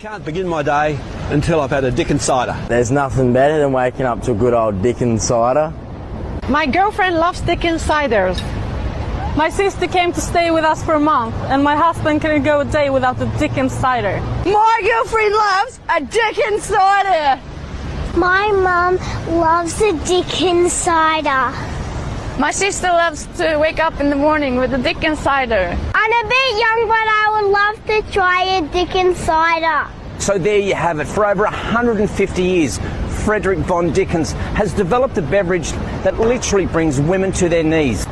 Can't begin my day until I've had a Dickens cider. There's nothing better than waking up to a good old Dickens cider. My girlfriend loves Dickens ciders. My sister came to stay with us for a month, and my husband couldn't go a day without the Dickens cider. My girlfriend loves a Dickens cider. My mum loves a Dickens cider. My sister loves to wake up in the morning with a Dickens cider. I'm a bit young, but I would love to try a Dickens cider. So there you have it. For over 150 years, Frederick von Dickens has developed a beverage that literally brings women to their knees.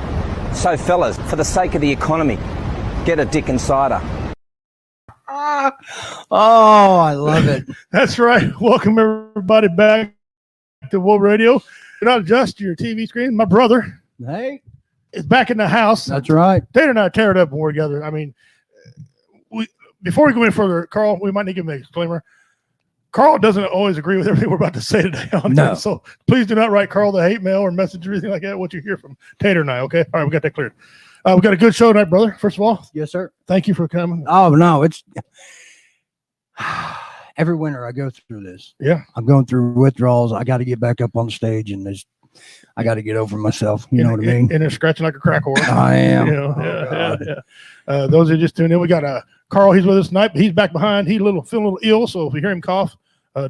So fellas, for the sake of the economy, get a Dickens cider. Oh, I love it. That's right. Welcome everybody back to World Radio. You're not adjusting your TV screen. My brother, hey, is back in the house. That's right. Tater and I tear it up when we're together. I mean, before we go any further, Carl, we might need to give him a disclaimer. Carl doesn't always agree with everything we're about to say today. No. So please do not write Carl the hate mail or message or anything like that. What you hear from Tater and I, okay? All right, we got that cleared. We got a good show tonight, brother. First of all, yes, sir. Thank you for coming. Oh, no, it's every winter I go through this. Yeah. I'm going through withdrawals. I got to get back up on the stage, and I got to get over myself. You know what I mean? And they're scratching like a crack horse. I am. You know, yeah. Those are just tuning in. We got Carl. He's with us tonight, but he's back behind. He's feeling a little ill, so if you hear him cough,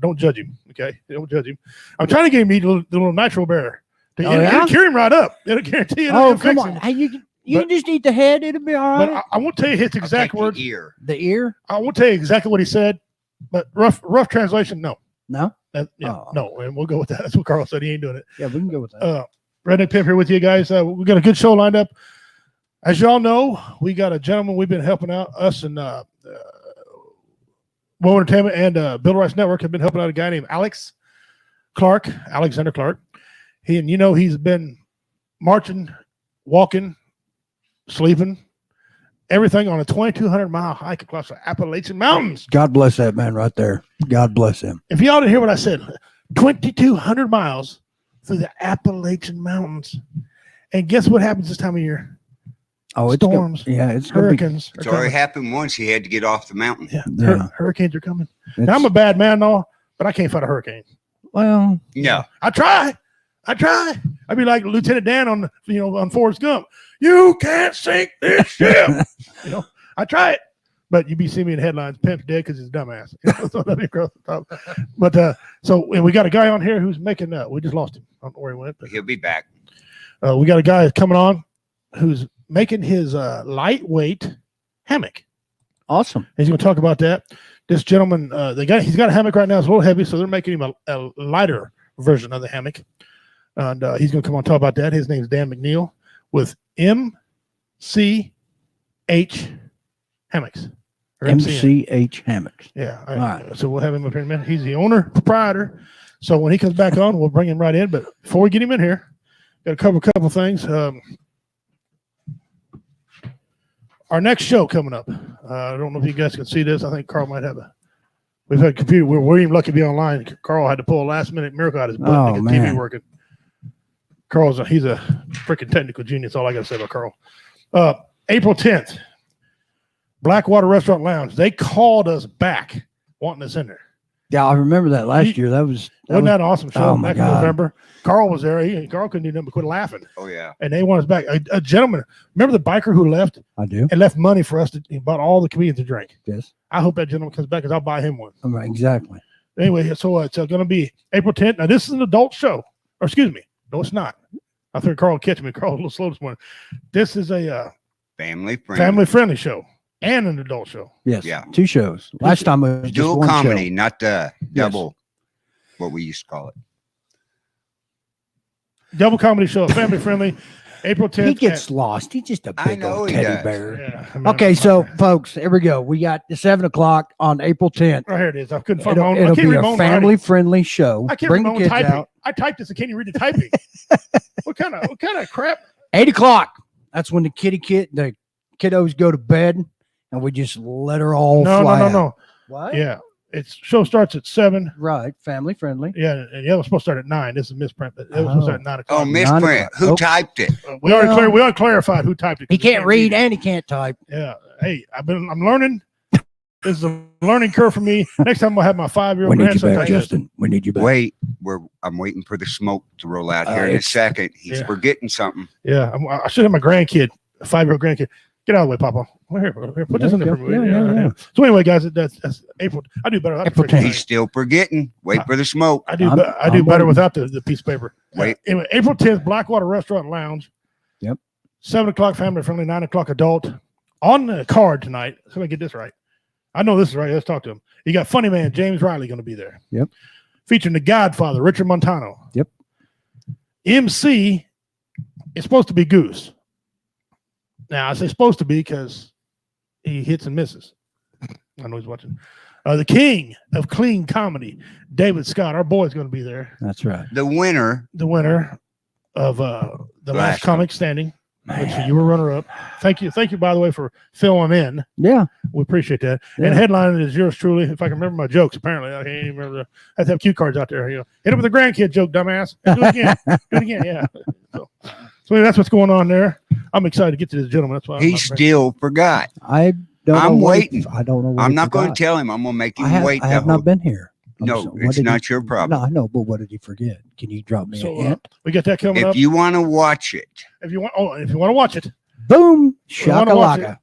don't judge him. Okay, don't judge him. I'm trying to get him to eat the little nitro bear. It'll cure him right up. It'll guarantee it. Oh, come on! Hey, you can just eat the head. It'll be all right. But I won't tell you his exact words. The ear. I won't tell you exactly what he said, but rough translation. No. No. No, and we'll go with that. That's what Carl said. He ain't doing it. Yeah, we can go with that. Redneck Pimp here with you guys. We got a good show lined up. As y'all know, we got a gentleman we've been helping out. Us and World Entertainment and Bill Rights Network have been helping out a guy named Alexander Clark. He's been marching, walking, sleeping, everything on a 2,200-mile hike across the Appalachian Mountains. God bless that man right there. God bless him. If y'all didn't hear what I said, 2,200 miles through the Appalachian Mountains. And guess what happens this time of year? Oh, storms. It's hurricanes. It's already happened once. He had to get off the mountain. Yeah. Hurricanes are coming. Now, I'm a bad man, though, but I can't fight a hurricane. Well, no. I try. I'd be like Lieutenant Dan on Forrest Gump. You can't sink this ship. I try it. But you'd be seeing me in headlines, Pimp dead because he's a dumbass. So that'd be across the top. But and we got a guy on here who's making we just lost him. I don't know where he went. But he'll be back. We got a guy coming on who's making his lightweight hammock. Awesome. He's going to talk about that. This gentleman, he's got a hammock right now. It's a little heavy, so they're making him a lighter version of the hammock. And he's going to come on and talk about that. His name's Dan McNeil with MCH Hammocks. MCH Hammocks. Yeah. All right. So we'll have him up here in a minute. He's the owner, proprietor. So when he comes back on, we'll bring him right in. But before we get him in here, got to cover a couple things. Our next show coming up. I don't know if you guys can see this. I think Carl might have we've had a computer. We're even lucky to be online. Carl had to pull a last minute miracle out of his butt to get TV working. He's a freaking technical genius. All I got to say about Carl. April 10th, Blackwater Restaurant Lounge. They called us back wanting us in there. Yeah, I remember that last year. Wasn't that an awesome show back in God. November? Carl was there. Carl couldn't do nothing but quit laughing. Oh, yeah. And they want us back. A gentleman, remember the biker who left? I do. And left money for us he bought all the comedians to drink. Yes. I hope that gentleman comes back because I'll buy him one. Right, exactly. Anyway, so it's going to be April 10th. Now, this is an adult show. Or excuse me. No, it's not. I think Carl will catch me. Carl's a little slow this morning. This is a family-friendly show and an adult show. Yes. Yeah. 2 shows. Last time it was dual just one comedy, show. not double, what we used to call it. Double comedy show, family-friendly. April 10th. He gets lost. He's just a big old teddy bear. Yeah, okay, so folks, here we go. We got 7 o'clock on April 10th. Right here it is. I couldn't find my own. It'll be a family-friendly show. I can't Bring read the kids typing. out. I typed this. I can't even read the typing. What kind of crap? 8 o'clock. That's when the kiddos go to bed, and we just let her all fly out. No. What? Yeah. Show starts at 7. Right, family friendly. Yeah, and the other was supposed to start at 9. This is misprint. It was supposed to start at 9 o'clock. Oh, misprint. Who typed it? We already clarified who typed it. He can't read and he can't type. Yeah. Hey, I'm learning. This is a learning curve for me. Next time I'll have my 5-year-old We need you grandson. back, Justin. We need you back. Wait, I'm waiting for the smoke to roll out here in a second. He's yeah. forgetting something. Yeah, I should have my grandkid, a 5-year-old grandkid. Get out of the way, Papa. Here, put this in there for me. Yeah. So anyway, guys, that's April. I do better. April 10th. He's still forgetting. Wait for the smoke. I do better without the piece of paper. Wait. Anyway, April 10th, Blackwater Restaurant and Lounge. Yep. 7 o'clock family friendly, 9 o'clock adult. On the card tonight, so let me get this right. I know this is right. Let's talk to him. You got funny man James Riley going to be there. Yep. Featuring the Godfather, Richard Montano. Yep. MC is supposed to be Goose. Now, I say supposed to be because he hits and misses. I know he's watching. The king of clean comedy, David Scott. Our boy's going to be there. That's right. The winner of the last comic standing. Which you were runner-up. Thank you, by the way, for filling in. Yeah, we appreciate that. Yeah. And headline is yours truly. If I can remember my jokes, apparently I can't even remember. I have to have cue cards out there. You know, hit it with a grandkid joke, dumbass. Do it again. Do it again. Yeah. So anyway, that's what's going on there. I'm excited to get to this gentleman. That's why he still forgot. I'm waiting. I don't know. I'm not going to tell him. I'm going to make him wait. I have not been here. No, it's not your problem. No, I know, but what did you forget? Can you drop me a hint? We got that coming up. If you want to watch it. If you want to watch it. Boom. Shakalaka.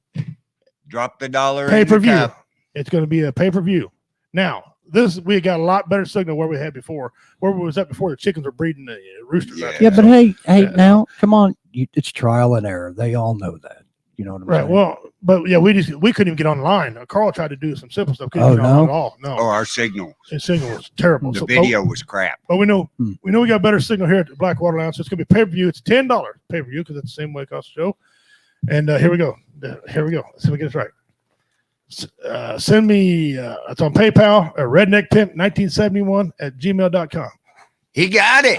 Drop the $1 pay-per-view. It's going to be a pay-per-view. Now, we got a lot better signal where we had before. Where we was at before, the chickens were breeding the roosters. Yeah, but hey, now, come on. It's trial and error. They all know that. You know what I'm saying? Right. Well, but yeah, we couldn't even get online. Carl tried to do some simple stuff. Couldn't get on at all. No. Oh, our signal. His signal was terrible. The video was crap. But we know we got better signal here at the Blackwater Lounge. So it's gonna be pay-per-view. It's $10 pay-per-view because it's the same way it costs the show. And here we go. Let's see if we get this right. Send me it's on PayPal at redneckpimp1971@gmail.com. He got it.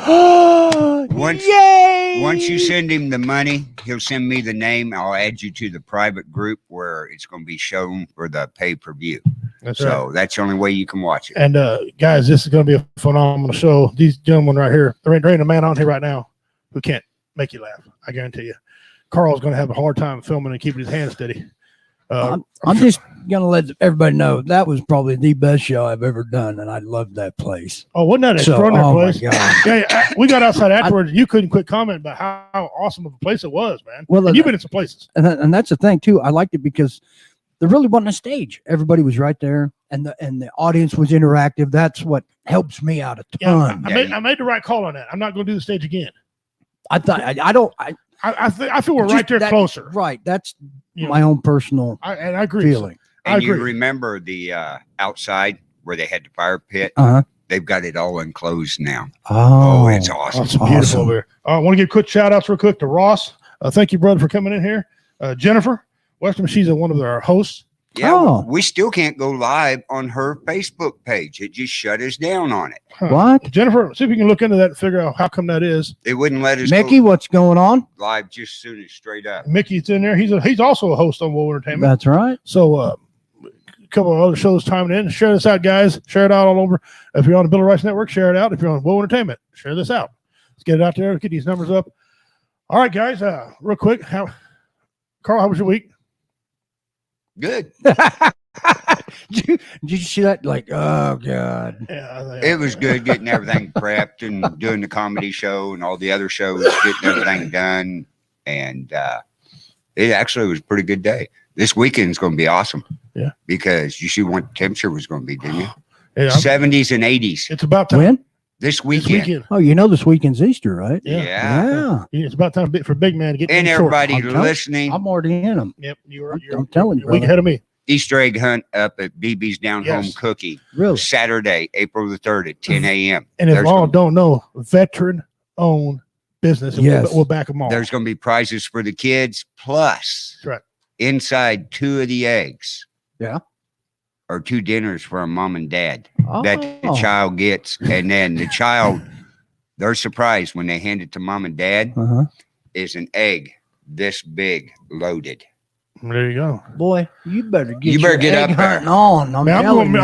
Yay! Once you send him the money, he'll send me the name. I'll add you to the private group where it's going to be shown for the pay-per-view. That's the only way you can watch it. And guys, this is going to be a phenomenal show. These gentlemen right here, there ain't a man on here right now who can't make you laugh. I guarantee you. Carl's going to have a hard time filming and keeping his hands steady. I'm just going to let everybody know that was probably the best show I've ever done, and I loved that place. Oh, wasn't that an extraordinary place? My God. Yeah, we got outside afterwards. You couldn't quit commenting about how awesome of a place it was, man. Well, you've been in some places. And that's the thing, too. I liked it because there really wasn't a stage. Everybody was right there, and the audience was interactive. That's what helps me out a ton. Yeah, I made the right call on that. I'm not going to do the stage again. I thought I feel we're right there closer. Right. That's my own personal and I agree. feeling. And you remember the outside where they had the fire pit? They've got it all enclosed now. Oh, it's awesome. It's beautiful over here. I want to give quick shout outs real quick to Ross. Thank you, brother, for coming in here. Jennifer Western, she's one of our hosts. Yeah, we still can't go live on her Facebook page. It just shut us down on it. What? Jennifer, see if you can look into that and figure out how come that is. It wouldn't let us Mickey, what's going on? live just soon as straight up. Mickey's in there. He's also a host on Woe Entertainment. That's right. So a couple of other shows timing in. Share this out, guys. Share it out all over. If you're on the Bill of Rights Network, share it out. If you're on Woe Entertainment, share this out. Let's get it out there. Let's get these numbers up. All right, guys. Real quick, Carl, how was your week? Good. Did you see that? Like, oh God. Yeah, it was good getting everything prepped and doing the comedy show and all the other shows, getting everything done. And it actually was a pretty good day. This weekend's going to be awesome. Yeah. Because you see what the temperature was going to be, didn't you? Yeah, 70s and 80s. It's about time. When? This weekend. Oh, you know this weekend's Easter, right? Yeah. It's about time for Big Man to get and everybody listening. I'm already in them. Yep. I'm telling you. You're a week ahead of me. Easter egg hunt up at BB's Down Home Cookie. Really? Saturday, April the 3rd at 10 a.m. And if all don't know, veteran-owned business. And we'll back them all. There's going to be prizes for the kids, plus that's right. Inside 2 of the eggs. Yeah. Or 2 dinners from mom and dad that the child gets. And then the child, they're surprised when they hand it to mom and dad, is an egg this big loaded. There you go. Boy, you better get up there. On. I'm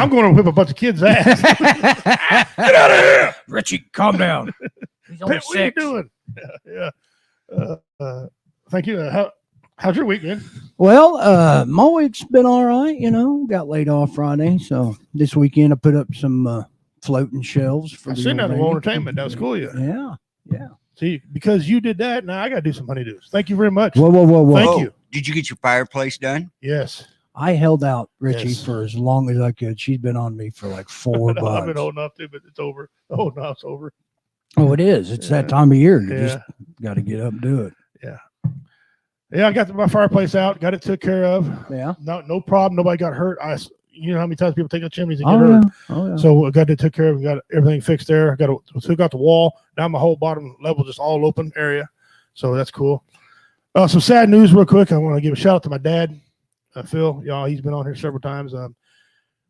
going to whip a bunch of kids' ass. Get out of here. Richie, calm down. He's only 6. What are you doing? Yeah. Thank you. How's your week, man? Well, my week's been all right. Got laid off Friday, so this weekend I put up some floating shelves for I the seen that on venue. entertainment. That was cool. Yeah. See, because you did that, now I got to do some honeydews. Thank you very much. Whoa. Thank you. Did you get your fireplace done? Yes. I held out, Richie, Yes. for as long as I could. She's been on me for like 4 months. I've been holding up to it, but it's over. Oh, no, it's over. Oh, it is. It's that time of year. You Yeah. just got to get up and do it. Yeah, I got my fireplace out, got it took care of. Yeah. No problem. Nobody got hurt. You know how many times people take the chimneys and get Oh, hurt. yeah. Oh, yeah. So I got it took care of. Got everything fixed there. Took out the wall. Now my whole bottom level just all open area. So that's cool. Some sad news real quick. I want to give a shout out to my dad, Phil. Y'all, he's been on here several times.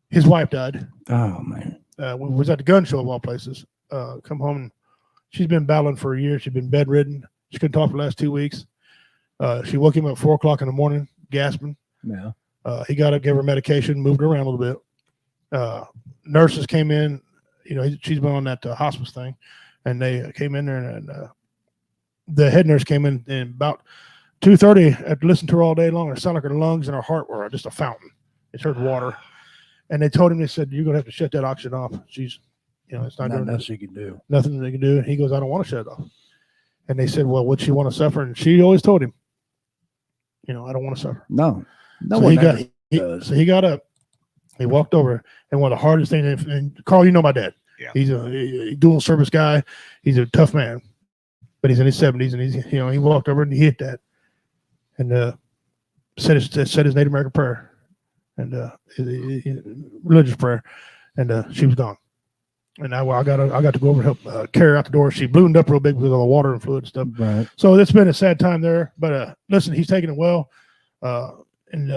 His wife died. Oh, man. We was at the gun show of all places. Come home. And she's been battling for a year. She's been bedridden. She couldn't talk for the last 2 weeks. She woke him up at 4 o'clock in the morning, gasping. Yeah. He got up, gave her medication, moved her around a little bit. Nurses came in. She's been on that hospice thing, and they came in there, and the head nurse came in and about 2:30. After listening to her all day long, it sounded like her lungs and her heart were just a fountain. It's heard water, and they told him, they said, "You're gonna have to shut that oxygen off." She's, it's not doing nothing she can do. nothing they can do. And he goes, "I don't want to shut it off." And they said, "Well, would she want to suffer?" And she always told him, "I don't want to suffer." No. No So one so he got up, he walked over, and one of the hardest things, and Carl, you know my dad. Yeah. He's a dual service guy. He's a tough man, but he's in his 70s, and he walked over and he hit that, and said his Native American prayer, and religious prayer, and she was gone. And now I got to go over and help carry her out the door. She ballooned up real big because of the water and fluid and stuff. Right. So it's been a sad time there. But listen, he's taking it well. And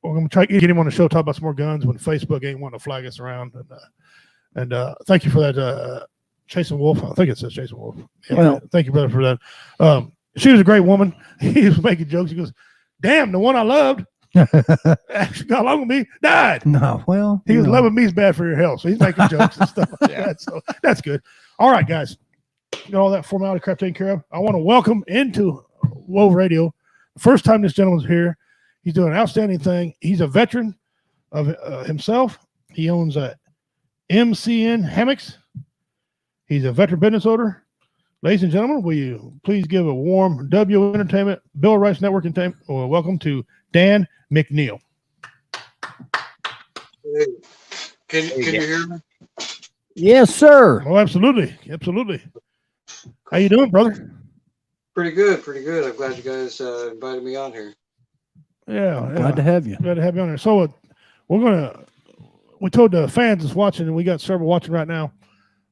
we're going to try to get him on the show, talk about some more guns when Facebook ain't wanting to flag us around. And thank you for that, Chasing Wolf. I think it says Chasing Wolf. Yeah, Well, thank you, brother, for that. She was a great woman. He was making jokes. He goes, "Damn, the one I loved, actually got along with me, died." No, well, He was loving me is bad for your health. So he's making jokes and stuff like that. So that's good. All right, guys. Got all that formality crap taken care of. I want to welcome into Wove Radio. The first time this gentleman's here. He's doing an outstanding thing. He's a veteran of himself. He owns MCN Hammocks. He's a veteran business owner. Ladies and gentlemen, will you please give a warm W Entertainment, Bill Rice Network Entertainment, or welcome to Dan McNeil. Hey, can you hear me? Yes, sir. Oh, absolutely. Absolutely. How you doing, brother? Pretty good. I'm glad you guys invited me on here. Yeah. Glad to have you. Glad to have you on there. So we told the fans that's watching, and we got several watching right now,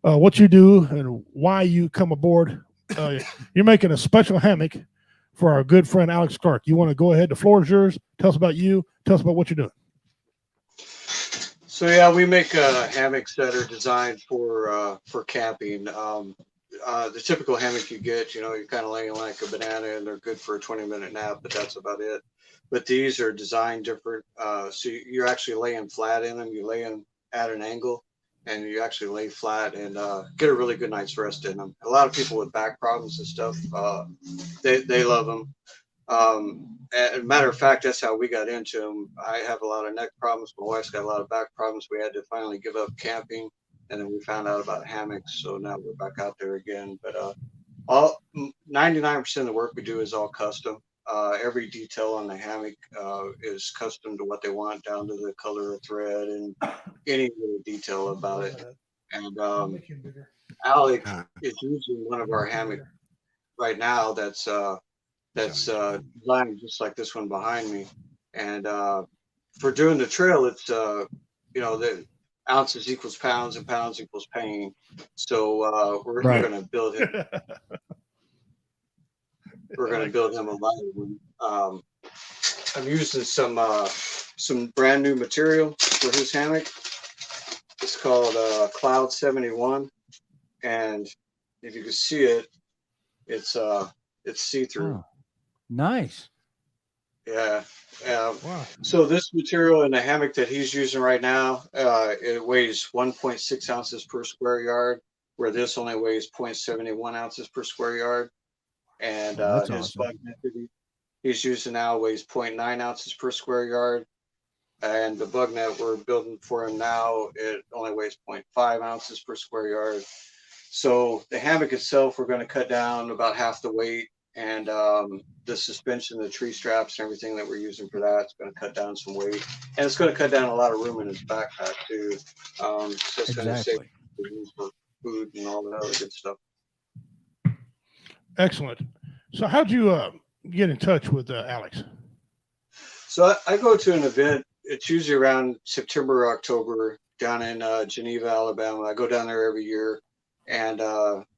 what you do and why you come aboard. You're making a special hammock for our good friend Alex Clark. You want to go ahead? The floor is yours. Tell us about you. Tell us about what you're doing. So yeah, we make hammocks that are designed for camping. The typical hammock you get, you're kind of laying like a banana, and they're good for a 20-minute nap, but that's about it. But these are designed different. So you're actually laying flat in them. You lay in at an angle, and you actually lay flat and get a really good night's rest in them. A lot of people with back problems and stuff, they love them. As a matter of fact, that's how we got into them. I have a lot of neck problems. My wife's got a lot of back problems. We had to finally give up camping, and then we found out about hammocks. So now we're back out there again. But 99% of the work we do is all custom. Every detail on the hammock is custom to what they want, down to the color of thread and any little detail about it. And Alex is using one of our hammocks right now that's designed just like this one behind me. And for doing the trail, it's the ounces equals pounds and pounds equals pain. So we're going to build him. We're going to build him a light one. I'm using some brand new material for his hammock. It's called Cloud 71, and if you can see it, it's see-through. Oh, nice. Yeah. Wow. So this material in the hammock that he's using right now, it weighs 1.6 ounces per square yard, where this only weighs 0.71 ounces per square yard. And that's his awesome. bug density, he's using now weighs 0.9 ounces per square yard. And the bug net we're building for him now, it only weighs 0.5 ounces per square yard. So the hammock itself, we're going to cut down about half the weight, and the suspension, the tree straps and everything that we're using for that, it's going to cut down some weight. And it's going to cut down a lot of room in his backpack too. So it's going to save room for food and all that other good stuff. Excellent. So how'd you get in touch with Alex? So I go to an event. It's usually around September or October down in Geneva, Alabama. I go down there every year. And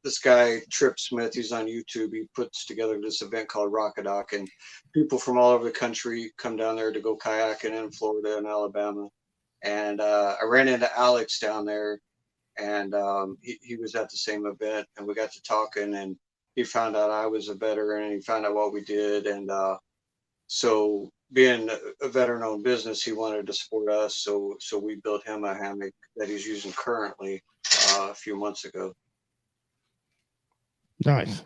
this guy, Trip Smith, he's on YouTube. He puts together this event called Rockadock. And people from all over the country come down there to go kayaking in Florida and Alabama. And I ran into Alex down there. And he was at the same event. And we got to talking. And he found out I was a veteran. And he found out what we did. And so being a veteran-owned business, he wanted to support us, so we built him a hammock that he's using currently a few months ago. Nice.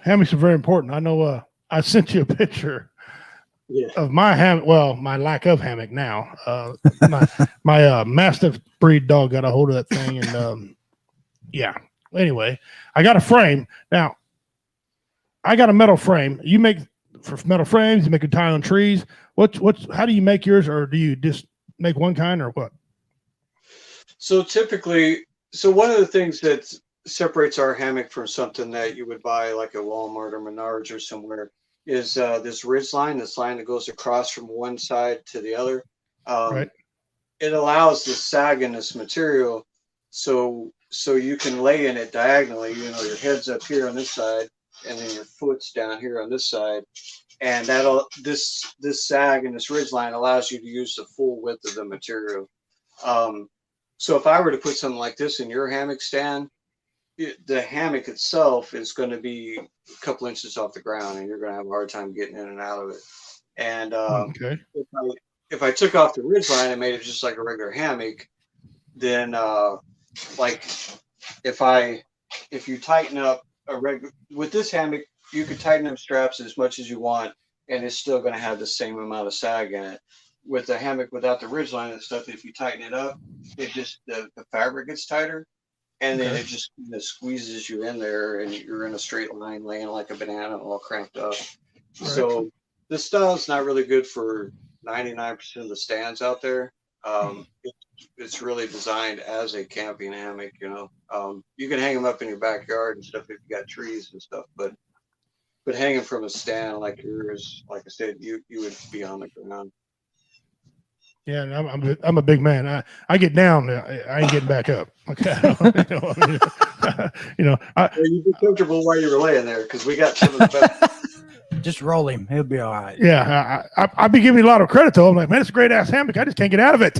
Hammocks are very important. I know. I sent you a picture of my hammock. Well, my lack of hammock now. My Mastiff breed dog got a hold of that thing, and yeah. Anyway, I got a frame now. I got a metal frame. You make for metal frames, you make a tie on trees. How do you make yours, or do you just make one kind, or what? So typically, one of the things that separates our hammock from something that you would buy like at Walmart or Menards or somewhere is this ridge line, this line that goes across from one side to the other. Right. It allows the sag in this material, so you can lay in it diagonally. You know, your head's up here on this side, and then your foot's down here on this side, and this sag and this ridge line allows you to use the full width of the material. So if I were to put something like this in your hammock stand, the hammock itself is going to be a couple inches off the ground, and you're going to have a hard time getting in and out of it. And if I took off the ridge line and made it just like a regular hammock, then like if you tighten up with this hammock, you could tighten up straps as much as you want, and it's still going to have the same amount of sag in it. With the hammock without the ridge line and stuff, if you tighten it up, it just the fabric gets tighter, and then it just squeezes you in there, and you're in a straight line laying like a banana all cramped up. Right. So this style is not really good for 99% of the stands out there. It's really designed as a camping hammock, you know. You can hang them up in your backyard and stuff if you got trees and stuff, but hanging from a stand like yours, like I said, you would be on the ground. Yeah, and I'm a big man. I get down, I ain't getting back up. Okay, you be comfortable while you were laying there, because we got some of the best. Just roll him; he'll be all right. Yeah, I'd be giving you a lot of credit though. I'm like, man, it's a great ass hammock. I just can't get out of it.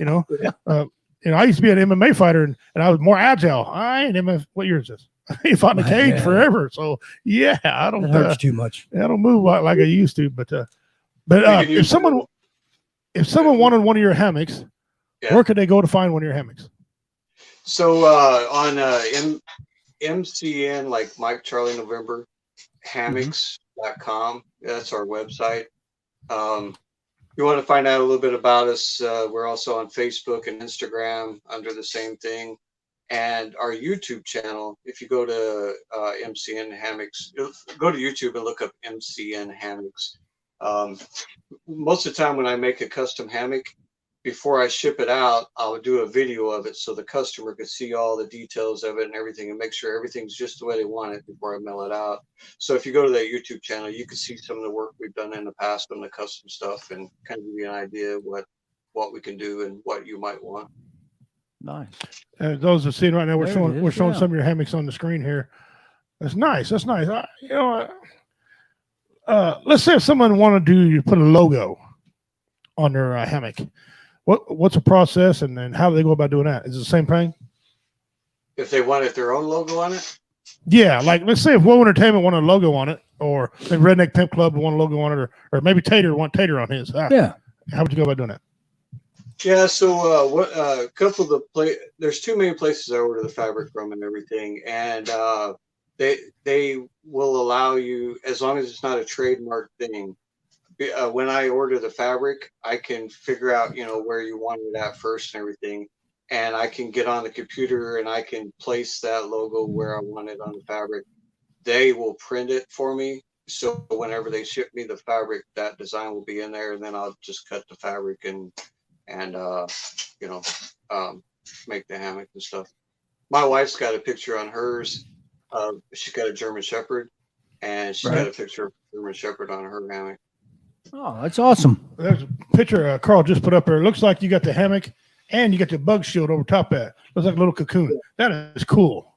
You know, I used to be an MMA fighter, and I was more agile. I ain't MMA. What year is this? I fought in a cage forever, so yeah, I don't. It hurts too much. I don't move like I used to, but if someone wanted one of your hammocks, where could they go to find one of your hammocks? So on MCN, like Mike Charlie November, hammocks.com. That's our website. You want to find out a little bit about us, we're also on Facebook and Instagram under the same thing. And our YouTube channel, if you go to MCN Hammocks, go to YouTube and look up MCN Hammocks. Most of the time when I make a custom hammock, before I ship it out, I'll do a video of it so the customer can see all the details of it and everything, and make sure everything's just the way they want it before I mail it out. So if you go to that YouTube channel, you can see some of the work we've done in the past on the custom stuff, and kind of give you an idea of what we can do and what you might want. Nice. Those are seeing right now, we're showing some of your hammocks on the screen here. That's nice. Let's say if someone wanted to put a logo on their hammock, what's the process, and then how do they go about doing that? Is it the same thing? If they wanted their own logo on it? Yeah, like let's say if Woe Entertainment wanted a logo on it, or maybe Redneck Pimp Club want a logo on it, or maybe Tater want Tater on his. Yeah. How would you go about doing that? Yeah, so couple of there's two main places I order the fabric from and everything, and they will allow you, as long as it's not a trademark thing. When I order the fabric, I can figure out, where you want it at first and everything. And I can get on the computer and I can place that logo where I want it on the fabric. They will print it for me. So whenever they ship me the fabric, that design will be in there, and then I'll just cut the fabric and make the hammock and stuff. My wife's got a picture on hers. She's got a German Shepherd, and she's got a picture of a German Shepherd on her hammock. Oh, that's awesome. There's a picture Carl just put up there. It looks like you got the hammock and you got the bug shield over top of it. Looks like a little cocoon. That is cool.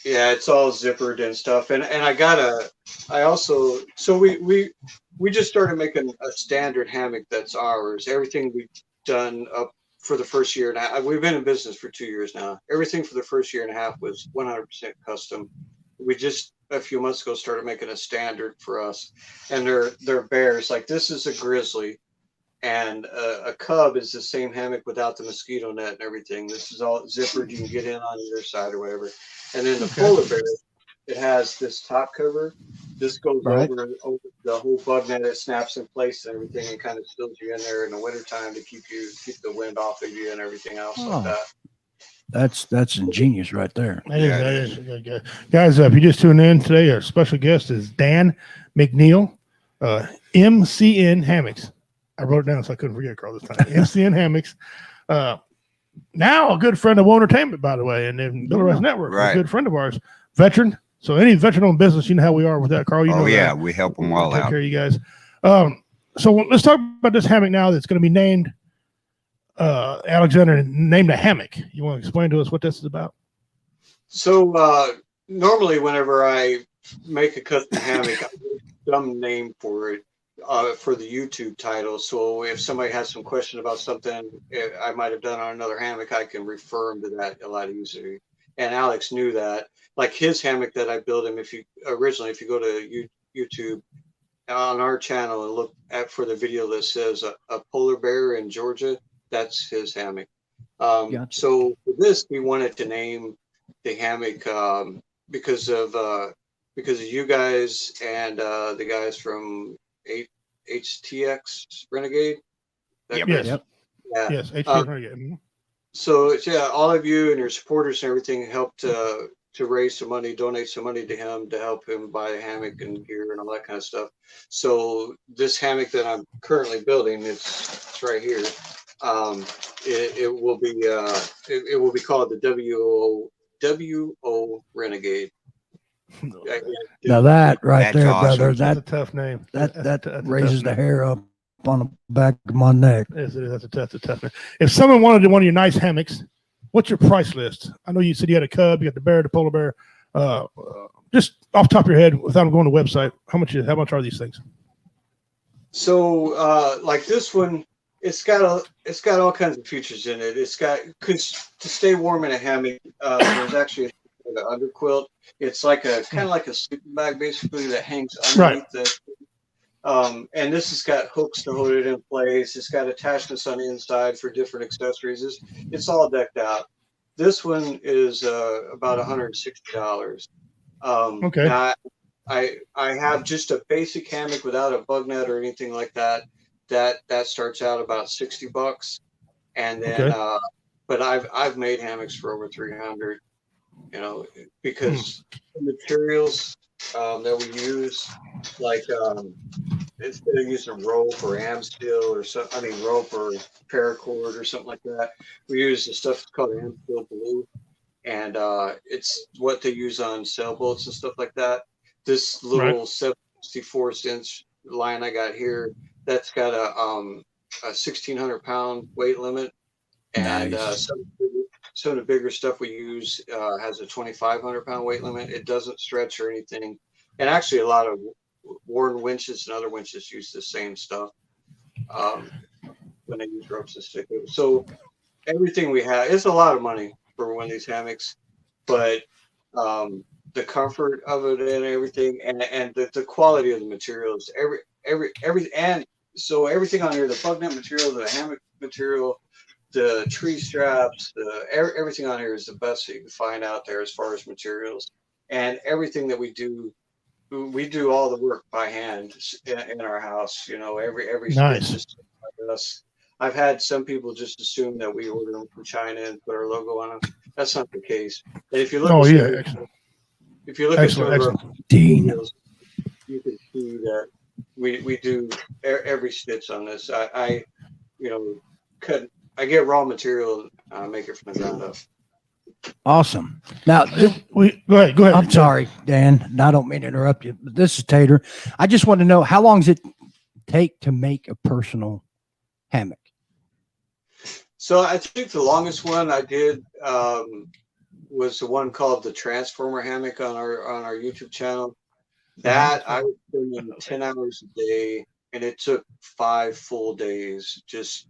Yeah, it's all zippered and stuff. And we just started making a standard hammock that's ours. Everything we've done up for the first year and a half. We've been in business for 2 years now. Everything for the first year and a half was 100% custom. We just a few months ago started making a standard for us, and they're bears. Like, this is a grizzly, and a cub is the same hammock without the mosquito net and everything. This is all zippered. You can get in on either side or whatever. And then the polar bear, it has this top cover. This goes over the whole bug net. It snaps in place and everything, and kind of stills you in there in the wintertime to keep the wind off of you and everything else like that. That's ingenious right there. That is good. Guys, if you just tuned in today, our special guest is Dan McNeil, MCN Hammocks. I wrote it down so I couldn't forget, Carl, this time. MCN Hammocks. Now a good friend of Entertainment, by the way, and then Bill Rice Network, a good friend of ours, veteran. So any veteran-owned business, you know how we are with that, Carl. You know that. We help them all out. Take care of you guys. So let's talk about this hammock now that's going to be named Alexander, named a hammock. You want to explain to us what this is about? So normally whenever I make a custom hammock, I make some name for it for the YouTube title. So if somebody has some question about something I might have done on another hammock, I can refer them to that a lot easier. And Alex knew that. Like his hammock that I built him, if you go to YouTube on our channel and look for the video that says a polar bear in Georgia, that's his hammock. Gotcha. So for this, we wanted to name the hammock because of you guys and the guys from HTX Renegade. Yes. Yeah. Yes. HTX Renegade. So all of you and your supporters and everything helped to raise some money, donate some money to him to help him buy a hammock and gear and all that kind of stuff. So this hammock that I'm currently building, it's right here. It will be called the WO Renegade. Now that right there, awesome. brother, That's a tough name. That raises the hair up on the back of my neck. That's a tough name. If someone wanted one of your nice hammocks, what's your price list? I know you said you had a cub, you got the bear, the polar bear. Just off the top of your head, without going to the website, how much are these things? So like this one, it's got all kinds of features in it. It's got, because to stay warm in a hammock, there's actually an underquilt. It's like kind of like a sleeping bag basically that hangs underneath the. And this has got hooks to hold it in place. It's got attachments on the inside for different accessories. It's all decked out. This one is about $160. Okay. Now I have just a basic hammock without a bug net or anything like that. That starts out about $60, and then but I've made hammocks for over 300. Because the materials that we use, like instead of using rope or amsteel rope or paracord or something like that, we use the stuff called amsteel blue, and it's what they use on sailboats and stuff like that. This little 74-inch line I got here, that's got a 1,600-pound weight limit, and some of the bigger stuff we use has a 2,500-pound weight limit. It doesn't stretch or anything. And actually a lot of Warren winches and other winches use the same stuff when they use ropes and stick. So everything we have, it's a lot of money for one of these hammocks, but the comfort of it and everything, and the quality of the materials, and so everything on here, the bug net material, the hammock material, the tree straps, everything on here is the best that you can find out there as far as materials. and everything that we do all the work by hand in our house. You know, every Nice. stitch is by us. I've had some people just assume that we order them from China and put our logo on them. That's not the case. And if you look if you look at some of our videos, you can see that we do every stitch on this. I get raw material, make it from the ground up. Awesome. Now, go ahead. I'm sorry, Dan. I don't mean to interrupt you, but this is Tater. I just want to know, how long does it take to make a personal hammock? So I think the longest one I did was the one called the Transformer Hammock on our YouTube channel. That I was spending 10 hours a day, and it took 5 full days, just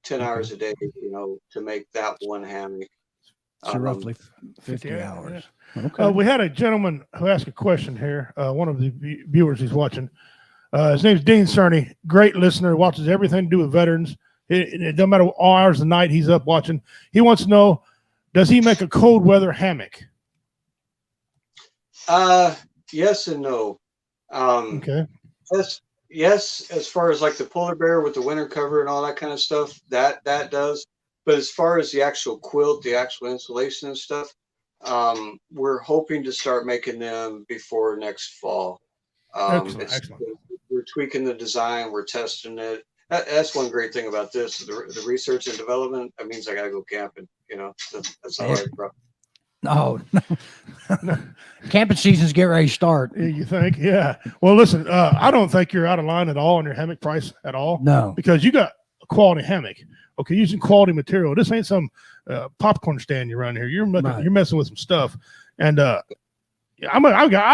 10 hours a day, to make that one hammock. So roughly 50 hours. Yeah. Okay. We had a gentleman who asked a question here. One of the viewers he's watching. His name's Dean Cerny. Great listener. Watches everything to do with veterans. It doesn't matter all hours of the night he's up watching. He wants to know, does he make a cold weather hammock? Yes and no. Okay. Yes, as far as like the polar bear with the winter cover and all that kind of stuff, that does. But as far as the actual quilt, the actual insulation and stuff, we're hoping to start making them before next fall. Excellent. We're tweaking the design. We're testing it. That's one great thing about this, the research and development. That means I got to go camping. That's not like No. Camping season's getting ready to start. You think? Yeah. Well, listen, I don't think you're out of line at all on your hammock price at all. No. Because you got a quality hammock. Okay, using quality material. This ain't some popcorn stand you run here. You're messing with some stuff. And I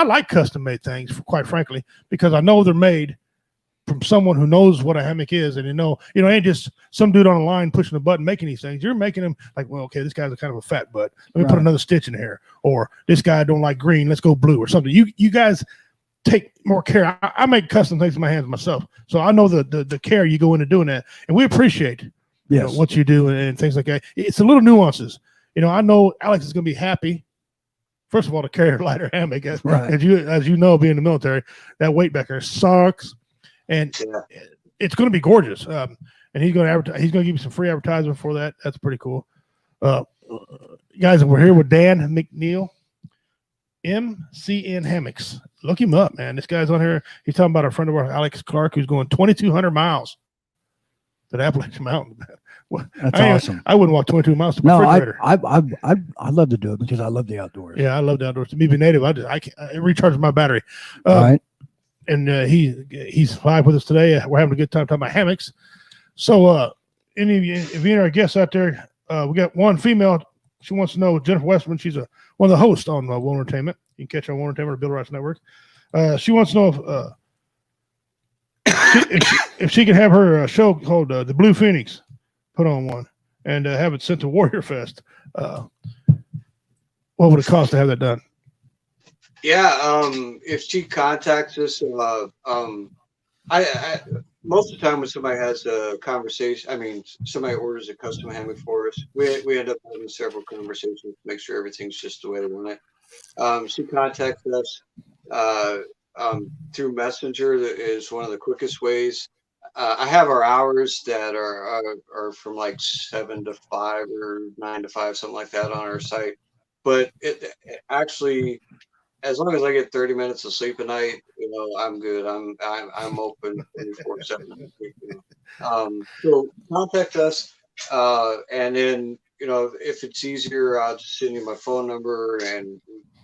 like custom made things, quite frankly, because I know they're made from someone who knows what a hammock is, and ain't just some dude on the line pushing a button making these things. You're making them like, well, okay, this guy's a kind of a fat butt. Let me put another stitch in here. Or this guy don't like green. Let's go blue or something. You guys take more care. I make custom things in my hands myself, so I know the care you go into doing that, and we appreciate what you do and things like that. It's the little nuances. I know Alex is going to be happy. First of all, to carry a lighter hammock, as you know, being in the military, that weight back there sucks. And it's going to be gorgeous. And he's going to advertise. He's going to give you some free advertisement for that. That's pretty cool. Guys, we're here with Dan McNeil, MCN Hammocks. Look him up, man. This guy's on here. He's talking about a friend of ours, Alex Clark, who's going 2,200 miles to the Appalachian Mountain. That's awesome. I wouldn't walk 22 miles to my refrigerator. I love to do it because I love the outdoors. Yeah, I love the outdoors. To me, be native, it recharges my battery. Right. And he's live with us today. We're having a good time talking about hammocks. So, any of you, if you are guests out there, we got one female. She wants to know, Jennifer Westman. She's one of the hosts on World Entertainment. You can catch her on World Entertainment or Bill Rights Network. She wants to know if she can have her show called The Blue Phoenix put on one and have it sent to Warrior Fest. What would it cost to have that done? Yeah, if she contacts us, I most of the time when somebody has a conversation, somebody orders a custom hammock for us, we end up having several conversations to make sure everything's just the way they want it. She contacts us through Messenger. That is one of the quickest ways. I have our hours that are from like 7 to 5 or 9 to 5, something like that on our site. But it actually, as long as I get 30 minutes of sleep a night, I'm good. I'm open 24/7. So contact us, and then if it's easier, I'll just send you my phone number and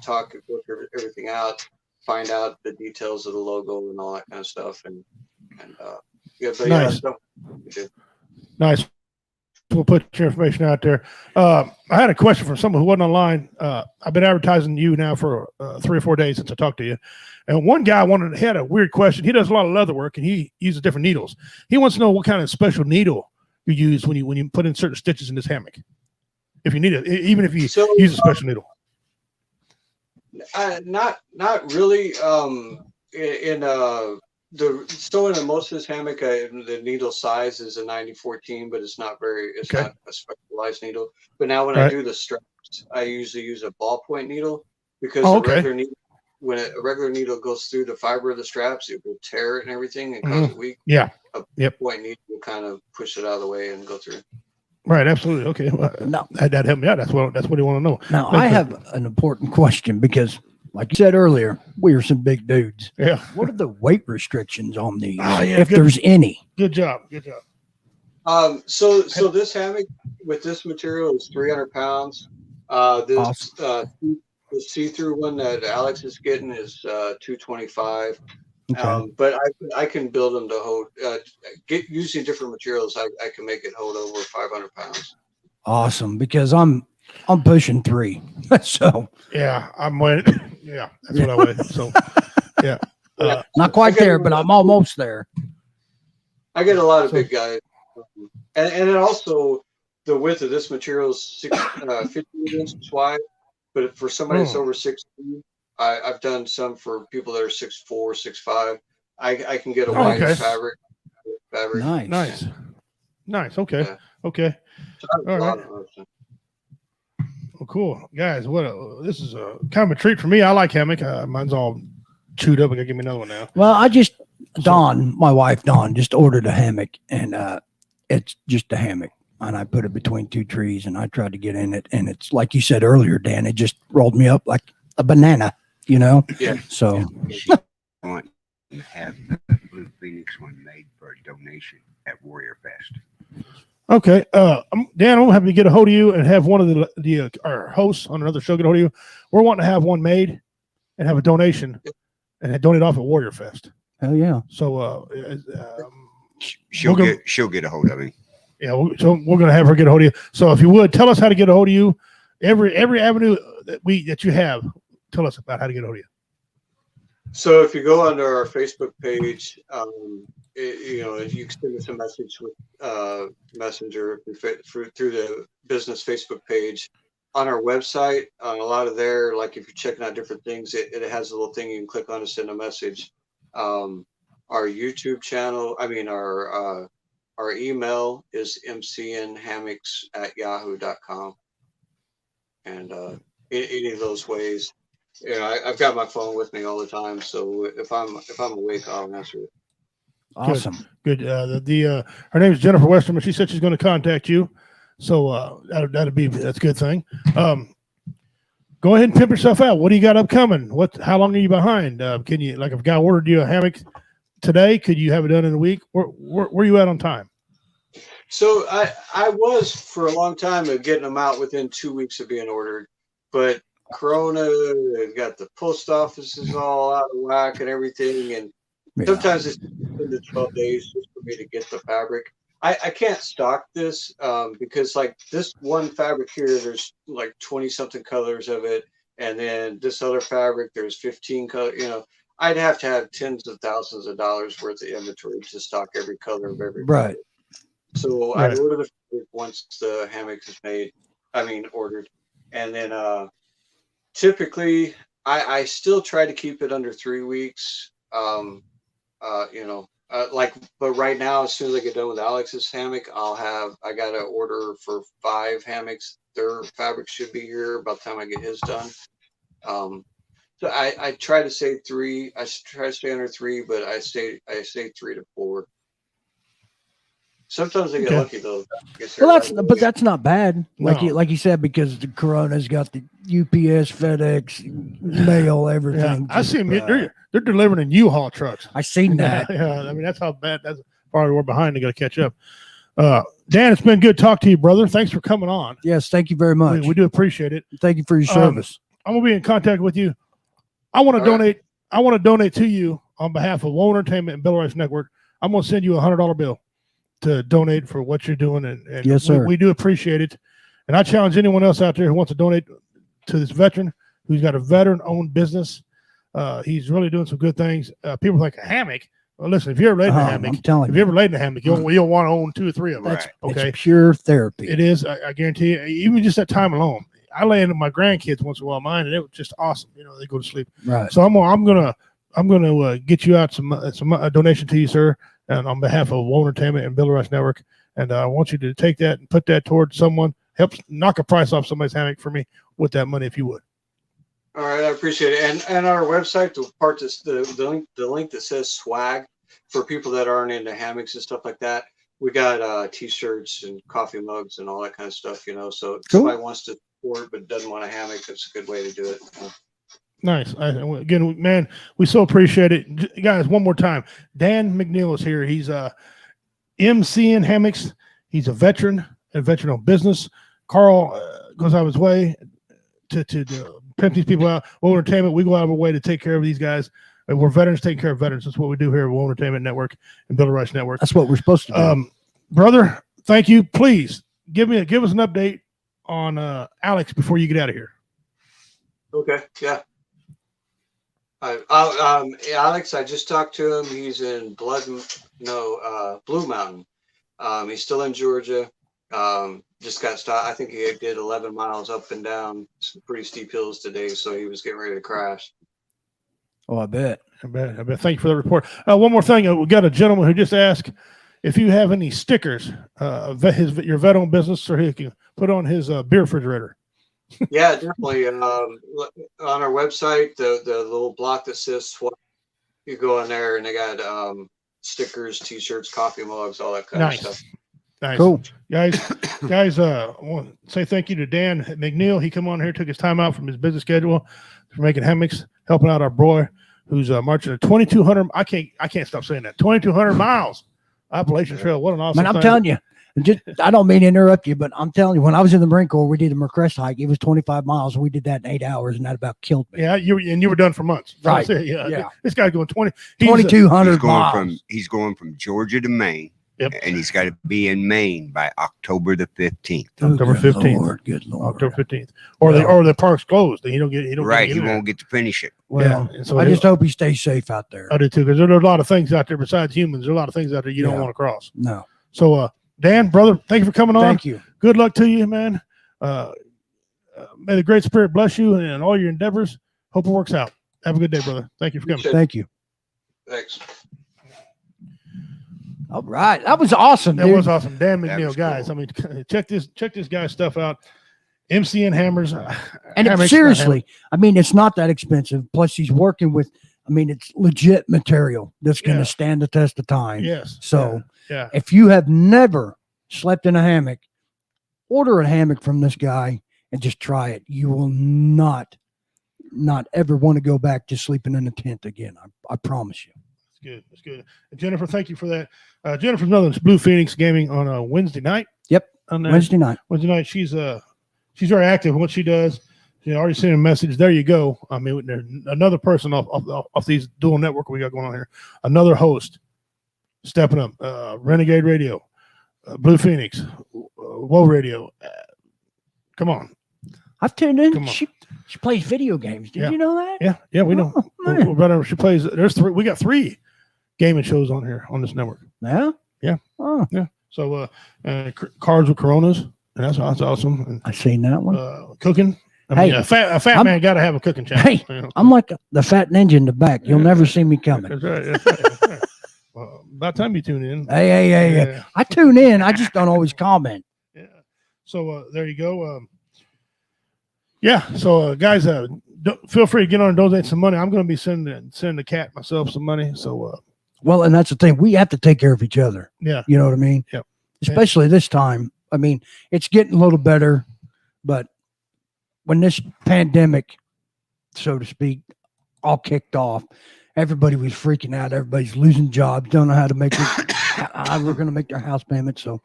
work everything out, find out the details of the logo and all that kind of stuff, Nice. Nice. We'll put your information out there. I had a question from someone who wasn't online. I've been advertising you now for 3 or 4 days since I talked to you. And one guy had a weird question. He does a lot of leather work and he uses different needles. He wants to know what kind of special needle you use when you put in certain stitches in this hammock. If you need it, even if you use a special needle. Not really. In most of this hammock, the needle size is a 90-14, but it's not not a specialized needle. But now when I do the straps, I usually use a ballpoint needle. because a regular needle, when a regular needle goes through the fiber of the straps, it will tear it and everything and cause it weak. Yeah. A point needle will kind of push it out of the way and go through. Right, absolutely. Okay, well, No. that helped me out. That's what you want to know. Now, I have an important question because, like you said earlier, we are some big dudes. Yeah. What are the weight restrictions on these, yeah, if there's any? Good job. So this hammock with this material is 300 pounds. This the see-through one that Alex is getting is 225. Okay. But I can build them to hold. Using different materials, I can make it hold over 500 pounds. Awesome, because I'm pushing 3. So yeah, I'm waiting. Yeah, that's what I weigh. So yeah, not quite there, but I'm almost there. I get a lot of big guys, and then also the width of this material is 15 inches wide. But for somebody that's over 6 feet, I've done some for people that are 6'4", 6'5". I can get a wider fabric. Nice. Okay. Yeah. Okay. So all right. Well, cool, guys. This is a kind of a treat for me. I like hammock. Mine's all chewed up. I gotta give me another one now. Well, my wife Dawn, just ordered a hammock, and it's just a hammock. And I put it between 2 trees, and I tried to get in it, and it's like you said earlier, Dan. It just rolled me up like a banana, Yeah. So She want to have the Blue Phoenix one made for a donation at Warrior Fest. Okay, Dan, I'm happy to get a hold of you and have one of our hosts on another show get a hold of you. We're wanting to have one made and have a donation and donate off at Warrior Fest. Hell yeah! So she'll get a hold of me. Yeah, so we're going to have her get a hold of you. So if you would, tell us how to get a hold of you. Every avenue that you have, tell us about how to get a hold of you. So if you go under our Facebook page, you can send us a message with Messenger through the business Facebook page. On our website, a lot of there, like if you're checking out different things, it has a little thing you can click on to send a message. Our YouTube channel, our email is mcnhammocks@yahoo.com. And any of those ways, I've got my phone with me all the time. So if I'm awake, I'll answer it. Awesome. Good. Her name is Jennifer Westerman. She said she's going to contact you. So that's a good thing. Go ahead and pimp yourself out. What do you got upcoming? How long are you behind? Can you, like, if a guy ordered you a hammock today, could you have it done in a week? Where are you at on time? So I was for a long time of getting them out within 2 weeks of being ordered, but Corona got the post offices all out of whack and everything, and sometimes it's 10 to 12 days just for me to get the fabric. I can't stock this because like this one fabric here, there's like 20 something colors of it, and then this other fabric, there's 15 colors. I'd have to have tens of thousands of dollars worth of inventory to stock every color of every right. So I order the fabric once the hammock is ordered, and then typically I still try to keep it under 3 weeks. But right now, as soon as I get done with Alex's hammock, I got to order for 5 hammocks. Their fabric should be here by the time I get his done. So I try to say 3. I try to stay under 3, but I say 3 to 4. Sometimes I get lucky though. Well, that's not bad. Like you said, because the Corona's got the UPS, FedEx, mail, everything. Yeah, I see them. They're delivering in U-Haul trucks. I seen that. Yeah, that's how bad. That's probably we're behind. They got to catch up. Dan, it's been good talking to you, brother. Thanks for coming on. Yes, thank you very much. We do appreciate it. Thank you for your service. I'm gonna be in contact with you. I want to donate. I want to donate to you on behalf of Woe Entertainment and Bill Rice Network. I'm gonna send you a $100 bill to donate for what you're doing, and yes, sir. We do appreciate it. And I challenge anyone else out there who wants to donate to this veteran who's got a veteran-owned business. He's really doing some good things. People think a hammock. Well, listen, if you're ever laid in a hammock, you'll want to own 2 or 3 of them. Right. Okay, it's pure therapy. It is. I guarantee you. Even just that time alone. I lay into my grandkids once in a while, mine, and it was just awesome. They go to sleep. Right. So I'm gonna get you out some donation to you, sir, and on behalf of Woe Entertainment and Bill Rice Network. And I want you to take that and put that towards someone. Help knock a price off somebody's hammock for me with that money, if you would. All right, I appreciate it. And our website, the link that says swag for people that aren't into hammocks and stuff like that. We got t-shirts and coffee mugs and all that kind of stuff, you know. So if somebody wants to support but doesn't want a hammock, that's a good way to do it. Nice. Again, man, we so appreciate it. Guys, one more time. Dan McNeil is here. He's MCing hammocks. He's a veteran of business. Carl goes out of his way to pimp these people out. World Entertainment, we go out of our way to take care of these guys. And we're veterans taking care of veterans. That's what we do here at World Entertainment Network and Build a Rush Network. That's what we're supposed to do. Brother, thank you. Please give us an update on Alex before you get out of here. Okay. Yeah. Alex, I just talked to him. He's in Blue Mountain. He's still in Georgia. Just got stopped. I think he did 11 miles up and down some pretty steep hills today, so he was getting ready to crash. Oh, I bet. Thank you for the report. One more thing. We got a gentleman who just asked if you have any stickers, your vet-owned business, so he can put on his beer refrigerator. Yeah, definitely. On our website, the little block that says swag, you go in there and they got stickers, t-shirts, coffee mugs, all that kind of stuff. Nice. Cool. Guys, I want to say thank you to Dan McNeil. He come on here, took his time out from his busy schedule for making hammocks, helping out our boy who's marching at 2,200. I can't stop saying that. 2,200 miles. Appalachian Trail. What an awesome Man, I'm thing. telling you. I don't mean to interrupt you, but I'm telling you, when I was in the Marine Corps, we did the McCrest hike. It was 25 miles. We did that in 8 hours, and that about killed me. Yeah, you were done for months. Right. Yeah. This guy's going 2,200 miles. He's going from Georgia to Maine. Yep. And he's got to be in Maine by October the 15th. October 15th. Good Lord. October 15th. Or the park's closed. He won't get to finish it. Well, so I just hope he stays safe out there. I do too, because there are a lot of things out there besides humans. There are a lot of things out there you don't want to cross. No. So, Dan, brother, thank you for coming on. Thank you. Good luck to you, man. May the Great Spirit bless you and all your endeavors. Hope it works out. Have a good day, brother. Thank you for coming. Thank you. Thanks. All right. That was awesome. That dude. was awesome. Dan McNeil, guys. Cool. I mean, check this guy's stuff out. MCN hammers. And hammocks, seriously, I mean, it's not that expensive. Plus, he's working with, it's legit material that's going to stand the test of time. Yes. So yeah. if you have never slept in a hammock, order a hammock from this guy and just try it. You will not ever want to go back to sleeping in a tent again. I promise you. It's good. And Jennifer, thank you for that. Jennifer's another Blue Phoenix Gaming on a Wednesday night. Yep. Wednesday night. She's very active in what she does. She already sent a message. There you go. I mean, another person off these dual network we got going on here. Another host stepping up. Renegade Radio, Blue Phoenix, Woe Radio. Come on. I've tuned in. She plays video games. Did you know that? Yeah, we know. She plays. We got 3 gaming shows on here on this network. Yeah. Yeah. Oh. Yeah. So Cards with Coronas, and that's awesome. And, I seen that one. Cooking. A fat man got to have a cooking channel. Hey, I'm like the fat ninja in the back. You'll never see me coming. That's right. Well, about time you tune in. Hey. I tune in. I just don't always comment. Yeah. So there you go. So guys, feel free to get on and donate some money. I'm going to be sending the cat myself some money. So well, and that's the thing. We have to take care of each other. Yeah. You know what I mean? Yep. Especially this time. I mean, it's getting a little better, but when this pandemic, so to speak, all kicked off, everybody was freaking out. Everybody's losing jobs, don't know how to make it, how we're going to make their house payment. So,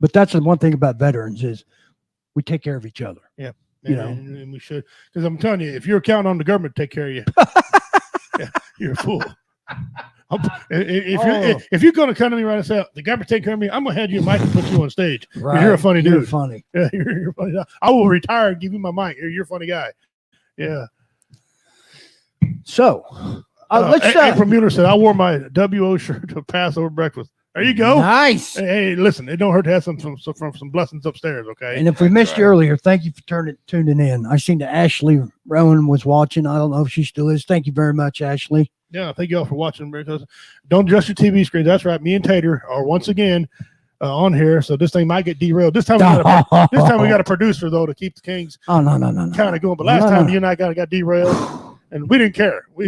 but that's the one thing about veterans is we take care of each other. Yeah. And we should, because I'm telling you, if you're counting on the government to take care of you, you're a fool. If you're going to come to me right and say the government take care of me, I'm going to hand you a mic and put you on stage. Right. You're a funny dude. You're funny. Yeah, you're funny. I will retire and give you my mic. You're a funny guy. Yeah. So let's. April Mueller said I wore my WO shirt to Passover breakfast. There you go. Nice. Hey, listen, it don't hurt to have some blessings upstairs, okay? And if we missed you earlier, thank you for tuning in. I seen that Ashley Rowan was watching. I don't know if she still is. Thank you very much, Ashley. Yeah, thank you all for watching. Because don't adjust your TV screen. That's right. Me and Tater are once again on here, so this thing might get derailed. This time we got a producer though to keep the Kings. Oh no, kind of going. But last time you and I got derailed, and we didn't care. We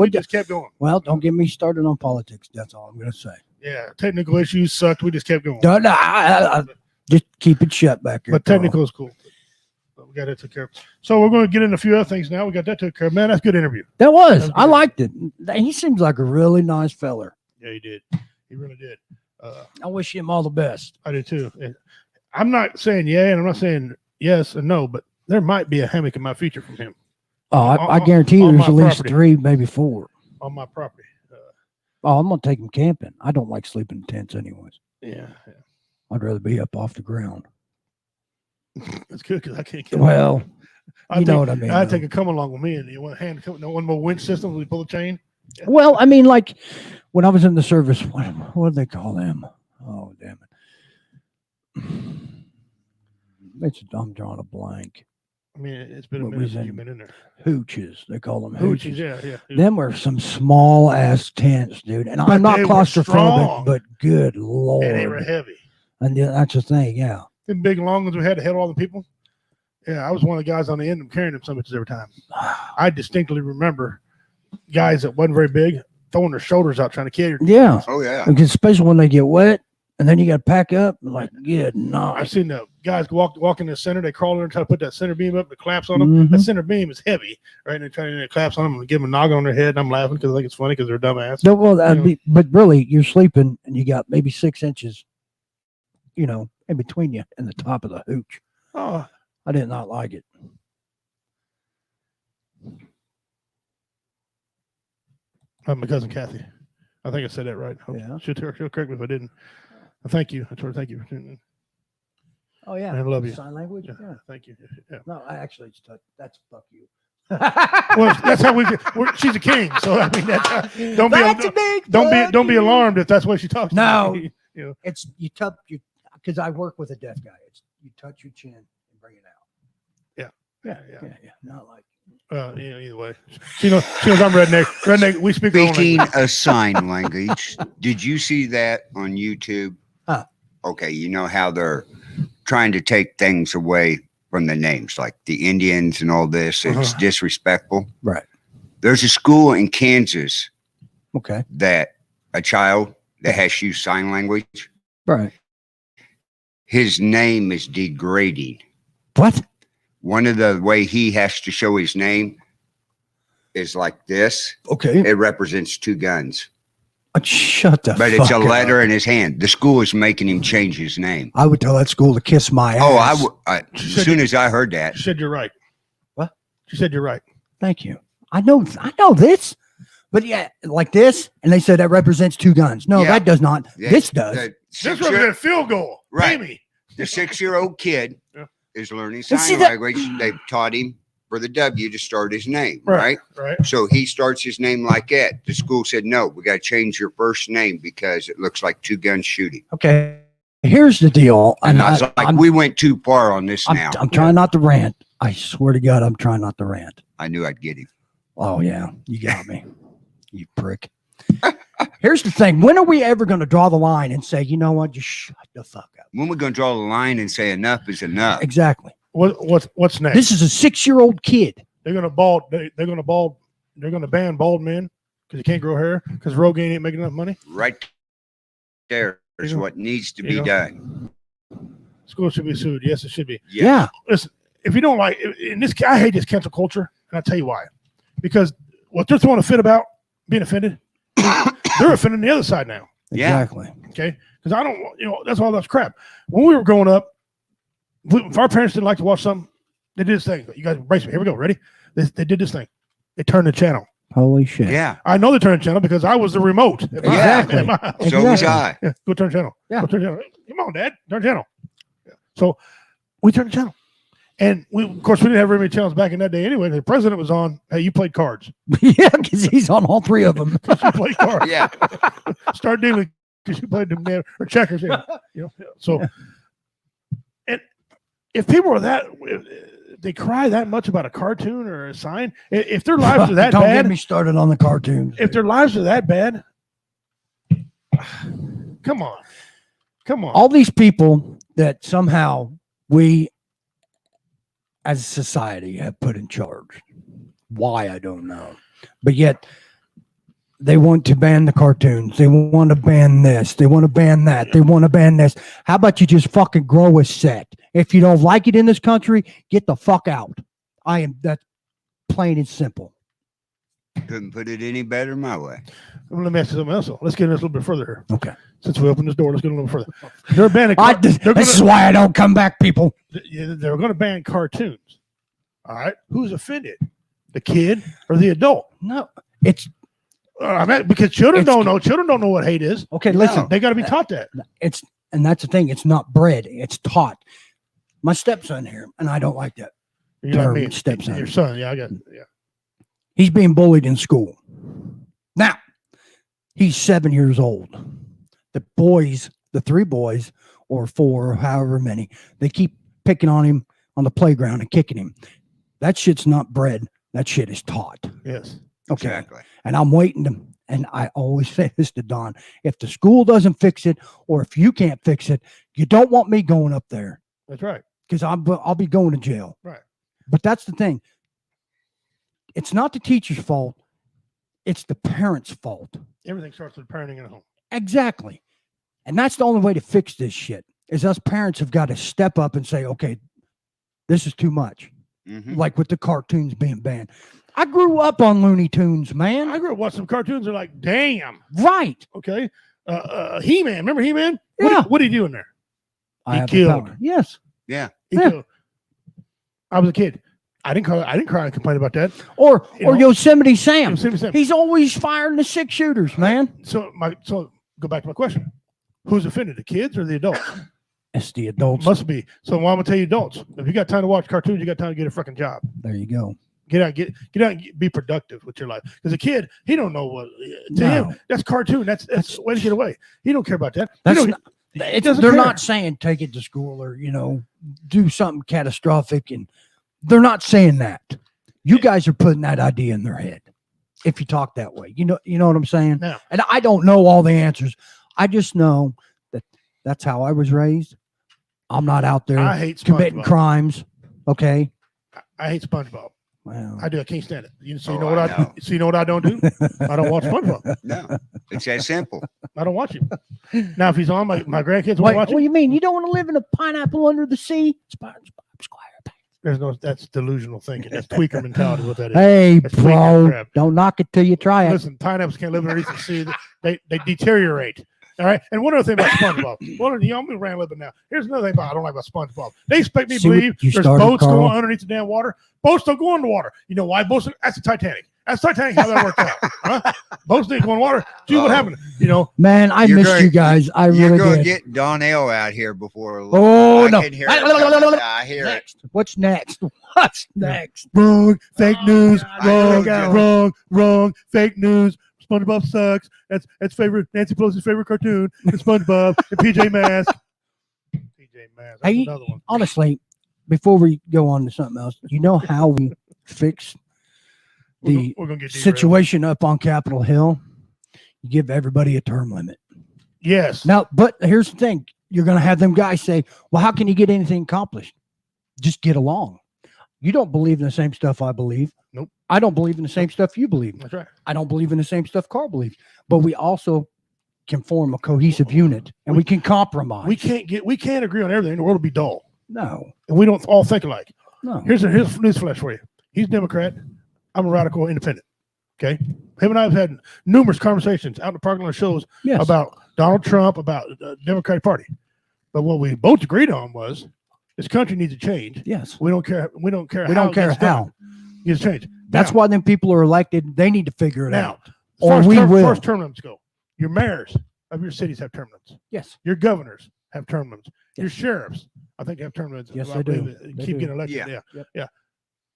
just kept going. Well, don't get me started on politics. That's all I'm going to say. Yeah, technical issues sucked. We just kept going. No, just keep it shut back here. But technical is cool. But we got that took care of. So we're going to get into a few other things now. We got that took care of. Man, that's a good interview. That was. I liked it. He seems like a really nice feller. Yeah, he did. He really did. I wish him all the best. I do too. I'm not saying yeah, and I'm not saying yes and no, but there might be a hammock in my future from him. Oh, I guarantee you there's at least 3, maybe 4. On my property. I'm going to take him camping. I don't like sleeping in tents anyways. Yeah. I'd rather be up off the ground. That's good because I can't get Well, you know what I mean. I'd take a come along with me and you want hand one more winch system we pull the chain. Yeah. Well, I mean, like when I was in the service, what do they call them? Oh, damn it. I'm drawing a blank. I mean, it's been a minute since you've been in there. Hooches. They call them hooches. hooches. Yeah. Them were some small ass tents, dude. And I'm not claustrophobic, but good Lord. And they were heavy. And that's the thing, yeah. Them big long ones we had to head all the people. Yeah, I was one of the guys on the end of carrying them sandwiches every time. I distinctly remember guys that wasn't very big throwing their shoulders out trying to carry. Yeah. Oh, yeah. Because especially when they get wet. And then you got to pack up. Like, good night. I've seen the guys walk in the center. They crawl in and try to put that center beam up. The clamps on them. That center beam is heavy, right? And they try to clamps on them and give them a noggin on their head. And I'm laughing because I think it's funny because they're dumbass. No, well, but really, you're sleeping and you got maybe 6 inches, in between you and the top of the hooch. Oh, I did not like it. My cousin Kathy. I think I said that right. Yeah. She'll correct me if I didn't. Thank you. I told her thank you. Oh, yeah. I love you. Sign language? Yeah. Thank you. Yeah. No, it's that's fuck you. Well, that's how she's a king. So, I mean, don't be alarmed if that's what she talks No. to me. It's because I work with a deaf guy. It's you touch your chin and bring it out. Yeah. Not like. Either way. She knows I'm redneck. Redneck, we speak our own Speaking language. of sign language, did you see that on YouTube? Okay, you know how they're trying to take things away from the names, like the Indians and all this. It's disrespectful. Right. There's a school in Kansas that a child that has to use sign language. Right. His name is degrading. What? One of the way he has to show his name is like this. Okay. It represents 2 guns. Shut the But fuck it's a letter up. in his hand. The school is making him change his name. I would tell that school to kiss my ass. As soon as I heard that. She said you're right. What? She said you're right. Thank you. I know this. But yeah, like this, and they said that represents 2 guns. No, that does not. This does. This represents a field goal. Right. Amy. The 6-year-old kid is learning see sign that- language. They've taught him for the W to start his name, right? Right. So he starts his name like that. The school said, no, we got to change your first name because it looks like 2 guns shooting. Okay. Here's the deal. And I was like, we went too far on this now. I'm trying not to rant. I swear to God, I'm trying not to rant. I knew I'd get him. Oh, yeah. You got me. You prick. Here's the thing. When are we ever going to draw the line and say, you know what? Just shut the fuck up. When we're going to draw the line and say enough is enough. Exactly. What's next? This is a 6-year-old kid. They're gonna ban bald men because you can't grow hair because Rogaine ain't making enough money. Right there is what needs to be done. School should be sued. Yes, it should be. Yeah. Listen, if you don't like, I hate this cancel culture, and I'll tell you why. Because what they're throwing a fit about being offended, they're offending the other side now. Exactly. Okay. Because I don't, that's all that's crap. When we were growing up, if our parents didn't like to watch something, they did this thing. You guys embrace me. Here we go. Ready? They did this thing. They turned the channel. Holy shit. Yeah. I know they turned the channel because I was the remote. Exactly. So was I. Yeah, go turn the channel. Yeah. Go turn the channel. Come on, Dad. Turn the channel. Yeah. So we turned the channel. And of course, we didn't have very many channels back in that day anyway. The president was on, hey, you played cards. Yeah, because he's on all 3 of them. You played cards. Yeah. Start dealing because you played them or checkers. So, and if people are if they cry that much about a cartoon or a sign, if their lives are that Don't bad. get me started on the cartoons. If their lives are that bad, come on. Come on. All these people that somehow we as a society have put in charge. Why, I don't know. But yet they want to ban the cartoons. They want to ban this. They want to ban that. They want to ban this. How about you just fucking grow a set? If you don't like it in this country, get the fuck out. That's plain and simple. Couldn't put it any better my way. Well, let me ask you something else. Let's get in this a little bit further here. Okay. Since we opened this door, let's get a little further. They're banning. This is why I don't come back, people. They're going to ban cartoons. All right. Who's offended? The kid or the adult? No, it's. Because children don't know. Children don't know what hate is. Okay, listen. They got to be taught that. And that's the thing. It's not bred. It's taught. My stepson here, and I don't like that. You're like me. Stepson. Your son. Yeah, I got. Yeah. He's being bullied in school. Now, he's 7 years old. The three boys, or four, or however many, they keep picking on him on the playground and kicking him. That shit's not bred. That shit is taught. Yes. Okay. Exactly. And I'm waiting to, and I always say this to Don, if the school doesn't fix it, or if you can't fix it, you don't want me going up there. That's right. Because I'll be going to jail. Right. But that's the thing. It's not the teacher's fault. It's the parents' fault. Everything starts with parenting in a home. Exactly. And that's the only way to fix this shit, is us parents have got to step up and say, okay, this is too much. Mm-hmm. Like with the cartoons being banned. I grew up on Looney Tunes, man. I grew up watching some cartoons. They're like, damn. Right. Okay. He-Man. Remember He-Man? Yeah. What did he do in there? He killed. Yes. Yeah. He killed. I was a kid. I didn't cry and complain about that. Or Yosemite Sam. Yosemite Sam. He's always firing the 6-shooters, man. So go back to my question. Who's offended, the kids or the adults? It's the adults. Must be. So I'm gonna tell you, adults. If you got time to watch cartoons, you got time to get a freaking job. There you go. Get out, and be productive with your life. Because a kid, he don't know what to him. That's cartoon. That's a way to get away. He don't care about that. They're not saying take it to school or do something catastrophic, and they're not saying that. You guys are putting that idea in their head. If you talk that way, you know what I'm saying. No. And I don't know all the answers. I just know that that's how I was raised. I'm not out there committing crimes. Okay. I hate SpongeBob. Well, I do. I can't stand it. So you know what I don't do? I don't watch SpongeBob. No, it's that simple. I don't watch him. Now, if he's on, my grandkids will watch it. What do you mean? You don't want to live in a pineapple under the sea? SpongeBob SquarePants. That's delusional thinking. That's tweaker mentality. What that is. Hey, that's bro, don't knock it till you try it. Listen, pineapples can't live underneath the sea. They deteriorate. All right. And one other thing about SpongeBob. I'm going to rant a little bit now. Here's another thing I don't like about SpongeBob. They expect me to believe there's boats going underneath the damn water. Boats don't go underwater. You know why? Boats? That's the Titanic. That's Titanic. How that worked out? Huh? Boats didn't go in water. Gee, what happened? Man, I missed you guys. I really did. You're going to get Donnell out here before. Oh, no. I can hear it. I hear it. What's next? What's next? Wrong. Fake news. Wrong. Fake news. SpongeBob sucks. That's Nancy Pelosi's favorite cartoon. It's SpongeBob and PJ Masks. PJ Masks. That's another one. Honestly, before we go on to something else, you know how we fix the situation up on Capitol Hill? You give everybody a term limit. Yes. Now, but here's the thing. You're going to have them guys say, well, how can you get anything accomplished? Just get along. You don't believe in the same stuff I believe. Nope. I don't believe in the same stuff you believe. That's right. I don't believe in the same stuff Carl believes. But we also can form a cohesive unit, and we can compromise. We can't agree on everything. The world will be dull. No. And we don't all think alike. No. Here's news flash for you. He's Democrat. I'm a radical independent. Okay. Him and I have had numerous conversations out in the parking lot shows about Donald Trump, about the Democratic Party. But what we both agreed on was this country needs to change. Yes. We don't care. We don't care how. It needs to change. That's why them people are elected. They need to figure it out. Or first term limits go. Your mayors of your cities have term limits. Yes. Your governors have term limits. Your sheriffs, I think, have term limits. Yes, they do. Keep getting elected. Yeah. Yeah.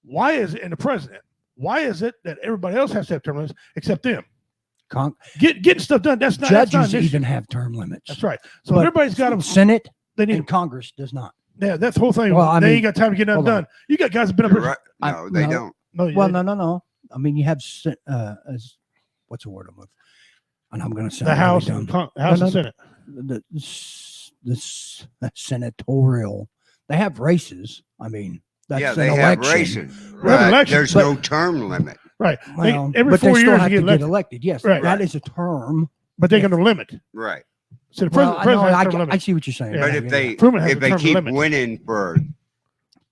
Why is it, and the president, why is it that everybody else has to have term limits except them? Getting stuff done. That's not. Judges even have term limits. That's right. So everybody's got a Senate. They need and Congress does not. Yeah, that's the whole thing. Well, they ain't got time to get nothing done. You got guys that have been up here. Right. No, they don't. No. I mean, you have what's the word I'm looking? And I'm going to say the House, and Senate. senatorial. They have races. I mean, that's they an have election. races. Election, There's no term limit. Right. Well, every but 4 they years still have you to get get elected. Yes, Right. that is a term. But they're going to limit. Right. So the Well, president has a term I limit. see what you're saying. Yeah. But Yeah, if yeah, they yeah. Truman has if a they term keep limit. winning for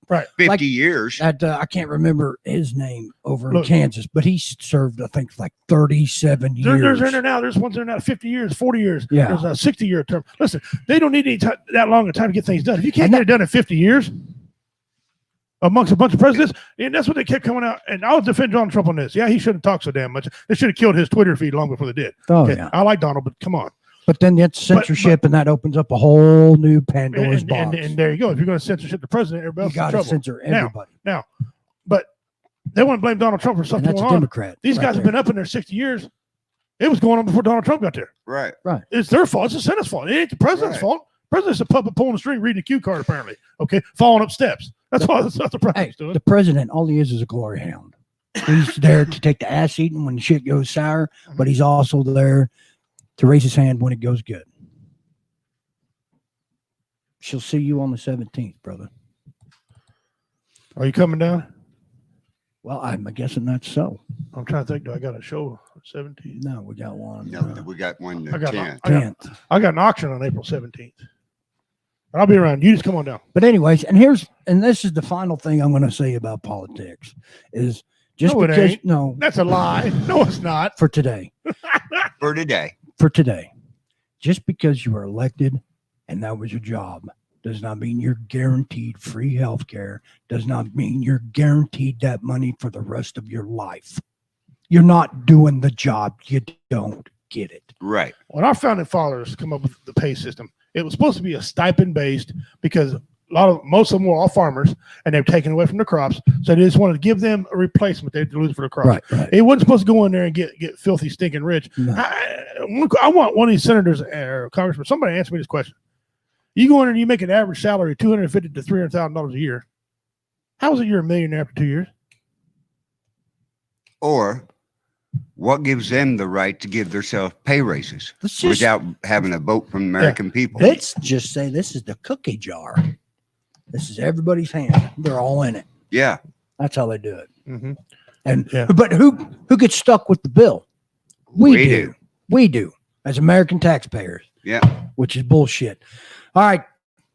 Right. 50 Like years, I can't remember his name over Look. in Kansas, but he served, I think, like 37 years. There's in there now. There's ones that are now 50 years, 40 years. Yeah. There's a 60-year term. Listen, they don't need that long a time to get things done. If you can't get it done in 50 years amongst a bunch of presidents, and that's what they kept coming out. And I'll defend Donald Trump on this. Yeah, he shouldn't talk so damn much. They should have killed his Twitter feed long before they did. Oh, Okay, yeah. I like Donald, but come on. But then that's censorship, and that opens up a whole new Pandora's box. And there you go. If you're going to censorship the president, everybody else You got is in to trouble. censor everybody. Now, but they want to blame Donald Trump for And something that's a going on. Democrat. These right guys have there. been up in there 60 years. It was going on before Donald Trump got there. right. It's their fault. It's the Senate's fault. It ain't the president's Right. fault. The president's a puppet pulling the string, reading a cue card, apparently. Okay, falling up steps. That's all. That's what the Hey, president's doing. the president, all he is a glory hound. He's there to take the ass eating when shit goes sour, but he's also there to raise his hand when it goes good. She'll see you on the 17th, brother. Are you coming down? Well, I'm guessing that's so. I'm trying to think. Do I got a show 17th? No, we got one. No, we got one the I got 10th. 10th. I got an auction on April 17th. But I'll be around. You just come on down. But anyways, and this is the final thing I'm going to say about politics is just No, it because ain't. no, That's a lie. No, it's not. for today. For today. For today. Just because you were elected and that was your job does not mean you're guaranteed free health care, does not mean you're guaranteed that money for the rest of your life. You're not doing the job. You don't get it. Right. When our founding fathers come up with the pay system, it was supposed to be a stipend based because most of them were all farmers and they've taken away from the crops. So they just wanted to give them a replacement they'd lose for the crops. Right. It wasn't supposed to go in there and get filthy, stinking rich. No. I want one of these senators or congressmen, somebody answer me this question. You go in there and you make an average salary of $250,000 to $300,000 a year. How is it you're a millionaire after 2 years? Or what gives them the right to give themselves pay raises without having a vote from the American people? Let's just say this is the cookie jar. This is everybody's hand. They're all in it. Yeah. That's how they do it. Mm-hmm. And Yeah. but who gets stuck with the bill? We do. do. We do as American taxpayers, Yeah. which is bullshit. All right,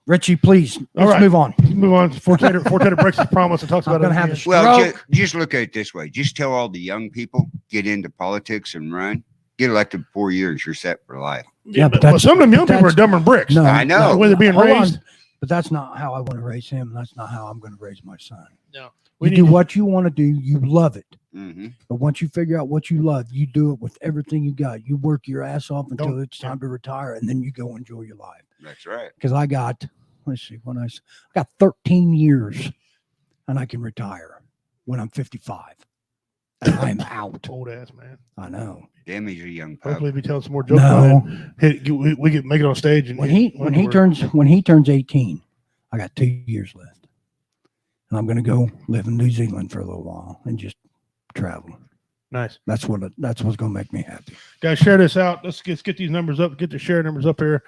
Richie, please let's right. move on. Move on. Fortater breaks his promise and talks I'm about gonna it. have again. a Well, stroke. just look at it this way. Just tell all the young people, get into politics and run. Get elected 4 years, you're set for life. Yeah, but Well, that's some of them young people are that's- dumber than bricks. No, I know. The way they're being hold on. raised. But that's not how I want to raise him. That's not how I'm going to raise my son. No. You do what you want to do. You love it. Mm-hmm. But once you figure out what you love, you do it with everything you got. You work your ass off until Don't- it's time to retire, and then you go enjoy your life. That's right. Because I got, let's see, I got 13 years, and I can retire when I'm 55. And I'm out. Old ass man. I know. Damn, he's a young pup. Hopefully, we tell some more jokes. No. We can make it on stage. And When he turns 18, I got 2 years left. And I'm going to go live in New Zealand for a little while and just travel. Nice. That's what's going to make me happy. Guys, share this out. Let's get these numbers up. Get the share numbers up here.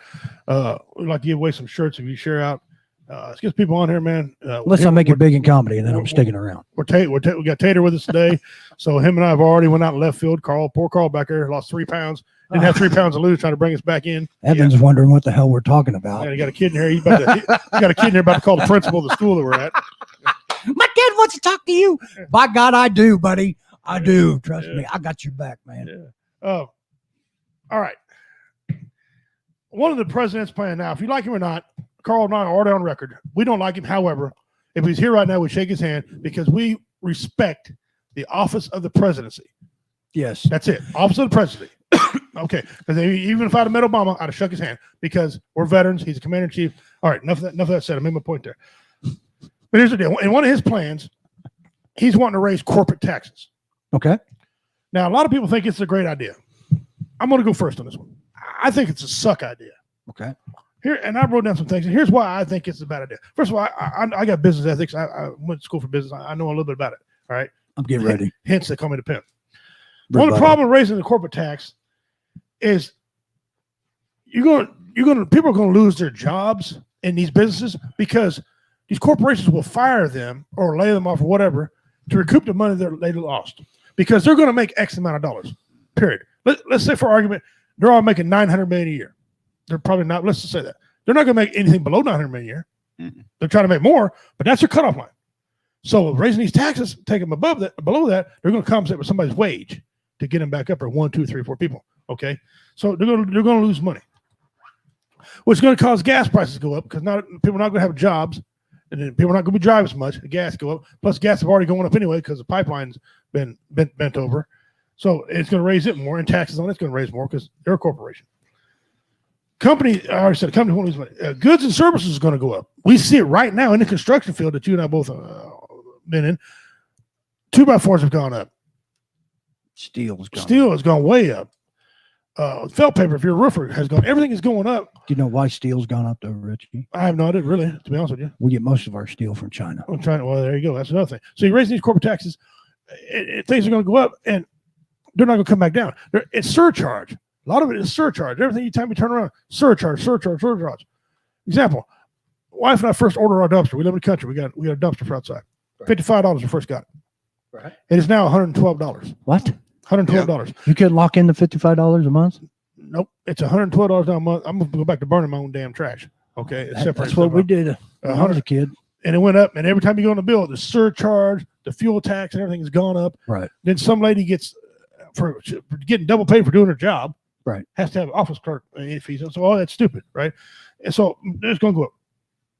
We'd like to give away some shirts if you share out. Let's get people on here, man. Unless I make it big in comedy, and then I'm sticking around. We got Tater with us today. So him and I have already went out left field. Poor Carl back there, lost 3 pounds. Didn't have 3 pounds to lose, trying to bring us back in. Evan's wondering what the hell we're talking about. Yeah, you got a kid in here. He got a kid in here about to call the principal of the school that we're at. My kid wants to talk to you. By God, I do, buddy. I do. Trust me. I got your back, man. Yeah. Oh, all right. One of the president's plan now, if you like him or not, Carl and I are already on record. We don't like him. However, if he's here right now, we shake his hand because we respect the office of the presidency. Yes. That's it. Office of the presidency. Okay. Because even if I'd have met Obama, I'd have shook his hand because we're veterans. He's a commander in chief. All right. Enough of that said. I made my point there. But here's the deal. In one of his plans, he's wanting to raise corporate taxes. Okay. Now, a lot of people think it's a great idea. I'm going to go first on this one. I think it's a suck idea. Okay. Here, and I wrote down some things. And here's why I think it's a bad idea. First of all, I got business ethics. I went to school for business. I know a little bit about it. All right. I'm getting ready. Hence, they call me the pimp. One of the problem with raising the corporate tax is people are gonna lose their jobs in these businesses because these corporations will fire them or lay them off or whatever to recoup the money they lost because they're going to make X amount of dollars. Period. Let's say for argument, they're all making $900 million a year. They're probably not. Let's just say that they're not going to make anything below $900 million a year. Mm-hmm. They're trying to make more, but that's their cutoff line. So raising these taxes, take them below that, they're going to compensate with somebody's wage to get them back up for 1, 2, 3, 4 people. Okay, so they're going to lose money, which is going to cause gas prices to go up because people are not going to have jobs. And then people are not going to be driving as much. The gas go up. Plus, gas is already going up anyway because the pipeline's been bent over. So it's going to raise it more, and taxes on it's going to raise more because they're a corporation. I already said, company won't lose money. Goods and services is going to go up. We see it right now in the construction field that you and I both been in. 2x4s have gone up. Steel has gone way up. Felt paper, if you're a roofer, has gone. Everything is going up. Do you know why steel's gone up, though, Richie? I have no idea, really, to be honest with you. We get most of our steel from China. Well, there you go. That's another thing. So you're raising these corporate taxes. Things are going to go up, and they're not going to come back down. It's surcharge. A lot of it is surcharge. Everything time you turn around, surcharge. Example: wife and I first ordered our dumpster. We live in the country. We got a dumpster for outside. Right. $55 we first got it. Right. It is now $112. What? $112. Yeah. You couldn't lock in the $55 a month? Nope. It's $112 a month. I'm going to go back to burning my own damn trash. Okay. That's what we did when I was a kid. And it went up. And every time you go on the bill, the surcharge, the fuel tax, and everything has gone up. Right. Then some lady gets, for getting double paid for doing her job, right, has to have office clerk fees. So all that's stupid, right? And so it's going to go up.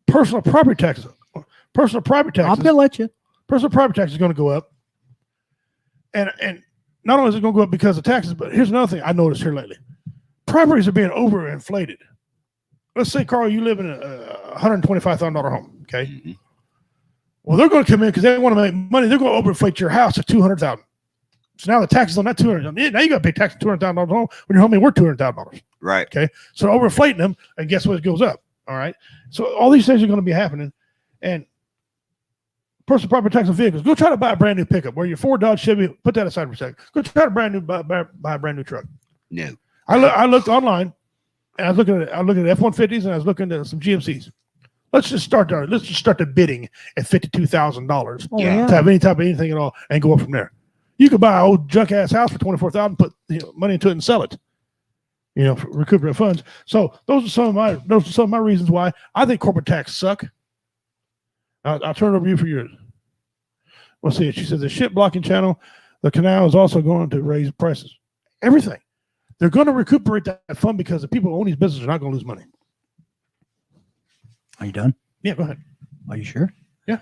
Personal property taxes. I'm going to let you. Personal property tax is going to go up. And not only is it going to go up because of taxes, but here's another thing I noticed here lately. Properties are being overinflated. Let's say, Carl, you live in a $125,000 home, okay? Mm-hmm. Well, they're going to come in because they want to make money. They're going to overinflate your house to $200,000. So now the taxes on that $200,000. Now you got to pay tax on $200,000 home when your home ain't worth $200,000. Right. Okay. So overinflating them, and guess what? It goes up. All right. So all these things are going to be happening, and personal property tax on vehicles. Go try to buy a brand new pickup. Where your Ford, Dodge, Chevy, put that aside for a second. Go try to buy a brand new truck. No. I looked online, and I was looking at F-150s, and I was looking at some GMCs. Let's just start the bidding at $52,000 to have any type of anything at all, and go up from there. You could buy an old junk ass house for $24,000, put money into it, and sell it. For recuperate funds. So those are some of my reasons why I think corporate tax suck. I'll turn it over to you for yours. We'll see. She says the ship blocking channel, the canal is also going to raise prices. Everything. They're going to recuperate that fund because the people who own these businesses are not going to lose money. Are you done? Yeah, go ahead. Are you sure? Yeah.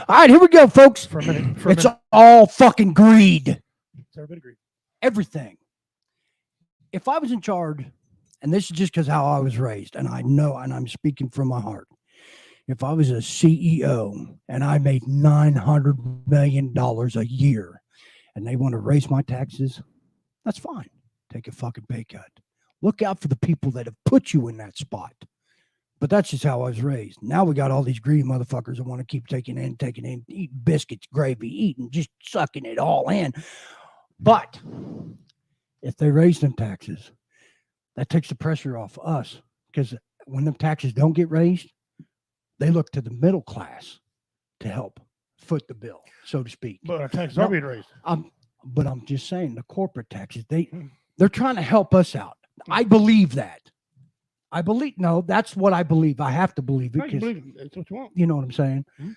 All right, here we go, folks. For a minute. It's all fucking greed. Everybody agreed. Everything. If I was in charge, and this is just because how I was raised, and I know, and I'm speaking from my heart. If I was a CEO and I made $900 million a year and they want to raise my taxes, that's fine. Take a fucking pay cut. Look out for the people that have put you in that spot. But that's just how I was raised. Now we got all these greedy motherfuckers that want to keep taking in, eating biscuits, gravy, eating, just sucking it all in. But if they raise them taxes, that takes the pressure off us. Because when the taxes don't get raised, they look to the middle class to help foot the bill, so to speak. But our taxes are being raised. But I'm just saying the corporate taxes, they're trying to help us out. I believe that. That's what I believe. I have to believe it. That's what you want. You know what I'm saying? Mm-hmm.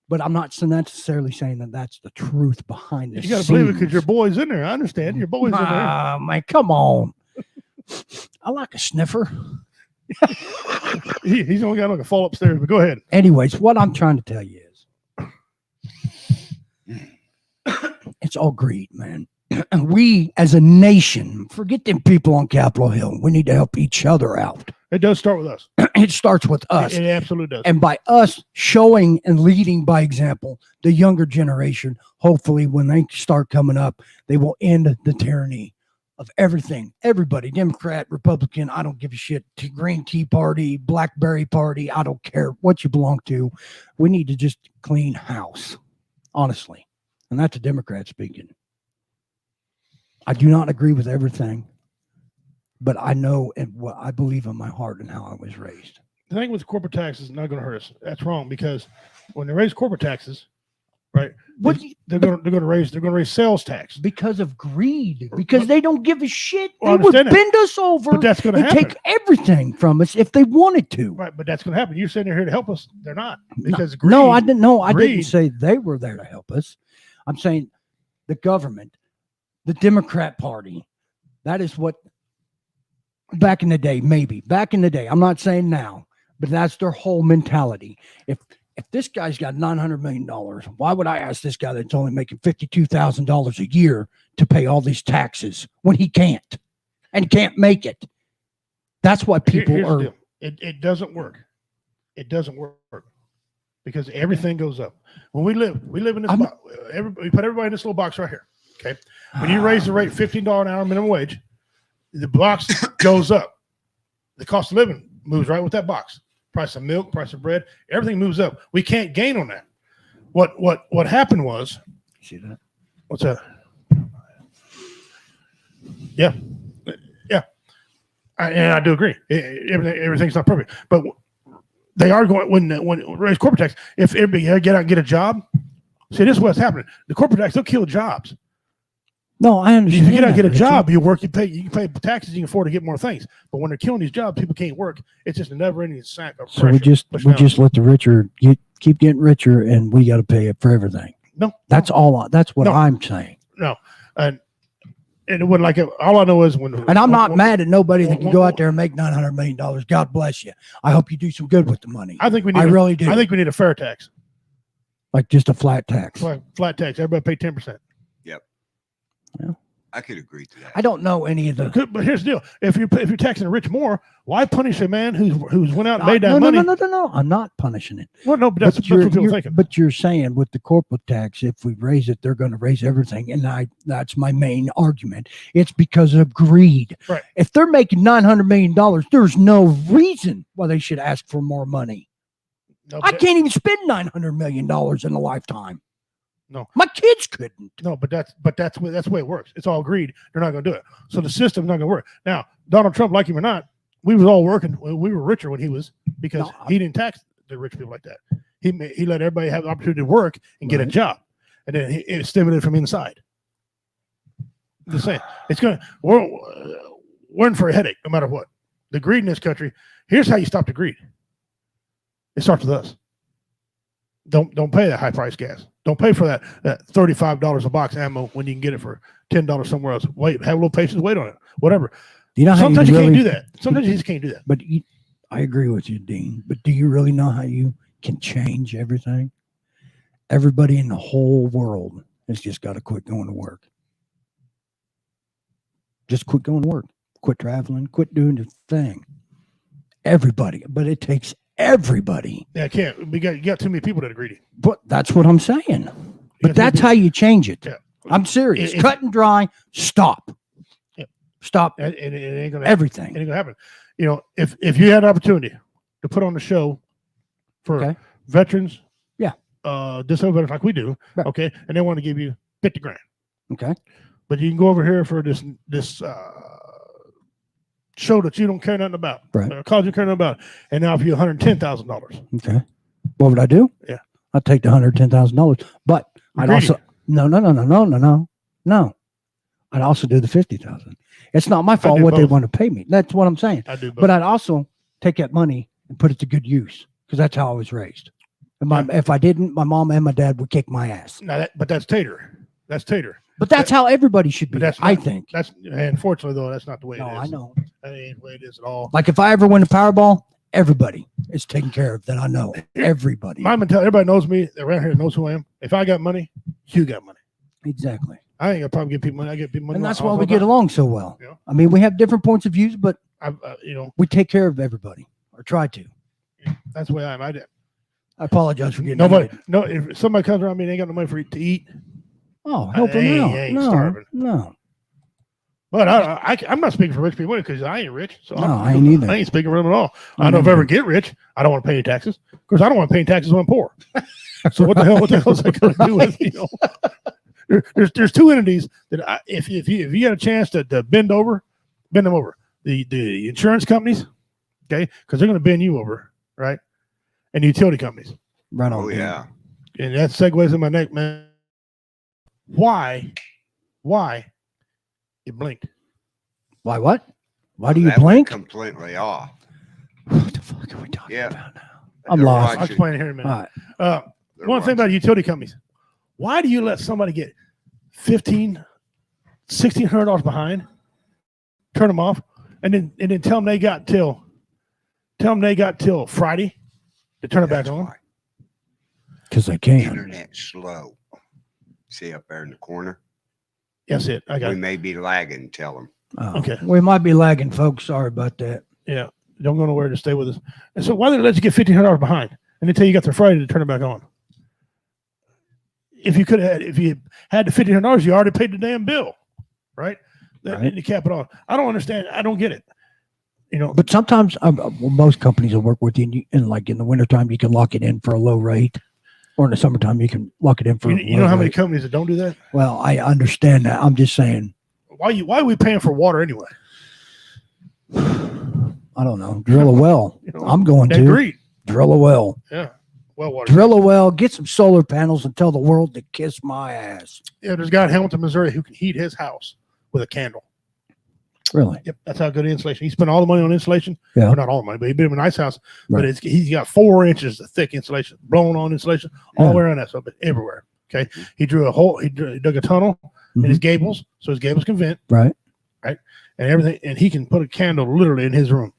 But I'm not necessarily saying that that's the truth behind this. You got to believe it because your boy's in there. I understand. Your boy's in there. Man, come on. I like a sniffer. He's only got like a fall upstairs, but go ahead. Anyways, what I'm trying to tell you is it's all greed, man. And we as a nation, forget them people on Capitol Hill. We need to help each other out. It does start with us. It starts with us. It absolutely does. And by us showing and leading by example, the younger generation, hopefully when they start coming up, they will end the tyranny of everything. Everybody, Democrat, Republican, I don't give a shit. Green Tea Party, Blackberry Party, I don't care what you belong to. We need to just clean house, honestly. And that's a Democrat speaking. I do not agree with everything, but I know and what I believe in my heart and how I was raised. The thing with corporate taxes is not going to hurt us. That's wrong because when they raise corporate taxes, right? They're going to raise sales tax because of greed. Because they don't give a shit. They Well, would understand that. bend us over. But that's going to and happen. take everything from us if they wanted to. Right, but that's going to happen. You're sitting here to help us. They're not because greed. No, I didn't. No, I didn't greed- say they were there to help us. I'm saying the government, the Democrat Party. That is what. Back in the day, maybe back in the day. I'm not saying now, but that's their whole mentality. If this guy's got $900 million, why would I ask this guy that's only making $52,000 a year to pay all these taxes when he can't and can't make it? That's why people Here's the are. deal. It doesn't work. It doesn't work because everything goes up. When we live in this box. We put everybody in this little box right here. Okay. When you raise the rate $15 an hour minimum wage, the box goes up. The cost of living moves right with that box. Price of milk, price of bread, everything moves up. We can't gain on that. What happened was, see that? What's that? Yeah, and I do agree. Everything's not perfect, but they are going when raise corporate tax. If everybody get out and get a job, see this is what's happening. The corporate tax they'll kill jobs. No, I understand. If you get out and get a job, you work, you pay taxes, you can afford to get more things. But when they're killing these jobs, people can't work. It's just a never-ending sack of pressure. So we just let the richer keep getting richer, and we got to pay it for everything. No, that's all. That's what I'm saying. No, and it wouldn't like it. All I know is when. And I'm not mad at nobody that can go out there and make $900 million. God bless you. I hope you do some good with the money. I think we need. I really do. I think we need a fair tax. Like just a flat tax. Flat tax. Everybody pay 10%. Yep. Yeah. I could agree to that. I don't know any of the. But here's the deal: if you're taxing the rich more, why punish a man who's went out and made that money? No. I'm not punishing it. Well, no, but that's what people are thinking. But you're saying with the corporate tax, if we raise it, they're going to raise everything, and that's my main argument. It's because of greed. Right. If they're making $900 million, there's no reason why they should ask for more money. No, I can't even spend $900 million in a lifetime. No, my kids couldn't. No, but that's the way it works. It's all greed. They're not going to do it. So the system's not going to work. Now, Donald Trump, like him or not, we was all working. We were richer when he was because he didn't tax the rich people like that. He let everybody have the opportunity to work and get a job, and then it stimulated from inside. I'm just saying, we're in for a headache no matter what. The greed in this country. Here's how you stop the greed. It starts with us. Don't pay that high price gas. Don't pay for that $35 a box ammo when you can get it for $10 somewhere else. Wait, have a little patience, wait on it. Whatever. Do you know sometimes you can't do that. Sometimes you just can't do that. But I agree with you, Dean. But do you really know how you can change everything? Everybody in the whole world has just got to quit going to work. Just quit going to work. Quit traveling. Quit doing the thing. Everybody. But it takes everybody. Yeah, I can't. You got too many people that are greedy. But that's what I'm saying. But that's how you change it. Yeah. I'm serious. Cut and dry. Stop. Yeah. Stop. It ain't gonna everything. It ain't gonna happen. You know, if you had an opportunity to put on the show for veterans, disabled veterans like we do, okay, and they want to give you $50,000, okay, but you can go over here for this show that you don't care nothing about, right? Cause you care nothing about, and now offer you $110,000. Okay, what would I do? Yeah, I'd take the $110,000, but I'd also no. I'd also do the $50,000. It's not my fault what they want to pay me. That's what I'm saying. I do both. But I'd also take that money and put it to good use because that's how I was raised. And if I didn't, my mom and my dad would kick my ass. Now but that's tater. That's tater. But that's how everybody should be. I think. That's unfortunately though. That's not the way it is. No, I know. That ain't the way it is at all. Like if I ever win a Powerball, everybody is taken care of. That I know. Everybody. My mentality. Everybody knows me around here. Knows who I am. If I got money, you got money. Exactly. I ain't gonna probably give people money. I get people money. And that's why we get along so well. Yeah. I mean, we have different points of views, but we take care of everybody or try to. Yeah, that's the way I am. I apologize for getting if somebody comes around me and ain't got no money for to eat. Oh, help them out. No, starving. No. But I'm not speaking for rich people because I ain't rich. So I ain't either. I ain't speaking for them at all. I know if I ever get rich, I don't want to pay any taxes. Of course, I don't want to pay any taxes when I'm poor. So what the hell is that going to do with There's two entities that if you got a chance to bend them over. The the insurance companies, okay, because they're going to bend you over, right? And the utility companies. Right on. Oh, yeah. And that segues in my neck, man. Why you blinked? Why what? Why do you That went blink? completely off. What the fuck are we talking about now? I'm They're lost. I'll explain it here in a minute. All right. One thing about utility companies, why do you let somebody get $1,600 behind, turn them off, and then tell them they got till Friday to turn it back on? Because they can. Internet's slow. See up there in the corner? That's it. I got We it. may be lagging, tell them. Oh, Okay. We might be lagging, folks. Sorry about that. Yeah. Don't go nowhere to stay with us. And so why did they let you get $1,500 behind and then tell you got till Friday to turn it back on? If you had the $1,500, you already paid the damn bill, right? And you cap it on. I don't understand. I don't get it. You know, But sometimes, most companies will work with you, and like in the wintertime, you can lock it in for a low rate, or in the summertime, you can lock it in for. you know how many companies that don't do that? Well, I understand that. I'm just saying. Why are we paying for water anyway? I don't know. Drill a well. You know, I'm going to Agreed. drill a well. Yeah. Well water. Drill a well. Get some solar panels and tell the world to kiss my ass. Yeah, there's a guy in Hamilton, Missouri who can heat his house with a candle. Really? Yep, that's how good insulation. He spent all the money on insulation. Yeah. Well, not all the money, but he built him a nice house. Right. But he's got 4 inches of thick insulation, blown on insulation all Yeah. the way around that stuff, but everywhere. Okay. He drew a hole. He dug a tunnel in his gables, so his gables can vent. Right. Right. And everything, and he can put a candle literally in his room.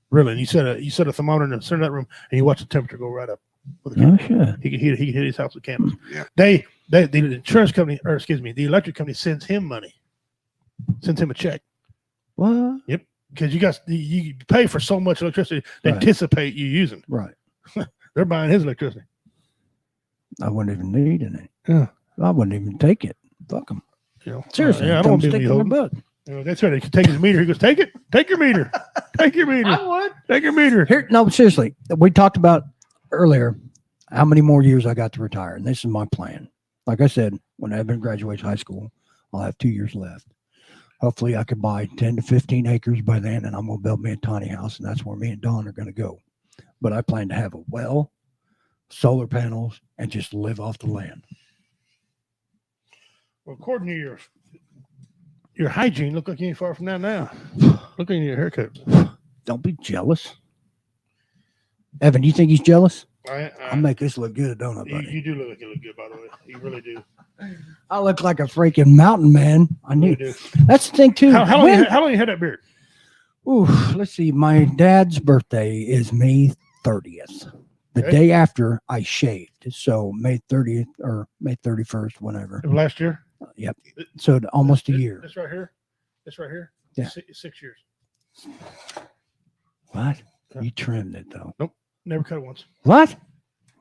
Really, and you set a thermometer in the center of that room, and you watch the temperature go right up. With the Oh, candle. shit. He can heat his house with candles. Yeah. The insurance company, or excuse me, the electric company sends him money, sends him a check. What? Yep, because you pay for so much electricity they Right. anticipate you using. Right. They're buying his electricity. I wouldn't even need any. Yeah. I wouldn't even take it. Fuck them. You know, Seriously. yeah, I tell don't 'em want to stick be it in their holding. butt. You know, that's right. He can take his meter. He goes, take it. Take your meter. Take your meter. I would. Take your meter. Here, no, seriously. We talked about earlier how many more years I got to retire, and this is my plan. Like I said, when Evan graduates high school, I'll have 2 years left. Hopefully, I could buy 10 to 15 acres by then, and I'm going to build me a tiny house, and that's where me and Don are going to go. But I plan to have a well, solar panels, and just live off the land. Well, according to your hygiene, look like you ain't far from that now. Look at your haircut. Don't be jealous. Evan, do you think he's jealous? I I'll make this look good, don't I, buddy? you do look like you look good, by the way. You really do. I look like a freaking mountain man. I You really need. do. That's the thing too. How long you had that beard? Ooh, let's see. My dad's birthday is May 30th. The Okay. day after I shaved. So May 30th or May 31st, whenever. Of last year? Yep. So almost a year. This right here? This right here? Yeah. 6 years. What? You trimmed it though. Nope. Never cut it once. What?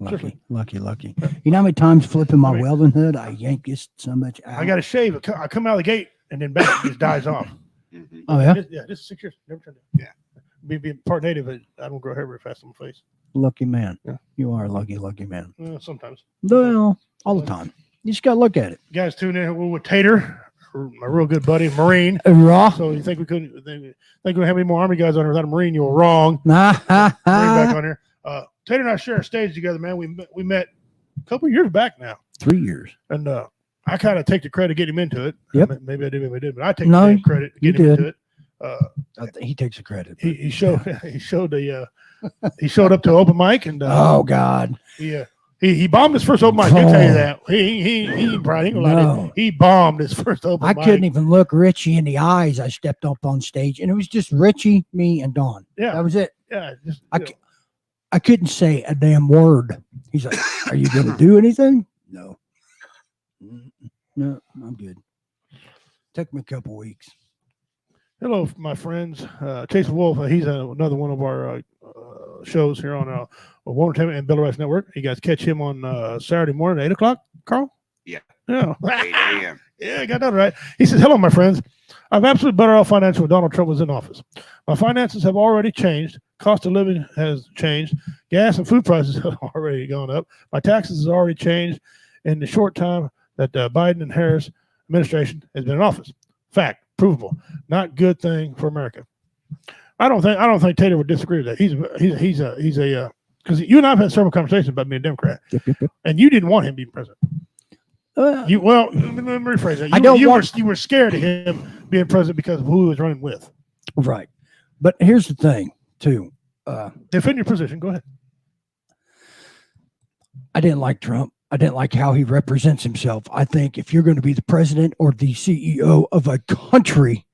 Seriously. Lucky. You know how many times flipping my I mean- welding hood, I yank this so much out? I got to shave. I come out of the gate and then back it just dies off. Mhm. Oh, yeah? This is 6 years. Never trimmed it. Yeah. Being part native, I don't grow hair very fast on my face. Lucky man. Yeah. You are a lucky man. Sometimes. Well, all the time. You just got to look at it. Guys, tune in. We're with Tater, my real good buddy, Marine. Raw. So you think we couldn't think we have any more Army guys on here without a Marine? You're wrong. Nah, Marine back on here. Tater and I share a stage together, man. We met a couple of years back now, 3 years. and I kind of take the credit getting him into it. Yep. Maybe I did, maybe I did, but I take No, the credit you getting him did. into it. I think he takes the credit. He showed he showed up to open mic and Oh God. he bombed his first open mic. I'll tell you that. He probably ain't gonna lie to you. No. He bombed his first open I mic. couldn't even look Richie in the eyes. I stepped up on stage, and it was just Richie, me, and Don. Yeah. That was it. Yeah, just I couldn't say a damn word. He's like, "Are you going to do anything?" No. No, I'm good. Took me a couple weeks. hello, my friends. Chase Wolf. He's another one of our shows here on War Entertainment and Bill Rice Network. You guys catch him on Saturday morning at 8:00. Carl. Yeah. Yeah. 8 a.m. Yeah, I got that right. He says, hello, my friends. I'm absolutely better off financially when Donald Trump was in office. My finances have already changed. Cost of living has changed. Gas and food prices have already gone up. My taxes has already changed in the short time that Biden and Harris administration has been in office. Fact, provable. Not good thing for America. I don't think Tater would disagree with that. He's a because you and I've had several conversations about being a Democrat, and you didn't want him being president. Let me rephrase that. You were scared of him being president because of who he was running with. Right, but here's the thing, too. Defend your position. Go ahead. I didn't like Trump. I didn't like how he represents himself. I think if you're going to be the president or the CEO of a country,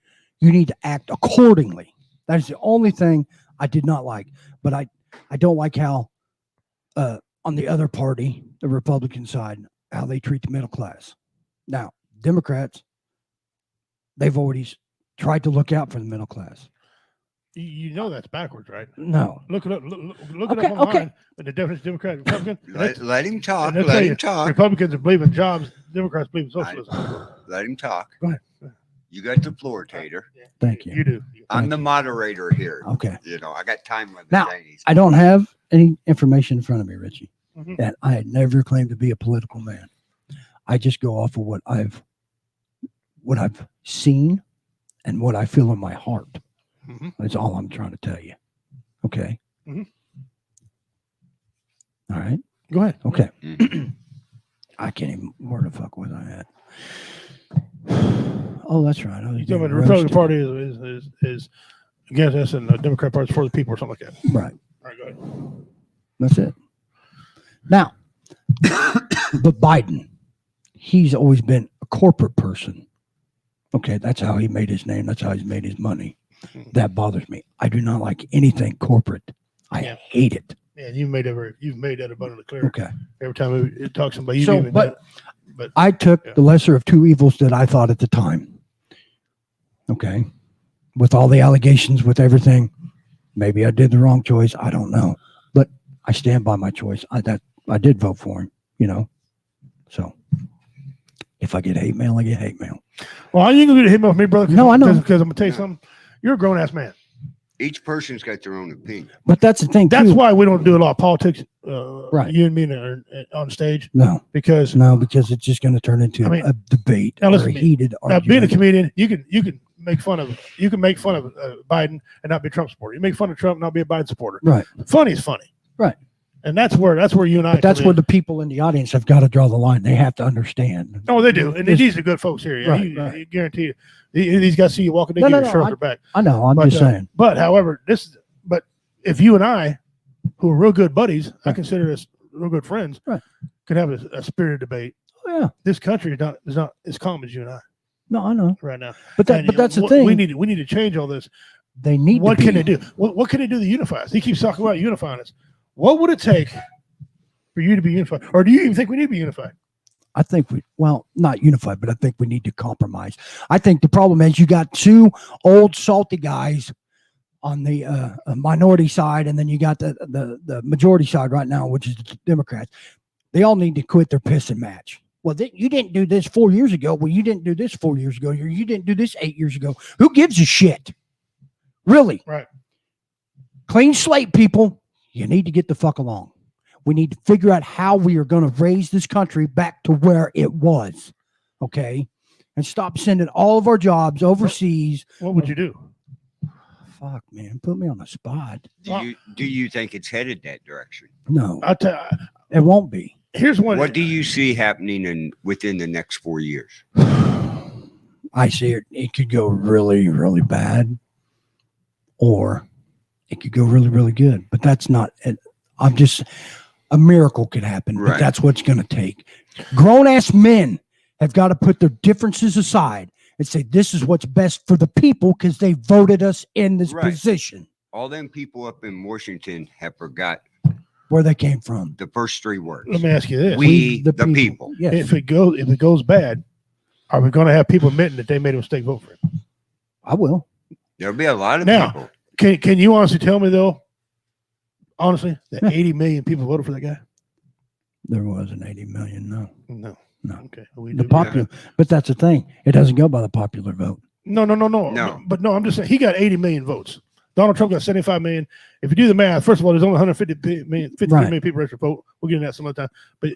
you need to act accordingly. That is the only thing I did not like. But I don't like how on the other party, the Republican side, how they treat the middle class. Now, Democrats, they've always tried to look out for the middle class. You know that's backwards, right? No. Look it up. Look it up online. But the definition of Democrat and Republican. Let him talk. Let him talk. Republicans believe in jobs. Democrats believe in socialism. Let him talk. Go ahead. You got the floor, Tater. Thank you. You do. I'm the moderator here. Okay. You know, I got time limits. Now, I don't have any information in front of me, Richie, Mhm. and I had never claimed to be a political man. I just go off of what I've seen and what I feel in my heart. Mhm. That's all I'm trying to tell you. Okay. Mhm. All right. Go ahead. Okay. I can't even. Where the fuck was I at? Oh, that's right. You talking about the Republican Party is against us, and the Democrat Party is for the people, or something like that. Right. All right, go ahead. That's it. Now, but Biden, he's always been a corporate person. Okay, that's how he made his name. That's how he's made his money. That bothers me. I do not like anything corporate. I hate it. Yeah, you've made that abundantly clear. Okay. Every time it talks about you, So, but I took the lesser of two evils that I thought at the time. Okay, with all the allegations, with everything, maybe I did the wrong choice. I don't know, but I stand by my choice. I did vote for him. You know, so if I get hate mail, I get hate mail. Well, you ain't gonna get hate mail from me, brother. No, I know. Because I'm gonna tell you something. You're a grown ass man. Each person's got their own opinion. But that's the thing. That's why we don't do a lot of politics. Right. You and me on stage. No, because it's just going to turn into a debate or a heated argument. Now, being a comedian, you can make fun of Biden and not be a Trump supporter. You make fun of Trump and not be a Biden supporter. Right. Funny is funny. Right. And that's where you and I. But that's where the people in the audience have got to draw the line. They have to understand. Oh, they do, and these are good folks here. Right, You guarantee you, these guys see you walking, they give you a shirt on their back. I know. I'm just saying. But however, but if you and I, who are real good buddies, I consider us real good friends, could have a spirited debate. Oh yeah. This country is not as calm as you and I. No, I know. Right now. But that's the thing. We need to change all this. They need. What can they do? What can they do to unify us? He keeps talking about unifying us. What would it take for you to be unified? Or do you even think we need to be unified? I think not unified, but I think we need to compromise. I think the problem is you got two old salty guys on the minority side, and then you got the majority side right now, which is the Democrats. They all need to quit their piss and match. Well, you didn't do this 4 years ago. Well, you didn't do this 4 years ago. You didn't do this 8 years ago. Who gives a shit? Really? Right. Clean slate, people. You need to get the fuck along. We need to figure out how we are going to raise this country back to where it was. Okay? And stop sending all of our jobs overseas. What would you do? Fuck, man. Put me on the spot. Do you think it's headed that direction? No. I'll tell you, it won't be. Here's one. What do you see happening within the next 4 years? I see it. It could go really, really bad, or it could go really, really good. But that's not. A miracle could happen. Right. But that's what it's going to take. Grown ass men have got to put their differences aside and say this is what's best for the people because they voted us in this position. All them people up in Washington have forgot where they came from. The first three words. Let me ask you this: We the people. Yes. If it goes bad, are we going to have people admitting that they made a mistake? Vote for him. I will. There'll be a lot of people. Can you honestly tell me though? Honestly, that 80 million people voted for that guy. There wasn't 80 million. No. Okay. The popular, but that's the thing. It doesn't go by the popular vote. No. But no, I'm just saying he got 80 million votes. Donald Trump got 75 million. If you do the math, first of all, there's only 150 million, 50 million people registered to vote. We'll get into that some other time. But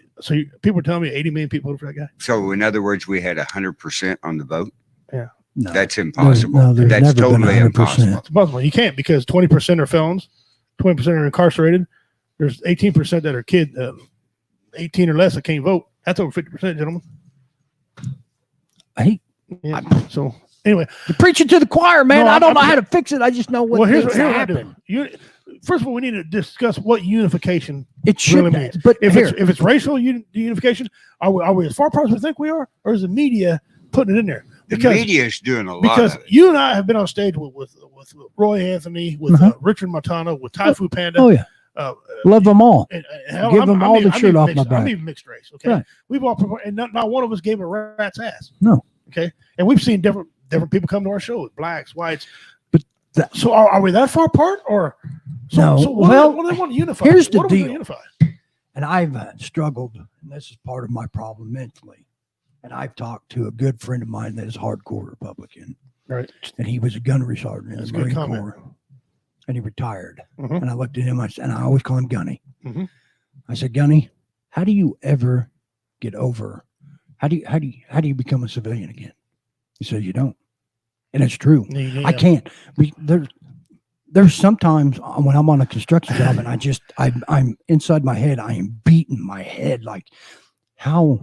people are telling me 80 million people voted for that guy. So in other words, we had 100% on the vote. Yeah. No. That's impossible. There's That's never been totally 100%. impossible. It's possible. You can't because 20% are felons, 20% are incarcerated. There's 18% that are 18 or less that can't vote. That's over 50%, gentlemen. So anyway, you're preaching to the choir, man. No, I don't know how to fix it. I just know what here's needs what to I do. happen. First of all, we need to discuss what unification It should really be. means. But if here, it's racial unification, are we as far apart as we think we are, or is the media putting it in there? The media is doing a lot. Because of it. you and I have been on stage with Roy Anthony, with Richard Montano, with Typhoon Panda. Oh yeah. Love them all. Hell, Give them all the shirt off my I'm back. even mixed race. Okay, Right. We've all, and not one of us gave a rat's ass. No. Okay, and we've seen different people come to our show, blacks, whites. But so are we that far apart, or no? So what do they want to unify? Here's the what are we deal. gonna unify? And I've struggled, and this is part of my problem mentally. And I've talked to a good friend of mine that is hardcore Republican. Right. And he was a gunnery sergeant in That's the a good Marine comment. Corps. And he retired. Mhm. And I looked at him, and I always call him Gunny. Mhm. I said, Gunny, how do you ever get over? How do you become a civilian again? He said, you don't. And it's true. Yeah. I can't. There's sometimes when I'm on a construction job and I'm inside my head, I am beating my head like, how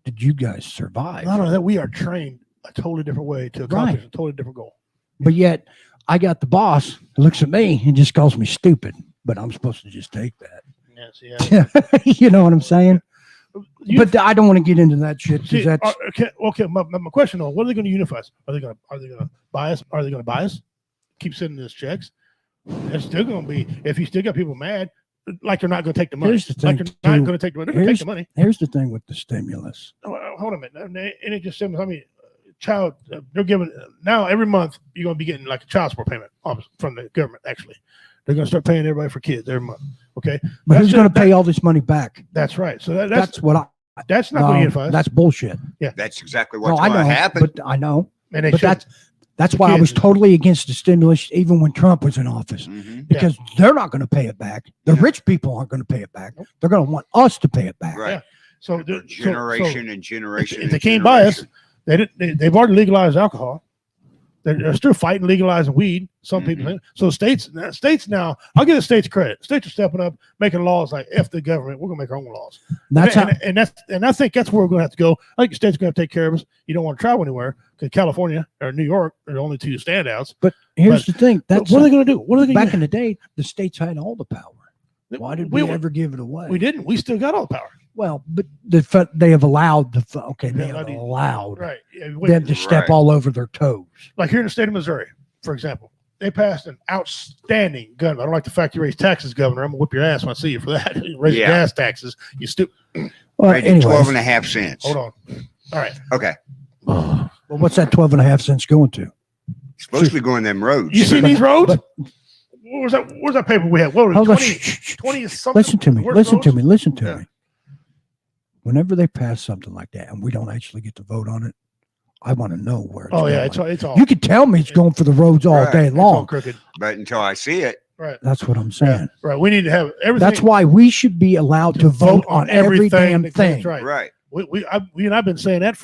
did you guys survive? Not only that, we are trained a totally different way to accomplish a totally different goal. But yet, I got the boss who looks at me and just calls me stupid. But I'm supposed to just take that. Yes, yeah. You know what I'm saying? But I don't want to get into that shit because that's okay. My question though, what are they going to unify us? Are they going to buy us? Are they going to buy us? Keep sending us checks. It's still going to be, if you still got people mad, like they're not going to take the money. Here's the thing, like they're not going to take the money. They're going to take the money. Here's the thing with the stimulus. Hold on a minute. And it just says, I mean, they're giving now every month you're going to be getting like a child support payment from the government. Actually, they're going to start paying everybody for kids every month. Okay, but who's going to pay all this money back? That's right. So that's what that's not going to unify us. That's bullshit. Yeah, that's exactly what's going to happen. But I know. And but that's why I was totally against the stimulus, even when Trump was in office, because they're not going to pay it back. The rich people aren't going to pay it back. They're going to want us to pay it back. Right. Yeah. So generation and generation. If they can't buy us, they've already legalized alcohol. They're still fighting legalizing weed. Some people think. So states now, I'll give the states credit. States are stepping up, making laws like F the government. We're gonna make our own laws. And I think that's where we're gonna have to go. I think the states are gonna have to take care of us. You don't want to travel anywhere because California or New York are the only two standouts. But here's the thing. That's what are they gonna do? What are they gonna back in the day? The states had all the power. Why did we ever give it away? We didn't. We still got all the power. Well, but they have allowed allowed right them to step all over their toes. Like here in the state of Missouri, for example, they passed an outstanding gun. I don't like the fact you raise taxes, Governor. I'm gonna whip your ass when I see you for that. Raise your gas taxes, you stupid. Well, anyways, 12.5 cents. Hold on. All right. Okay. Well, what's that 12.5 cents going to? It's supposed to be going them roads. You see these roads? Where's that paper we had? What was it? 20 something? Listen to me. Listen to me. Whenever they pass something like that and we don't actually get to vote on it, I want to know where it's going. It's all. You can tell me it's going for the roads all day long. It's all crooked. But until I see it. Right. That's what I'm saying. Yeah. Right. We need to have everything. That's why we should be allowed to vote on every damn thing. That's right. Right. We and I've been saying that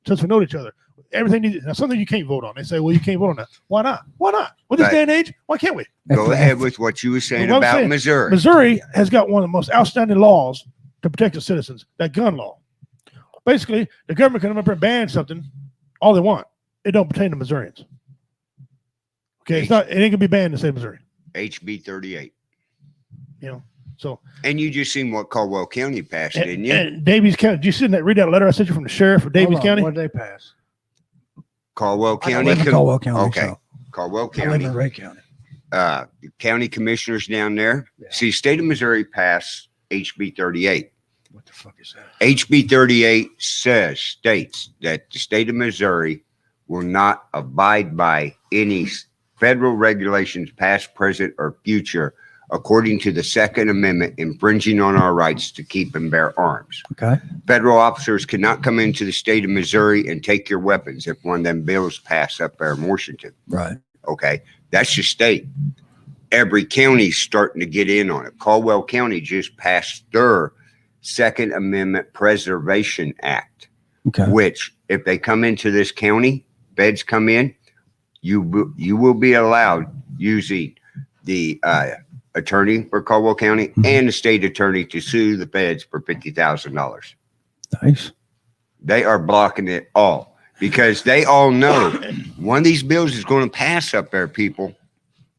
since we know each other. Everything now something you can't vote on. They say, well, you can't vote on that. Why not? Why not? With this day and age, why can't we? Go ahead with what you were saying about Missouri. Missouri has got one of the most outstanding laws to protect the citizens, that gun law. Basically, the government can come up and ban something all they want. It don't pertain to Missourians. Okay, it ain't gonna be banned in the state of Missouri. HB 38. You know, so. And you just seen what Caldwell County passed, didn't you? And Davies County. Did you see that? Read that letter I sent you from the sheriff of Davies County. What did they pass? Caldwell County. I live in Caldwell County. Okay. So. Caldwell County. I live in Ray County. County commissioners down there. Yeah. See, state of Missouri passed HB 38. What the fuck is that? HB 38 states that the state of Missouri will not abide by any federal regulations, past, present, or future, according to the Second Amendment, infringing on our rights to keep and bear arms. Okay. Federal officers cannot come into the state of Missouri and take your weapons if one of them bills pass up there in Washington. Right. Okay. That's your state. Every county's starting to get in on it. Caldwell County just passed their Second Amendment Preservation Act, okay, which if they come into this county, feds come in, you will be allowed using the attorney for Caldwell County and the state attorney to sue the feds for $50,000. Nice. They are blocking it all because they all know one of these bills is going to pass up there, people.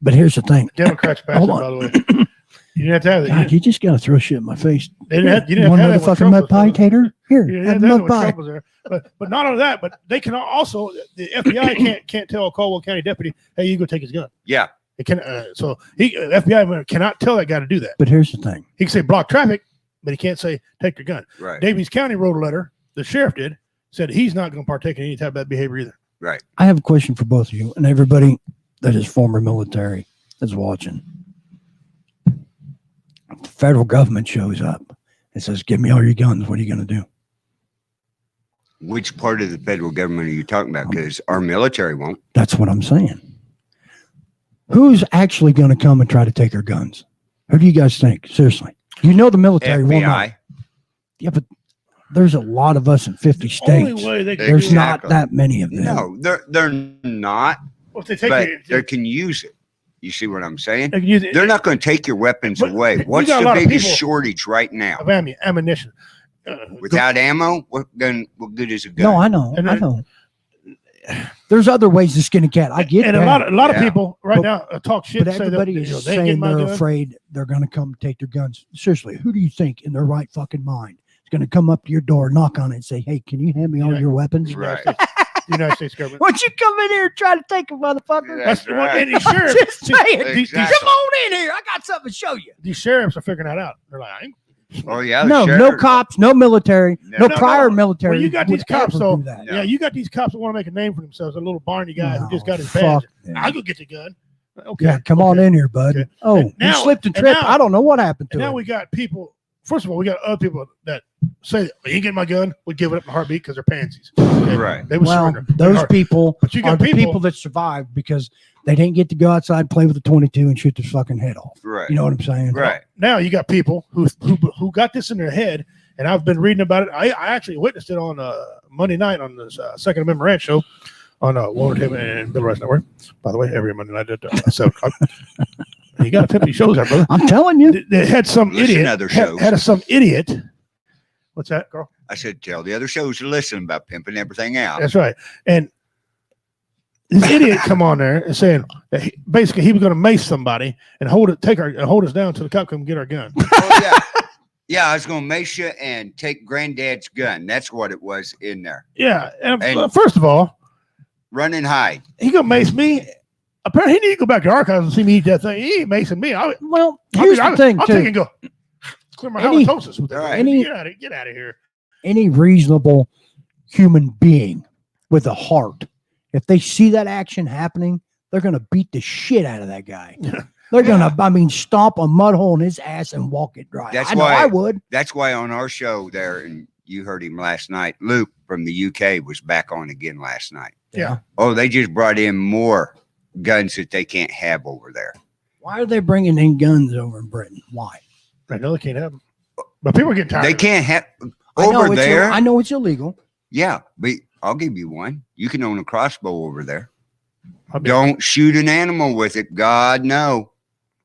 But here's the thing. Democrats passed it, by the way. You didn't have to have that. God, you just got to throw shit in my face. You didn't have you to have want that another when fucking Trump mud was pie, there. Tater? Here, You have didn't have mud that when pie. Trump was there. But not only that, but they can also, the FBI can't tell a Caldwell County deputy, hey, you go take his gun. Yeah. It can, so FBI cannot tell that guy to do that. But here's the thing. He can say block traffic, but he can't say take your gun. Right. Davies County wrote a letter. The sheriff did, said he's not going to partake in any type of that behavior either. Right. I have a question for both of you and everybody that is former military that's watching. If the federal government shows up and says, give me all your guns, what are you going to do? Which part of the federal government are you talking about? Because our military won't. That's what I'm saying. Who's actually going to come and try to take our guns? Who do you guys think? Seriously. You know the military will not. FBI. Yeah, but there's a lot of us in 50 states. Only way they can There's do not that many of them. No, they're not. Well, if they take But it, they can use it. You see what I'm saying? they can use it. They're not going to take your weapons But away. we What's got a the lot of biggest people- shortage right now? of ammunition. Without ammo, what good is a gun? No, I know. And I then- know. There's other ways to skin a cat. I get And that. a lot of Yeah. people right But- now talk shit. But and say everybody that, is they ain't getting saying my they're gun. afraid they're going to come take their guns. Seriously, who do you think in their right fucking mind is going to come up to your door, knock on it, and say, hey, can you hand me all Yeah. your weapons? Right. United States government. Won't you come in here and try to take a motherfucker? That's the one- right. and these sheriffs, Just saying. Exactly. Come on in here. I got something to show you. these sheriffs are figuring that out. They're like, I ain't- Oh yeah. the No, no sheriff- cops, no military, no, No, prior no. military. Well, you got would these cops, ever so do that. yeah, you got these cops that want to make a name for themselves. A little Barney guy who just got his No, badge. fuck them. I go get the gun. Okay, Yeah, come on in here, bud. Okay. Oh, And now- he slipped and and tripped. now- I don't know what happened to And now him. we got people. First of all, we got other people that say, "You ain't getting my gun." Would give it up in a heartbeat because they're pansies. Okay? Right. They would Well, surrender. those people But you got are the people- people that survived because they didn't get to go outside, play with a 22, and shoot their fucking head off. Right. You know what I'm saying? Right. Now you got people who got this in their head, and I've been reading about it. I actually witnessed it on Monday night on this Second Amendment Ranch show on Walter Taylor and Bill Rice Network. By the way, every Monday night at 7 o'clock. You got to 50 shows there, brother. I'm telling you. They had some Listen idiot. to other Had, shows. had some idiot. What's that, Carl? I said, tell the other shows to listen about pimping everything out. That's right. And this idiot come on there and saying that basically he was going to mace somebody and hold us down till the cop come get our gun. Oh, yeah. Yeah, I was going to mace you and take granddad's gun. That's what it was in there. Yeah. And, And- first of all, Run and hide. he gonna mace me. Apparently, he need to go back to archives and see me eat that thing. He ain't macing me. Well, here's the thing, I'll too. take and go clear my Any- halitosis with that. Right. Any- Get out of here. Any reasonable human being with a heart, if they see that action happening, they're going to beat the shit out of that guy. They're going to, stomp a mud hole in his ass and walk it dry. That's I know why- I would. That's why on our show there, and you heard him last night, Luke from the UK was back on again last night. Yeah. Oh, they just brought in more guns that they can't have over there. Why are they bringing in guns over in Britain? Why? I know they can't have them, but people are getting tired. They of it. can't have I know over it's there. I know it's illegal. Yeah, but I'll give you one. You can own a crossbow over there. I'll be- Don't shoot an animal with it. God, no.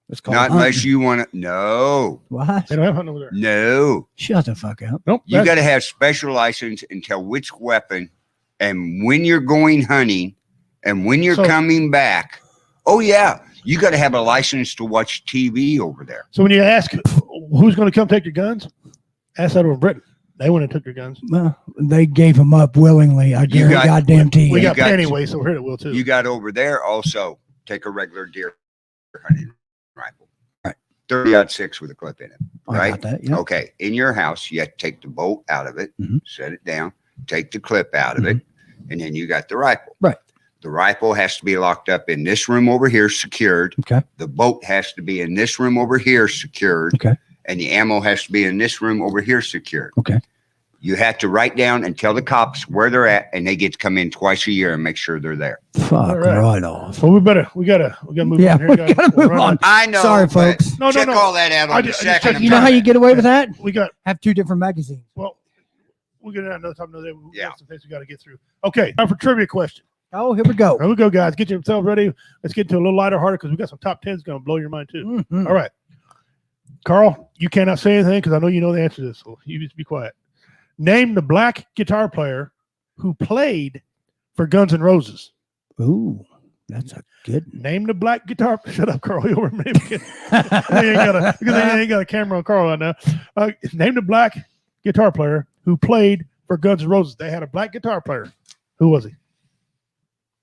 It's called Not hunting. unless you want to. No, What? They don't have hunting over there. no. Shut the fuck up. Nope. You got to have special license and tell which weapon and when you're going hunting and when you're So- coming back. Oh, yeah. You got to have a license to watch TV over there. So when you ask who's going to come take your guns, ask that over in Britain. They went and took your guns. Well, they gave them up willingly. I guarantee got- goddamn to you. We You got got- penny waste over here that will too. You got over there also take a regular deer hunting rifle. Right. 30-06 with a clip in it. I Right? got that. Yeah. Okay. In your house, you have to take the bolt out of it, Mhm. set it down, take the clip out of it, and then you got the rifle. Right. The rifle has to be locked up in this room over here, secured. Okay. The bolt has to be in this room over here, secured. Okay. And the ammo has to be in this room over here, secured. Okay. You have to write down and tell the cops where they're at, and they get to come in twice a year and make sure they're there. Fuck All right. right off. Well, we gotta move Yeah, on here, we guys. gotta We're move running- on. I know. Sorry, but folks. No, check no. all that out on I the just second. checked- You know how you get away with that? We got Have two different magazines. well. We'll get it out another time. Another day. We Yeah. got some things we got to get through. Okay, time for trivia question. Oh, here we go. Here we go, guys. Get yourself ready. Let's get to a little lighter hearted because we got some top 10s going to blow your mind too. Mm-hmm. All right. Carl, you cannot say anything because I know you know the answer to this. So you just be quiet. Name the black guitar player who played for Guns N' Roses. Ooh, that's a good name. The black guitar. Shut up, Carl. You over me because they ain't got a camera on Carl right now. Name the black guitar player who played for Guns N' Roses. They had a black guitar player. Who was he?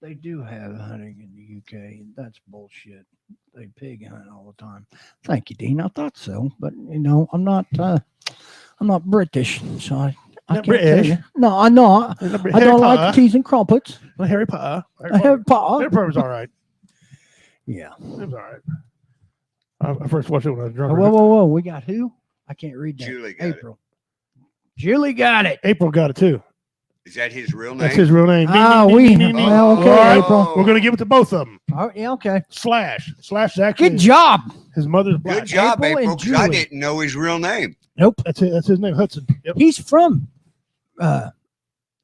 They do have hunting in the UK. That's bullshit. They pig hunt all the time. Thank you, Dean. I thought so, but I'm not British, so I can't tell you. No, I'm not. I don't like cheese and crumpets. Harry Potter. Harry Potter. Harry Potter was all right. Yeah, it was all right. I first watched it when I was drunk. Whoa! We got who? I can't read that. Julie got April. Julie got it. April got it too. Is that his real name? That's his real name. Okay, April. We're going to give it to both of them. Oh, yeah, okay. Slash is actually. Good job. His mother's black. Good job, April, because I didn't know his real name. Nope. That's it. That's his name, Hudson. Yep. He's from,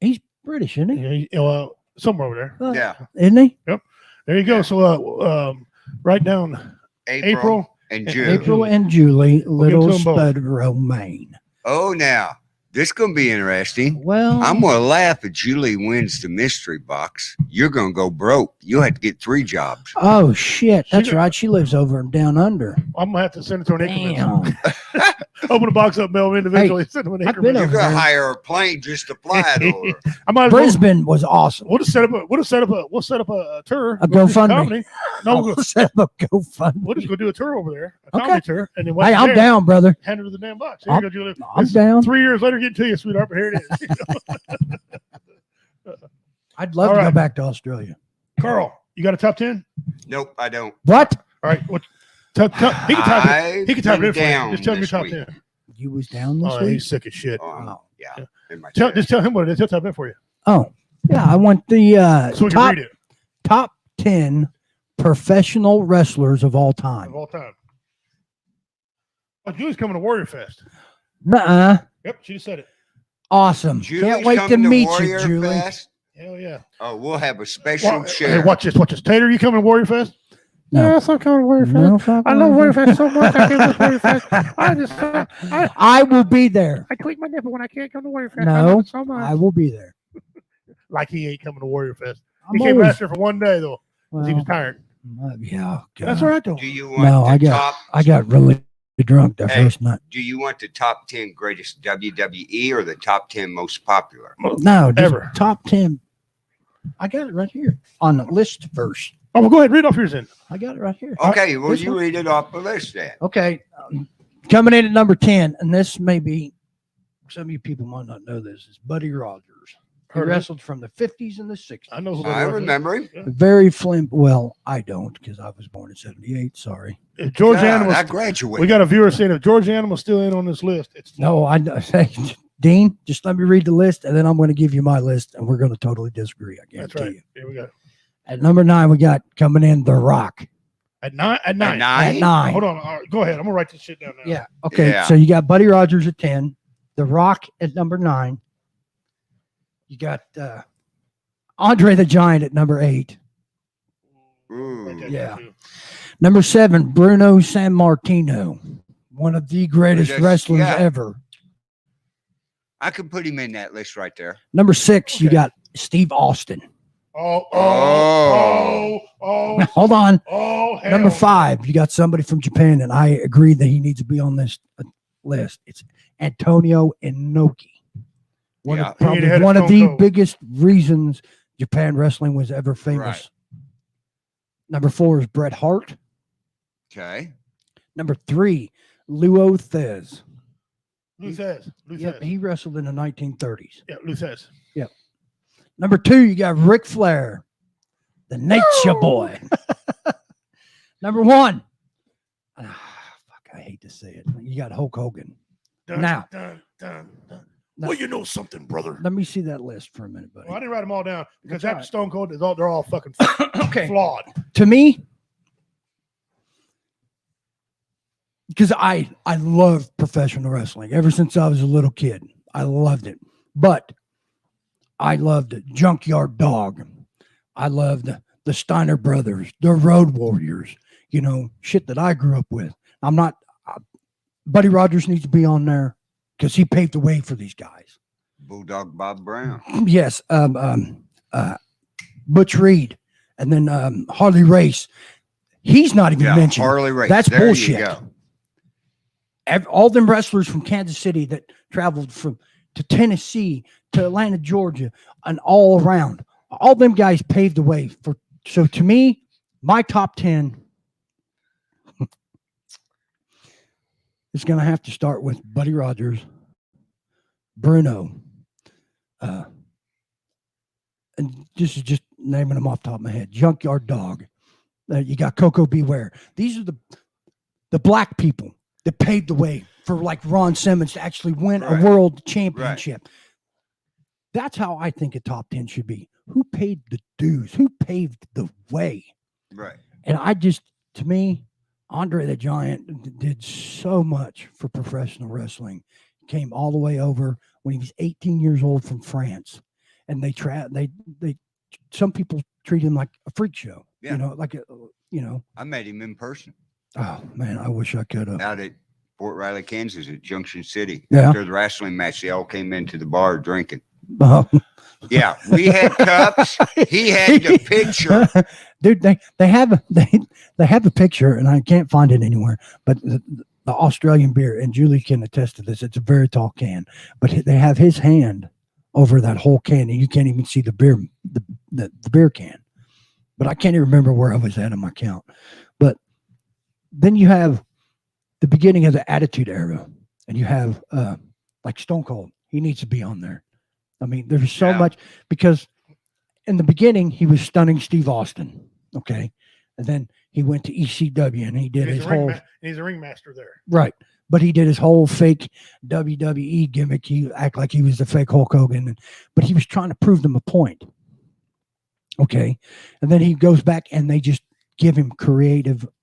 he's British, isn't he? Yeah, somewhere over there. Yeah. Isn't he? Yep. There you go. So write down April and Julie. April and Julie, Little Spud Romaine. Oh, now. This is going to be interesting. Well, I'm going to laugh if Julie wins the mystery box. You're going to go broke. You'll have to get 3 jobs. Oh, shit. That's right. She lives over in down under. I'm going to have to send it to an increment. Open the box up, Mel, individually. Hey, send it to an increment. You're going to hire a plane just to fly it over. Brisbane was awesome. We'll set up a tour. A GoFundMe. No, we'll set up a GoFundMe. We'll just go do a tour over there. A comedy tour. And then hey, I'm down, brother. Hand her the damn box. Here you go, Julie. I'm down. 3 years later, getting to you, sweetheart, but here it is. I'd love to go back to Australia. Carl, you got a top 10? Nope, I don't. What? All right. He can type it. He can type it in for you. Just tell me your top 10. You was down this week? He's sick as shit. Yeah. Just tell him what it is. He'll type it in for you. Oh, yeah. I want the so we can read it. Top 10 professional wrestlers of all time. Of all time. Oh, Julie's coming to Warrior Fest. Nuh-uh. Yep, she just said it. Awesome. Julie's Can't wait to coming meet Warrior you, Julie. Fest? Hell yeah. Oh, we'll have a special Hey, share. watch this. Tater, you coming to Warrior Fest? No. Yes, I'm coming to Warrior Fest. No, I love Warrior Fest so much. I can't go to Warrior Fest. I will be there. I tweak my nipple when I can't come to Warrior Fest. No, so much. I will be there. Like he ain't coming to Warrior Fest. I'm He came always- last year for one day though, because he was tired. Yeah. God. That's all right though. Do you want No, the I got really drunk the first night. Do you want the top 10 greatest WWE or the top 10 most popular? No, just Ever. top 10. I got it right here on the list first. Oh, well, go ahead. Read off yours then. I got it right here. Okay, well, This you one? read it off the list then. Okay. Coming in at number 10, and this may be, some of you people might not know this, is Buddy Rogers. He Heard of it. wrestled from the 50s and the 60s. I know. I remember him. Very well, I don't, because I was born in 78. Sorry. If George God, Animal's, I graduated. we got a viewer saying if George Animal's still in on this list, it's No, hey, Dean, just let me read the list, and then I'm going to give you my list, and we're going to totally disagree. I that's guarantee right. you. Here we go. At number 9, we got coming in The Rock. At nine. At At 9? 9. Hold on. All right, go ahead. I'm gonna write this shit down now. Yeah. Okay. Yeah. So you got Buddy Rogers at 10, The Rock at number 9. You got Andre the Giant at number 8. Ooh. Yeah. Number 7, Bruno Sammartino, one of the greatest That's- wrestlers yeah. ever. I could put him in that list right there. Number 6, you Okay. got Steve Austin. Oh. Hold on. Oh. Hell. Number 5, you got somebody from Japan, and I agree that he needs to be on this list. It's Antonio Inoki. One Yeah. of, probably He had a one of Stone the Cold. biggest reasons Japan wrestling was ever famous. Right. Number 4 is Bret Hart. Okay. Number 3, Luo Thez. Luthez. Yep, he wrestled in the 1930s. Yeah, Luthez. Number 2, you got Ric Flair, the Nature Boy. Number 1, fuck, I hate to say it. You got Hulk Hogan. Now. Dun. Now, Well, you know something, brother. let me see that list for a minute, buddy. Well, I didn't write them all down because That's after right. Stone Cold, they're all fucking Okay. flawed. To me, because I love professional wrestling ever since I was a little kid. I loved it. But I loved Junkyard Dog, I love the Steiner brothers, the Road Warriors, shit that I grew up with. I'm not, Buddy Rogers needs to be on there because he paved the way for these guys. Bulldog Bob Brown. Yes. Butch Reed, and then Harley Race. He's not even mentioned. Harley Race. That's there bullshit. You go. All them wrestlers from Kansas City that traveled to Tennessee, to Atlanta, Georgia, and all around. All them guys paved the way for. So to me, my top 10 is going to have to start with Buddy Rogers, Bruno, and this is just naming them off the top of my head. Junkyard Dog. You got Coco Beware. These are the black people that paved the way for like Ron Simmons to actually win a world championship. Right. That's how I think a top 10 should be. Who paid the dues? Who paved the way? Right. And to me, Andre the Giant did so much for professional wrestling. Came all the way over when he was 18 years old from France. And some people treat him like a freak show. Yeah. I met him in person. Oh man, I wish I could have. Out at Fort Riley, Kansas, at Junction City. Yeah. After the wrestling match, they all came into the bar drinking. Uh-huh. Yeah, we had cups. He had the picture. Dude, they have a picture, and I can't find it anywhere. But the Australian beer, and Julie can attest to this. It's a very tall can, but they have his hand over that whole can, and you can't even see the beer can. But I can't even remember where I was at in my count. But then you have the beginning of the Attitude Era, and you have like Stone Cold. He needs to be on there. I mean, there's so much, because in the beginning he was stunning Steve Austin, okay, and then he went to ECW and he did his whole. He's a ringmaster there, right? But he did his whole fake WWE gimmick. He act like he was the fake Hulk Hogan, but he was trying to prove them a point. Okay, and then he goes back and they just give him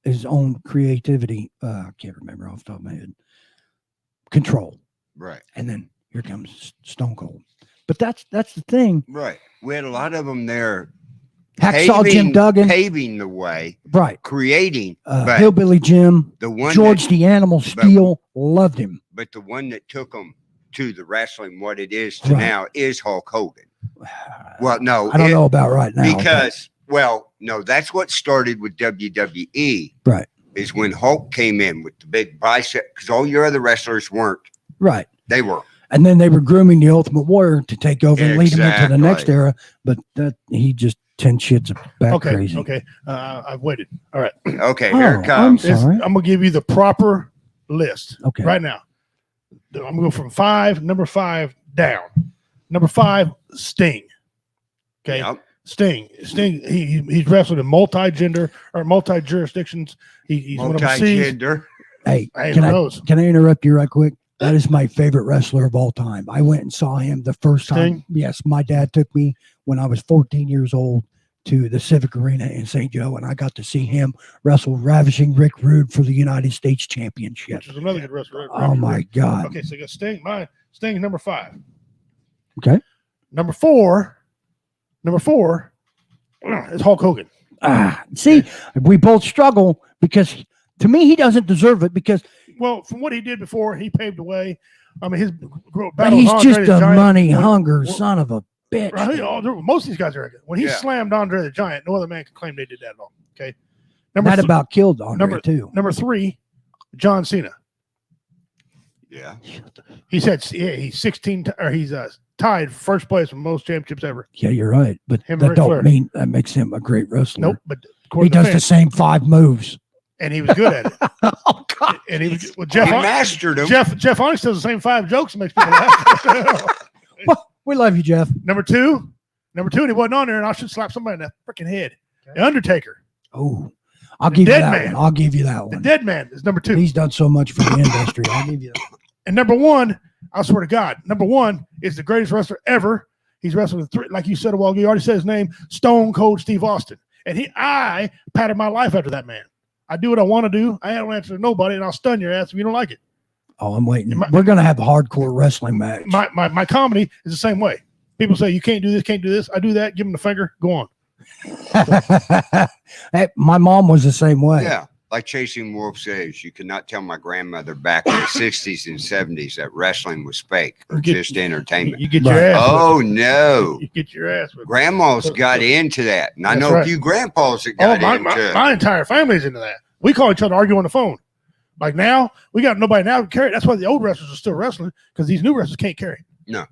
his own creativity. I can't remember off the top of my head. Control, right? And then here comes Stone Cold. But that's the thing. Right. We had a lot of them there. Hacksaw Jim Duggan. Paving the way. Right. Creating. Hillbilly Jim. The one George the Animal Steel loved him. But the one that took them to the wrestling, what it is to now, is Hulk Hogan. Well, no. I don't know about right now. Because, no, that's what started with WWE. Right. Is when Hulk came in with the big bicep, because all your other wrestlers weren't. Right. They were. And then they were grooming the Ultimate Warrior to take over and lead him into the next era. But he just 10 shits back crazy. Okay. I've waited. All right. Okay. Here it comes. I'm going to give you the proper list. Okay. Right now. I'm going from number 5 down. Number 5, Sting. Okay. Yep. Sting. He's wrestled in multi-gender or multi-jurisdictions. He's multi-gender. Hey, can I interrupt you right quick? That is my favorite wrestler of all time. I went and saw him the first time. Sting? Yes, my dad took me when I was 14 years old to the Civic Arena in St. Joe, and I got to see him wrestle Ravishing Rick Rude for the United States Championship. Which is another good wrestler. Oh, my God. Okay, so you got Sting. Sting is number 5. Okay. Number 4 is Hulk Hogan. See, we both struggle because to me, he doesn't deserve it because. Well, from what he did before, he paved the way. I mean, but he's just a money hunger son of a bitch. Right, most of these guys are good. When he slammed Andre the Giant, no other man could claim they did that at all. Okay. That about killed Andre too. Number 3, John Cena. Yeah. He's 16, or he's tied first place with most championships ever. Yeah, you're right. But that don't mean that makes him a great wrestler. Nope. But he does the same 5 moves. And he was good at it. Oh God! And he was Jeff. He mastered him. Jeff Onyx does the same 5 jokes and makes people laugh. Well, we love you, Jeff. Number 2, and he wasn't on there, and I should slap somebody in the freaking head. Okay. The Undertaker. Oh, I'll give you that one. I'll give you that one. The Dead Man is number 2. He's done so much for the industry. I'll give you that. And number 1, I swear to God, number 1 is the greatest wrestler ever. He's wrestled with 3, like you said a while ago. You already said his name, Stone Cold Steve Austin. And I patterned my life after that man. I do what I want to do. I don't answer to nobody, and I'll stun your ass if you don't like it. Oh, I'm waiting. We're going to have a hardcore wrestling match. My comedy is the same way. People say, you can't do this, can't do this. I do that. Give them the finger. Go on. Hey, my mom was the same way. Yeah. Like Chasing Wolf's Edge, you could not tell my grandmother back in the 60s and 70s that wrestling was fake or just entertainment. You get your ass. Oh, no. You get your ass. Grandmas got into that. And I know a few grandpas that got into it. My entire family's into that. We call each other, argue on the phone. Like now, we got nobody now to carry. That's why the old wrestlers are still wrestling, because these new wrestlers can't carry. No.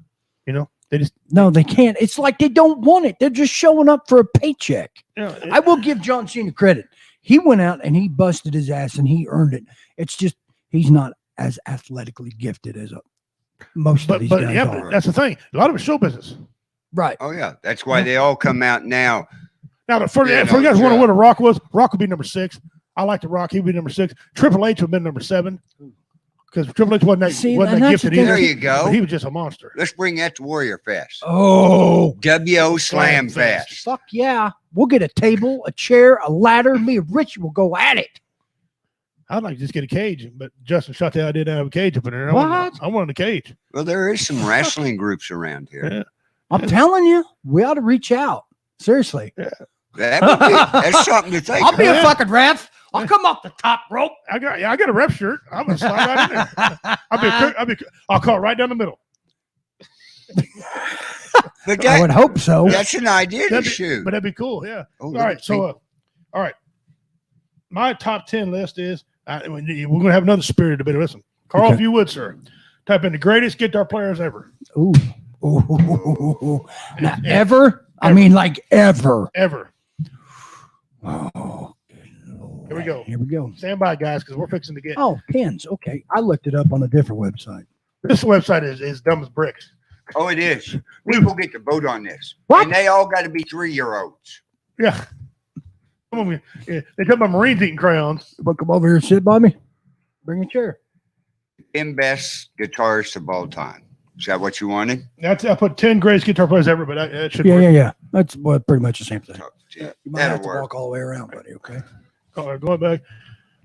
You know, they just. No, they can't. It's like they don't want it. They're just showing up for a paycheck. Yeah, I will give John Cena credit. He went out and he busted his ass and he earned it. It's just he's not as athletically gifted as most of these guys are. But that's the thing. A lot of it's show business. Right. Oh, yeah. That's why they all come out now. Now, for you guys wondering what a Rock was, Rock would be number 6. I like the Rock. He would be number 6. Triple H would have been number 7. Because Triple H wasn't that gifted either. There you go. But he was just a monster. Let's bring that to Warrior Fest. Oh. WO Slam Fest. Fuck yeah. We'll get a table, a chair, a ladder. Me and Rich will go at it. I'd like to just get a cage, but Justin shot the idea to have a cage up in there. What? I wanted a cage. Well, there is some wrestling groups around here. Yeah. I'm telling you, we ought to reach out. Seriously. Yeah. That's something to think I'll be a about. fucking ref. I'll come off the top rope. I got a ref shirt. I'm gonna slide right in there. I'll call it right down the middle. But I would hope so. That's an idea to shoot. But that'd be cool. Yeah. Oh, all right. So, all right. My top 10 list is we're gonna have another spirited debate. Listen, Carl, if you would, sir, type in the greatest guitar players ever. Ooh. Now, ever? I mean, like ever. Ever. Oh. Here we go. Here we go. Stand by, guys, because we're fixing to get. Oh, pins. Okay. I looked it up on a different website. This website is dumb as bricks. Oh, it is. People get to vote on this. What? And they all got to be 3-year-olds. Yeah. They talk about Marines eating crayons. But come over here and sit by me. Bring a chair. 10 best guitarists of all time. Is that what you wanted? I put 10 greatest guitar players ever, but that should work. Yeah. That's pretty much the same thing. Yeah, You might have to walk all the way around, buddy. Okay. All right, going back.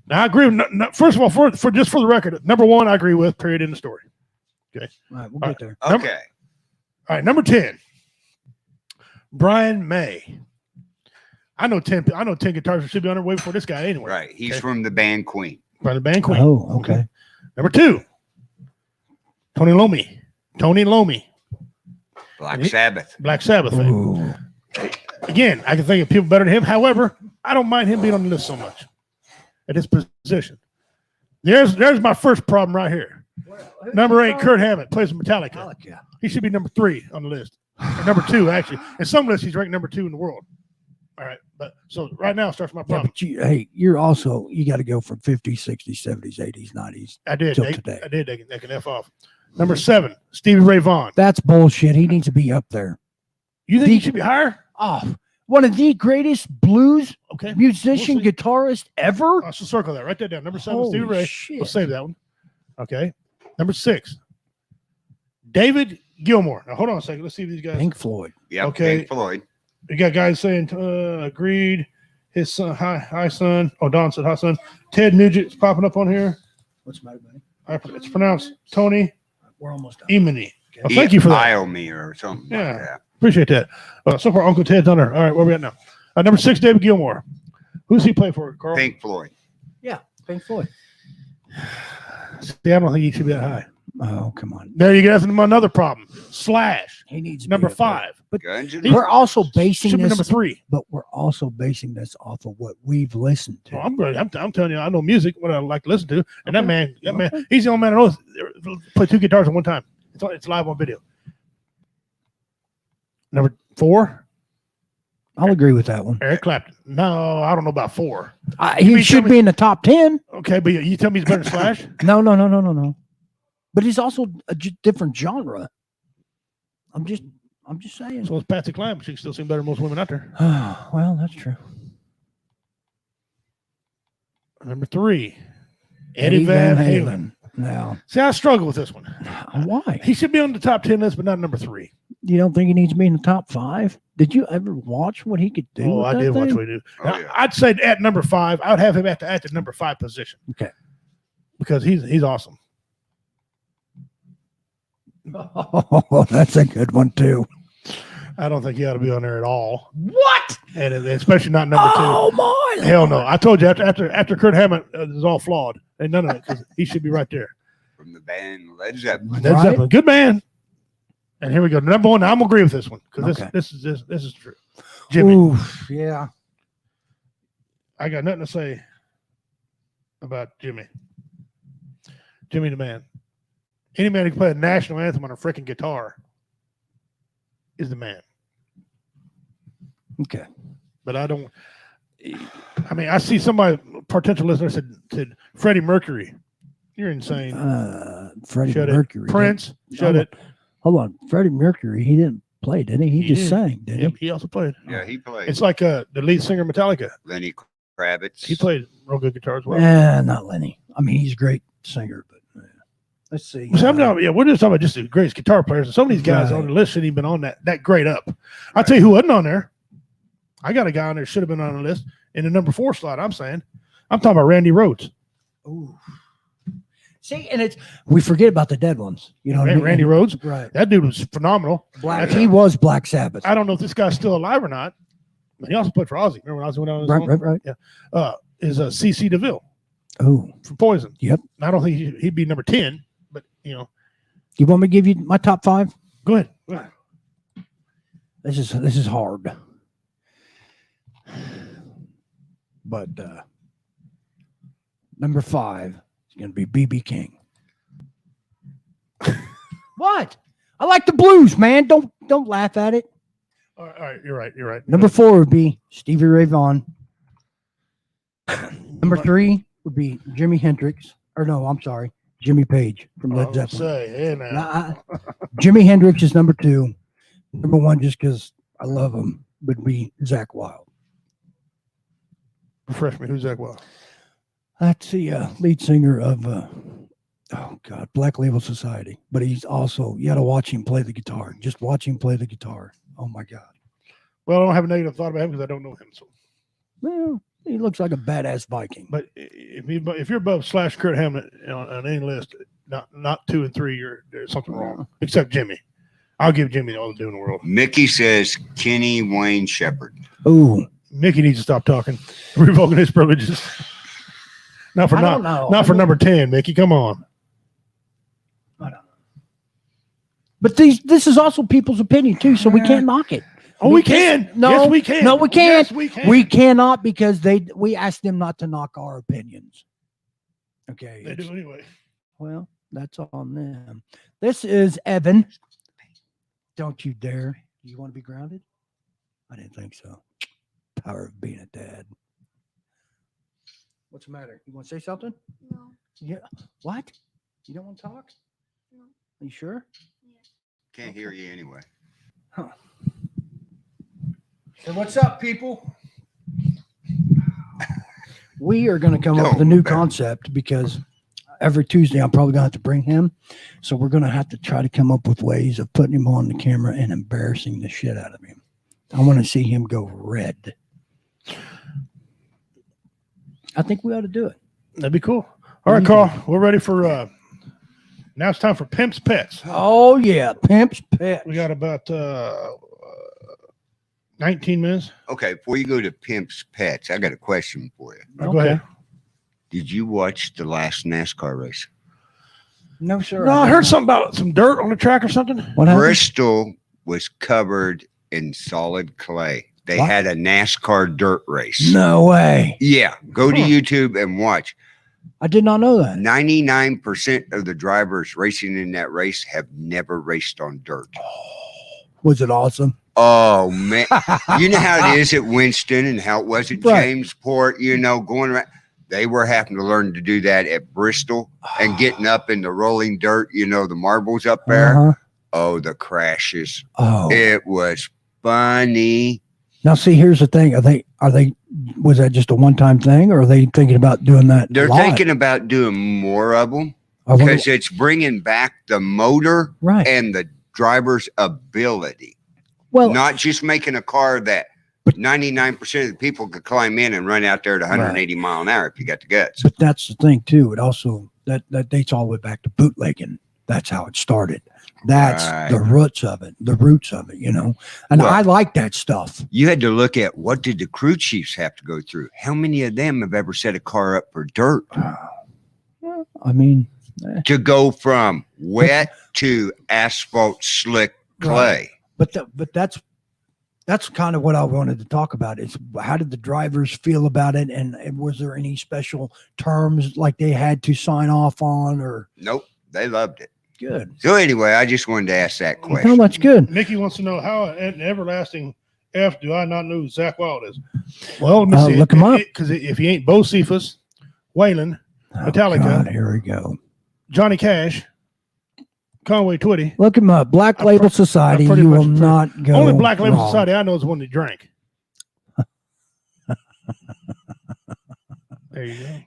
Now I agree. First of all, for just for the record, number 1 I agree with. Period. In the story. Okay. All right, we'll get there. Okay. All right, number 10. Brian May. I know 10 guitars that should be on their way before this guy anyway. Right. He's from the band Queen. By the band Queen. Oh, okay. Number 2. Tony Iommi. Black Sabbath. Black Sabbath. Ooh. Again, I can think of people better than him. However, I don't mind him being on the list so much at his position. There's my first problem right here. Number 8, Kurt Hammett plays with Metallica. He should be number 3 on the list. Or number 2, actually. In some lists, he's ranked number 2 in the world. All right. But so right now starts my problem. You're also, you got to go from 50s, 60s, 70s, 80s, 90s. I did. Till today. I did. They can F off. Number 7, Stevie Ray Vaughan. That's bullshit. He needs to be up there. You think he should be higher? Oh, one of the greatest blues musician, We'll guitarist ever. So circle that. Write that down. Number 7, Holy Stevie Ray. shit. We'll save that one. Okay. Number 6, David Gilmour. Now hold on a second. Let's see if these guys. Pink Floyd. Yep. Okay. Pink Floyd. We got guys saying agreed. His son, hi son. Oh, Don said hi son. Ted Nugent's popping up on here. What's my name? It's pronounced Tony We're almost done. Imani. Well, thank you for that. Iommi or something like that. Appreciate that. So far, Uncle Ted's on there. All right, where we at now? Number 6, David Gilmour. Who's he play for, Carl? Pink Floyd. Yeah, Pink Floyd. See, I don't think he should be that high. Oh, come on. There you go. That's another problem. Slash. He needs to number be up there. 5. But Guns N' we're also basing Should be this number 3. But we're also basing this off of what we've listened to. Oh, I'm telling you, I know music, what I like to listen to, and that man, he's the only man that knows play 2 guitars at one time. It's live on video. Number 4, I'll agree with that one. Eric Clapton. No, I don't know about 4. He should be in the top 10. Okay, but you tell me he's better than Slash? No. But he's also a different genre. I'm just saying. So it's Patsy Cline, but she can still sing better than most women out there. Well, that's true. Number 3, Eddie Van Halen. Now, see, I struggle with this one. Why? He should be on the top 10 list, but not number 3. You don't think he needs to be in the top 5? Did you ever watch what he could do? Oh, I did watch what he did. Now, I'd say at number 5, I would have him at the number 5 position. Okay. Because he's awesome. Oh, that's a good one too. I don't think he ought to be on there at all. What? And especially not number 2. Oh my! Hell no! I told you after Kurt Hammett is all flawed, and none of it because he should be right there. From the band Led Zeppelin. Led Zeppelin, good man. And here we go. Number 1. I'm gonna agree with this one because Okay. this is true. Jimmy, Oof, yeah. I got nothing to say about Jimmy. Jimmy the man. Any man who can play a national anthem on a freaking guitar is the man. Okay. But I don't. I mean, I see somebody, potential listener, said Freddie Mercury. You're insane. Freddie Shut Mercury. It. Prince. Shut it. Hold on. Freddie Mercury, he didn't play, did he? He just did. sang, didn't Yep, he? he also played. Yeah, he played. It's like the lead singer of Metallica. Lenny Kravitz. He played real good guitar as well. Not Lenny. I mean, he's a great singer, but let's see. We're just talking about just the greatest guitar players. And some of these guys on the list shouldn't even been on that grade up. I'll tell you who wasn't on there. I got a guy on there should have been on the list in the number 4 slot. I'm talking about Randy Rhoads. Ooh. See, and we forget about the dead ones. You know what I mean? Randy Rhoads. Right. That dude was phenomenal. He was Black Sabbath. I don't know if this guy's still alive or not. But he also played for Ozzy. Remember when Ozzy went on his own? Right. Yeah. Is C.C. DeVille. Oh. From Poison. Yep. I don't think he'd be number 10, but You want me to give you my top 5? Go ahead. This is hard. But number 5 is going to be B.B. King. What? I like the blues, man. Don't laugh at it. All right. You're right. Number 4 would be Stevie Ray Vaughan. Number 3 would be Jimi Hendrix. Or no, I'm sorry, Jimmy Page from Led Zeppelin. Jimi Hendrix is number 2. Number 1, just because I love him, would be Zakk Wylde. Refresh me. Who's Zakk Wylde? That's the lead singer of Black Label Society. But he's also, you got to watch him play the guitar. Just watch him play the guitar. Oh my God. Well, I don't have a negative thought about him because I don't know him. So, well, he looks like a badass Viking. But if you're above / Kurt Hammett on any list, not 2 and 3, there's something wrong. Except Jimmy. I'll give Jimmy all the due in the world. Mickey says Kenny Wayne Shepherd. Oh, Mickey needs to stop talking, revoking his privileges. Not for number 10, Mickey. Come on. I don't know. But this is also people's opinion too, so we can't knock it. Oh, we can. No, yes, we can. No, we can't. Yes, we can. We cannot because we asked them not to knock our opinions. Okay. They do anyway. Well, that's on them. This is Evan. Don't you dare. Do you want to be grounded? I didn't think so. Power of being a dad. What's the matter? You want to say something? No. Yeah. What? You don't want to talk? No. Are you sure? Can't hear you anyway. Huh. So what's up, people? We are going to come up with a new concept because every Tuesday I'm probably going to have to bring him. So we're going to have to try to come up with ways of putting him on the camera and embarrassing the shit out of him. I want to see him go red. I think we ought to do it. That'd be cool. All right, Carl, we're ready for now it's time for Pimp's Pets. Oh, yeah, Pimp's Pets. We got about 19 minutes. Okay, before you go to Pimp's Pets, I got a question for you. Go ahead. Did you watch the last NASCAR race? No, sir. No, I heard something about some dirt on the track or something. What happened? Bristol was covered in solid clay. They had a NASCAR dirt race. No way. Yeah, go to YouTube and watch. I did not know that. 99% of the drivers racing in that race have never raced on dirt. Was it awesome? Oh, man. You know how it is at Winston and how it was at Jamesport, going around. They were having to learn to do that at Bristol and getting up in the rolling dirt, the marbles up there. Oh, the crashes. Oh. It was funny. Now, see, here's the thing. Was that just a one-time thing, or are they thinking about doing that? They're thinking about doing more of them because it's bringing back the motor and the driver's ability. Well, not just making a car that 99% of the people could climb in and run out there at 180 mile an hour if you got the guts. But that's the thing, too. It also, that dates all the way back to bootlegging. That's how it started. That's the roots of it, you know. And Well, I like that stuff. You had to look at what did the crew chiefs have to go through? How many of them have ever set a car up for dirt? I mean, to go from wet to asphalt slick clay. Right. But that's kind of what I wanted to talk about. Is how did the drivers feel about it, and was there any special terms like they had to sign off on, or? Nope, they loved it. Good. So anyway, I just wanted to ask that question. No, that's good. Mickey wants to know how an everlasting F do I not know who Zach Wild is? Well, let me see. Look him up. Because if he ain't Bo Cephas, Waylon, Metallica, God, here we go. Johnny Cash, Conway Twitty. Look him up. Black Label Society. You will not go. Only Black Label wrong. Society I know is the one that drank. There you go.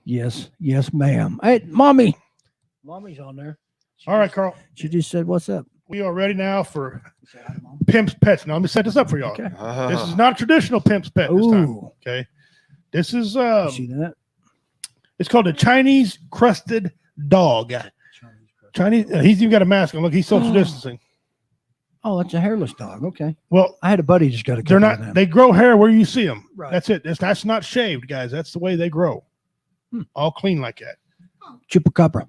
Yes, ma'am. Hey, mommy's on there. All right, Carl. She just said, "What's up?" We are ready now for Pimp's Pets. Now let me set this up for y'all. Okay. This is not a traditional Pimp's Pet this time. Ooh. Okay. This is See that? it's called the Chinese crested dog. Chinese. He's even got a mask on. Look, he's social distancing. Oh, that's a hairless dog. Okay. Well, I had a buddy just got a. They're not. They grow hair where you see them. Right. That's it. That's not shaved, guys. That's the way they grow. All clean like that. Chupacabra.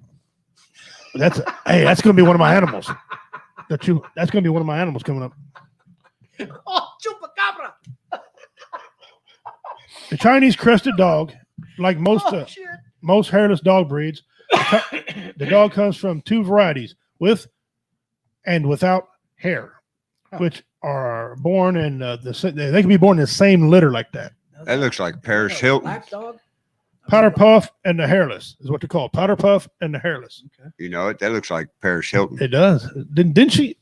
That's going to be one of my animals. That's going to be one of my animals coming up. Oh, Chupacabra. The Chinese crested dog, like most hairless dog breeds, the dog comes from two varieties, with and without hair, which are born in they can be born in the same litter like that. That looks like Paris Hilton. Black dog. Powder puff and the hairless is what they call it. Powder puff and the hairless. Okay. You know it. That looks like Paris Hilton. It does. Didn't she?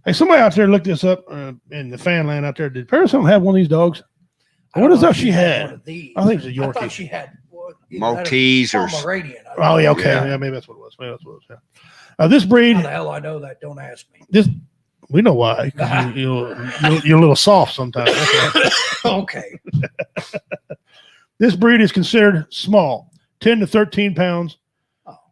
Hey, somebody out there look this up in the fan land out there. Did Paris Hilton have one of these dogs? What is that she had? One of these. I think it's a Yorkie. I thought she had Maltese or Pomeranian. Oh yeah, okay, yeah, maybe that's what it was. Yeah. This breed. How the hell I know that? Don't ask me. We know why. 'Cause you're a little soft sometimes. Okay. This breed is considered small, 10 to 13 pounds,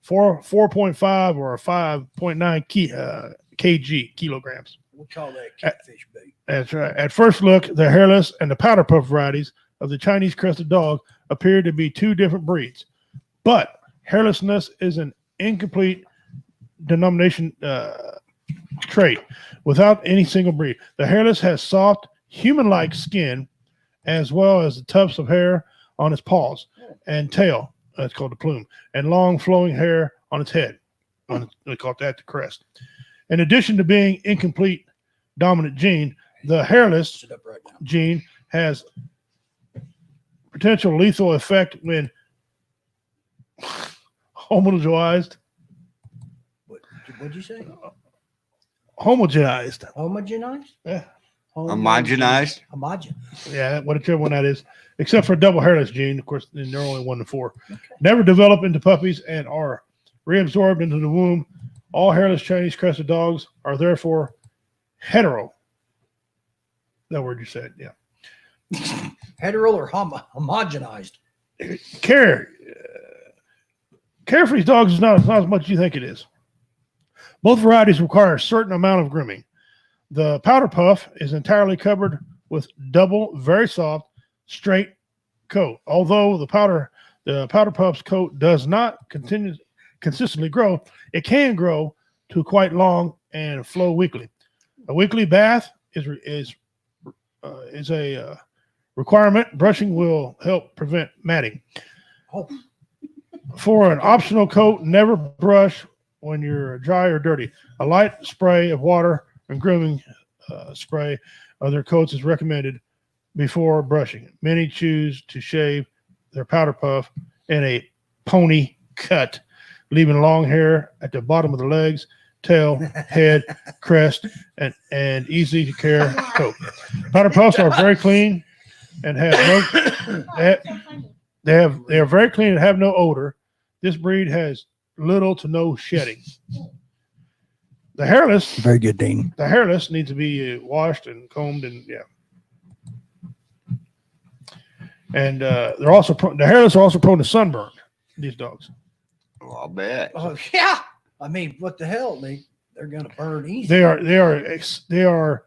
4.5 or 5.9 kilograms. We'll call that catfish bait. That's right. At first look, the hairless and the powder puff varieties of the Chinese crested dog appear to be two different breeds, but hairlessness is an incomplete denomination trait without any single breed. The hairless has soft, human-like skin, as well as the tufts of hair on its paws and tail. That's called the plume, and long flowing hair on its head. They call that the crest. In addition to being incomplete dominant gene, the hairless gene has potential lethal effect when homogenized. What'd you say? Homogenized. Homogenized? Yeah. Homogenized? Yeah, whichever one that is. Except for double hairless gene, of course, they're only 1 to 4. Okay. Never develop into puppies and are reabsorbed into the womb. All hairless Chinese crested dogs are therefore hetero. That word you said, yeah. Hetero or homogenized? Care for these dogs is not as much as you think it is. Both varieties require a certain amount of grooming. The powder puff is entirely covered with double, very soft, straight coat. Although the powder puff's coat does not consistently grow, it can grow to quite long and flow weekly. A weekly bath is a requirement. Brushing will help prevent matting. Oh. For an optional coat, never brush when you're dry or dirty. A light spray of water and grooming spray of their coats is recommended before brushing. Many choose to shave their powder puff in a pony cut, leaving long hair at the bottom of the legs, tail, head, crest, and easy to care coat. Powder puffs are very clean and they are very clean and have no odor. This breed has little to no shedding. The hairless, very good, Dean. The hairless needs to be washed and combed, and yeah. And they're also the hairless are also prone to sunburn. These dogs. Oh, I'll bet. Oh yeah. I mean, what the hell? they're going to burn easy. They are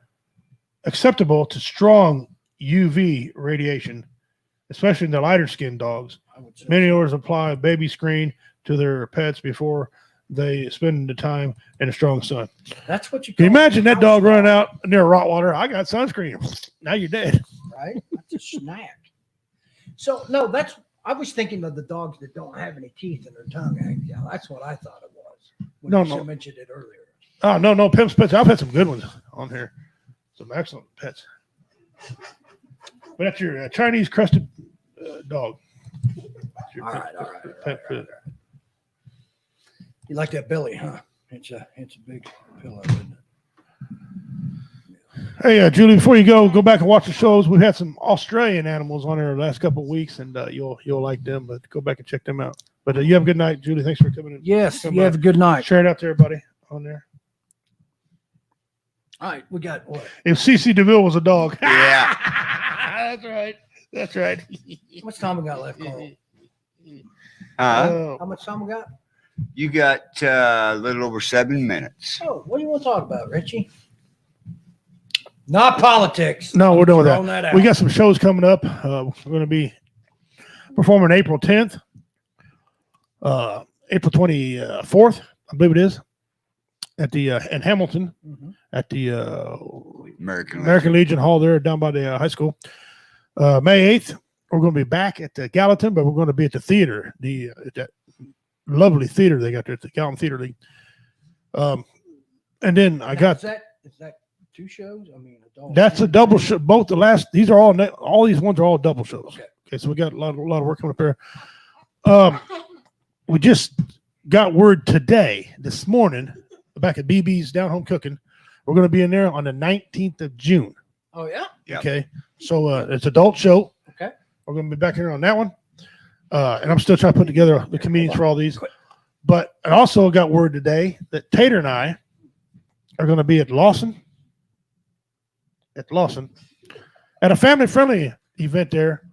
acceptable to strong UV radiation, especially in the lighter skinned dogs. Many owners apply a baby screen to their pets before they spend the time in the strong sun. That's what you can you imagine that dog running out near Rottweiler. I got sunscreen. Now you're dead. Right? That's a snack. So no, I was thinking of the dogs that don't have any teeth in their tongue. Actually. That's what I thought it was. When you mentioned it earlier. Oh no, Pimp's Pets. I've had some good ones on here. Some excellent pets. But that's your Chinese crested dog. All right. You like that belly, huh? It's a big pillow, isn't it? Hey, Julie, before you go back and watch the shows. We've had some Australian animals on there the last couple of weeks, and you'll like them. But go back and check them out. But you have a good night, Julie. Thanks for coming in. Yes, you have a good night. Share it out to everybody on there. All right, we got what? If CC DeVille was a dog. Yeah. That's right. How much time we got left, Carl? How much time we got? You got a little over 7 minutes. Oh, what do you want to talk about, Richie? Not politics. No, we're doing Throwing that. out. We got some shows coming up. We're going to be performing April 10th, April 24th, I believe it is, at the in Hamilton, at the American Legion Hall there down by the high school. May 8th, we're going to be back at the Gallatin, but we're going to be at the theater, that lovely theater they got there at the Gallatin Theater League. And then I got. Is that 2 shows? I mean, that's a double show. Both the last, these are all these ones are all double shows. Okay, so we got a lot of work coming up there. We just got word today, this morning, back at BB's Down Home Cooking. We're going to be in there on the 19th of June. Oh, yeah? Yep. Okay. So it's adult show. Okay. We're going to be back here on that one. And I'm still trying to put together the comedians for all these. But I also got word today that Tater and I are going to be at Lawson, at a family-friendly event there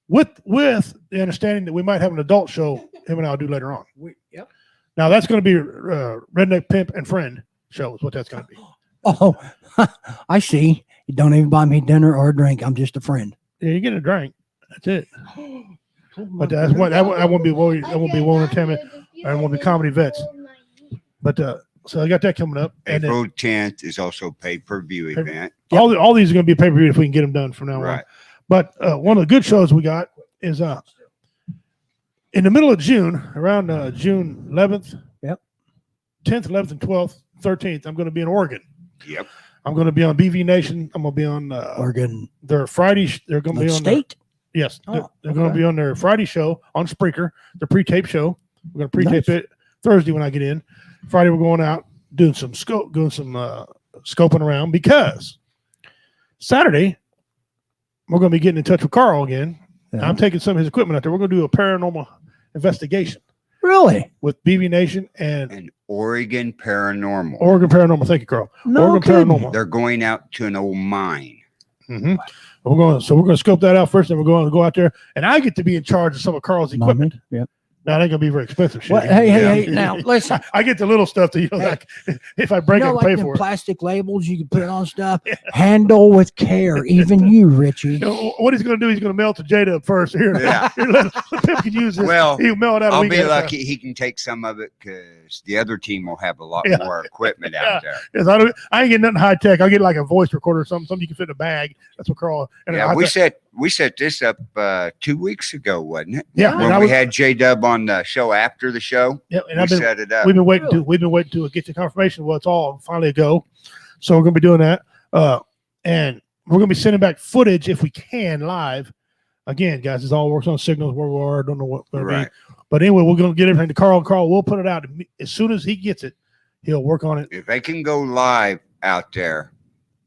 with the understanding that we might have an adult show him and I'll do later on. Yep. Now, that's going to be Redneck Pimp and Friend show is what that's going to be. Oh, I see. You don't even buy me dinner or a drink. I'm just a friend. Yeah, you get a drink. That's it. But that's what I won't be William Entertainment. I won't be Comedy Vets. But so I got that coming up. And April 10th is also a pay-per-view event. All these are going to be pay-per-view if we can get them done from now on. But one of the good shows we got is in the middle of June, around June 11th, 10th, 11th, and 12th, 13th. I'm going to be in Oregon. Yep. I'm going to be on BV Nation. I'm going to be on Oregon. Their Friday. They're going to be on State. Yes, they're going to be on their Friday show on Spreaker, the pre-tape show. We're going to pre-tape it Thursday when I get in. Friday we're going out doing some scoping around because Saturday we're going to be getting in touch with Carl again. Yeah. I'm taking some of his equipment out there. We're going to do a paranormal investigation. Really? With BB Nation and Oregon Paranormal. Oregon Paranormal. Thank you, Carl. Oregon Paranormal. They're going out to an old mine. Mm-hmm. We're going to scope that out first, and we're going to go out there, and I get to be in charge of some of Carl's equipment. Yep. Now, it ain't going to be very expensive shit. Well, hey, now, listen. I get the little stuff that, like, if I break it, I pay for it. Plastic labels you can put on stuff. Handle with care. Even you, Richie. What he's going to do, he's going to mail it to Jada first. Here, let Pimp can use this. Well, he'll mail it out. I'll be lucky he can take some of it because the other team will have a lot more equipment out there. Yes, I ain't getting nothing high tech. I'll get like a voice recorder or something you can fit in a bag. That's what Carl. And we set this up 2 weeks ago, wasn't it? Yeah. When we had J-Dub on the show after the show. Yep. And we set it up. We've been waiting to get the confirmation. Well, it's all finally a go. So we're going to be doing that. And we're going to be sending back footage if we can live. Again, guys, this all works on signals where we are. I don't know what we're going to be. But anyway, we're going to get everything to Carl. Carl will put it out. As soon as he gets it, he'll work on it. If they can go live out there.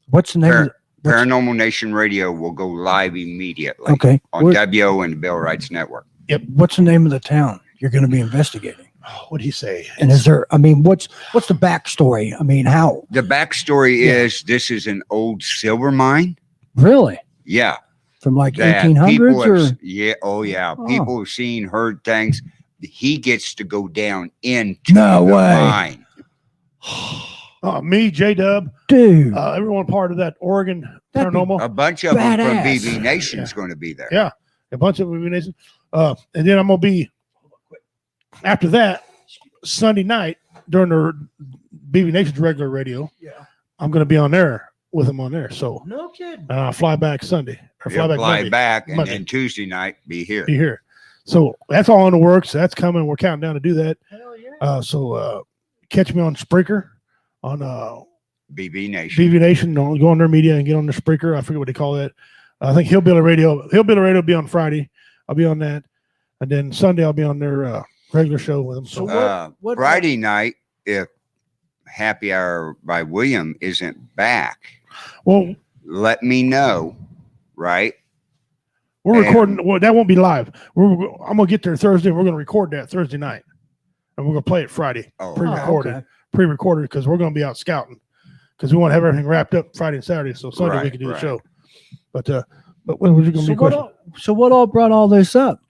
What's the name? Paranormal Nation Radio will go live immediately. Okay. On WO and the Bill Rights Network. Yep. What's the name of the town you're going to be investigating? What do you say? And is there? I mean, what's the backstory? I mean, how? The backstory is this is an old silver mine. Really? Yeah. From like 1800s or? Yeah. Oh yeah. People have seen, heard things. He gets to go down into the mine. Me, J-Dub, dude, everyone part of that Oregon Paranormal. A bunch of them from Badass. BB Nation's going to be there. Yeah, a bunch of BB Nation. And then I'm going to be, after that, Sunday night during the BB Nation's regular radio. Yeah. I'm going to be on there with them on there. So no kidding. I'll fly back Sunday. Or He'll fly back, and Monday. then Tuesday night be here. Be here. So that's all in the works. That's coming. We're counting down to do that. Hell yeah. So catch me on Spreaker, on BB Nation. BB Nation. Go on their media and get on the Spreaker. I forget what they call it. I think Hillbilly Radio. Hillbilly Radio will be on Friday. I'll be on that, and then Sunday I'll be on their regular show with them. So what Friday night, if Happy Hour by William isn't back, well, let me know. Right. we're recording. Well, that won't be live. I'm gonna get there Thursday. We're gonna record that Thursday night, and we're gonna play it Friday. Oh, Pre-recorded, okay. pre-recorded because we're gonna be out scouting because we want to have everything wrapped up Friday and Saturday, so Sunday we Right, can do the right. show. But what was you gonna So be what, question? what all brought all this up?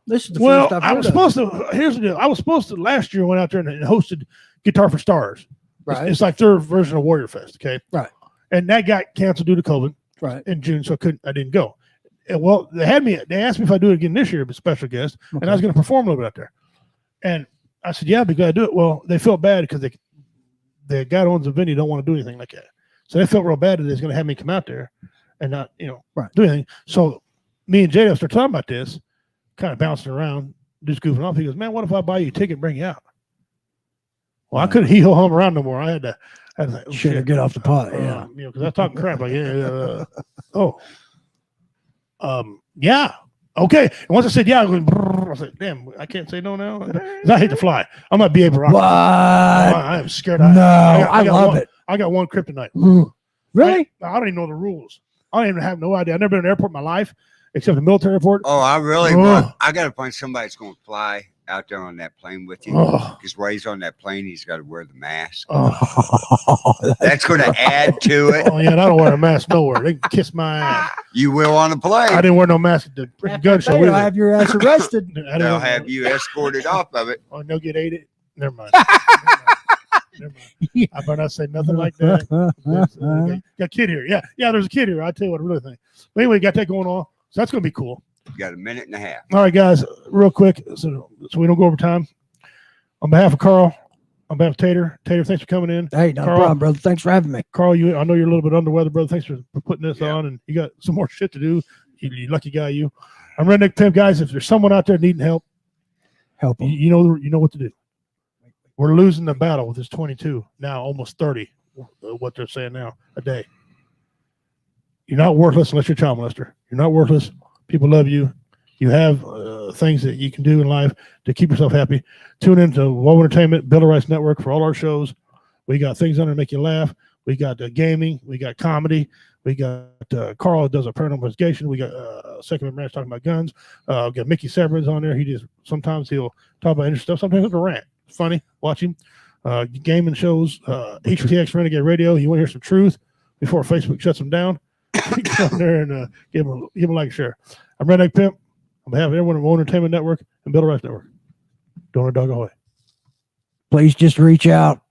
This is the Well, first I've I heard was of it. supposed to. Here's the deal. I was supposed to last year. Went out there and hosted Guitar for Stars. Right. It's like their version of Warrior Fest. Okay. Right. And that got canceled due to COVID Right. in June, so I didn't go. And, well, they asked me if I do it again this year, but special guest, and I was going to perform a little bit out there. And I said, yeah, I'd be glad to do it. Well, they felt bad because the guy that owns the venue don't want to do anything like that. So they felt real bad that they was going to have me come out there and not, Right. do anything. So me and Jada started talking about this, kind of bouncing around, just goofing off. He goes, man, what if I buy you a ticket and bring you out? Well, I couldn't hum around no more. I had to like, oh, Should have shit. get off the pot. Yeah. Because I was talking crap. Like, yeah. Okay. And once I said, yeah, I said, damn, I can't say no now. 'Cause I hate to fly. I'm not be able to rock. What? I am scared. No, I got love one, it. I got one kryptonite. Really? I don't even know the rules. I don't even have no idea. I've never been in an airport in my life, except the military airport. Oh, I really Oh. want. I got to find somebody that's going to fly out there on that plane with you. Oh. Because while he's on that plane, he's got to wear the mask. Oh, That's going to add to it. oh yeah, and I don't wear a mask nowhere. They can kiss my ass. You will on the plane. I didn't wear no mask at the freaking gun show. They'll either. have your ass arrested. I didn't They'll wear- have you escorted off of it. Oh, and they'll get aided. Never mind. Never mind. I better not say nothing like that. Got a kid here. Yeah, there's a kid here. I'll tell you what I really think. But anyway, got that going on. So that's going to be cool. You got a minute and a half. All right, guys, real quick, so we don't go over time. On behalf of Carl, on behalf of Tater, thanks for coming in. Hey, no Carl, problem, brother. Thanks for having me. Carl, I know you're a little bit under weather, brother. Thanks for putting this on, and you got some more shit to do. You lucky guy, you. I'm Redneck Pimp, guys. If there's someone out there needing help, Help them. you know what to do. We're losing the battle with this 22 now, almost 30. What they're saying now a day. You're not worthless unless you're a child molester. You're not worthless. People love you. You have things that you can do in life to keep yourself happy. Tune in to Woe Entertainment, Bill Rice Network for all our shows. We got things on there to make you laugh. We got gaming. We got comedy. We got Carl that does a paranormal investigation. We got Second Ranch talking about guns. We got Mickey Severance on there. Sometimes he'll talk about interesting stuff. Sometimes he'll rant. It's funny. Watch him. Gaming shows. HTX Renegade Radio. You want to hear some truth before Facebook shuts them down? Get on there and give him a like and share. I'm Redneck Pimp. On behalf of everyone at Woe Entertainment Network and Bill Rice Network. Donor Dog Ahoy. Please just reach out.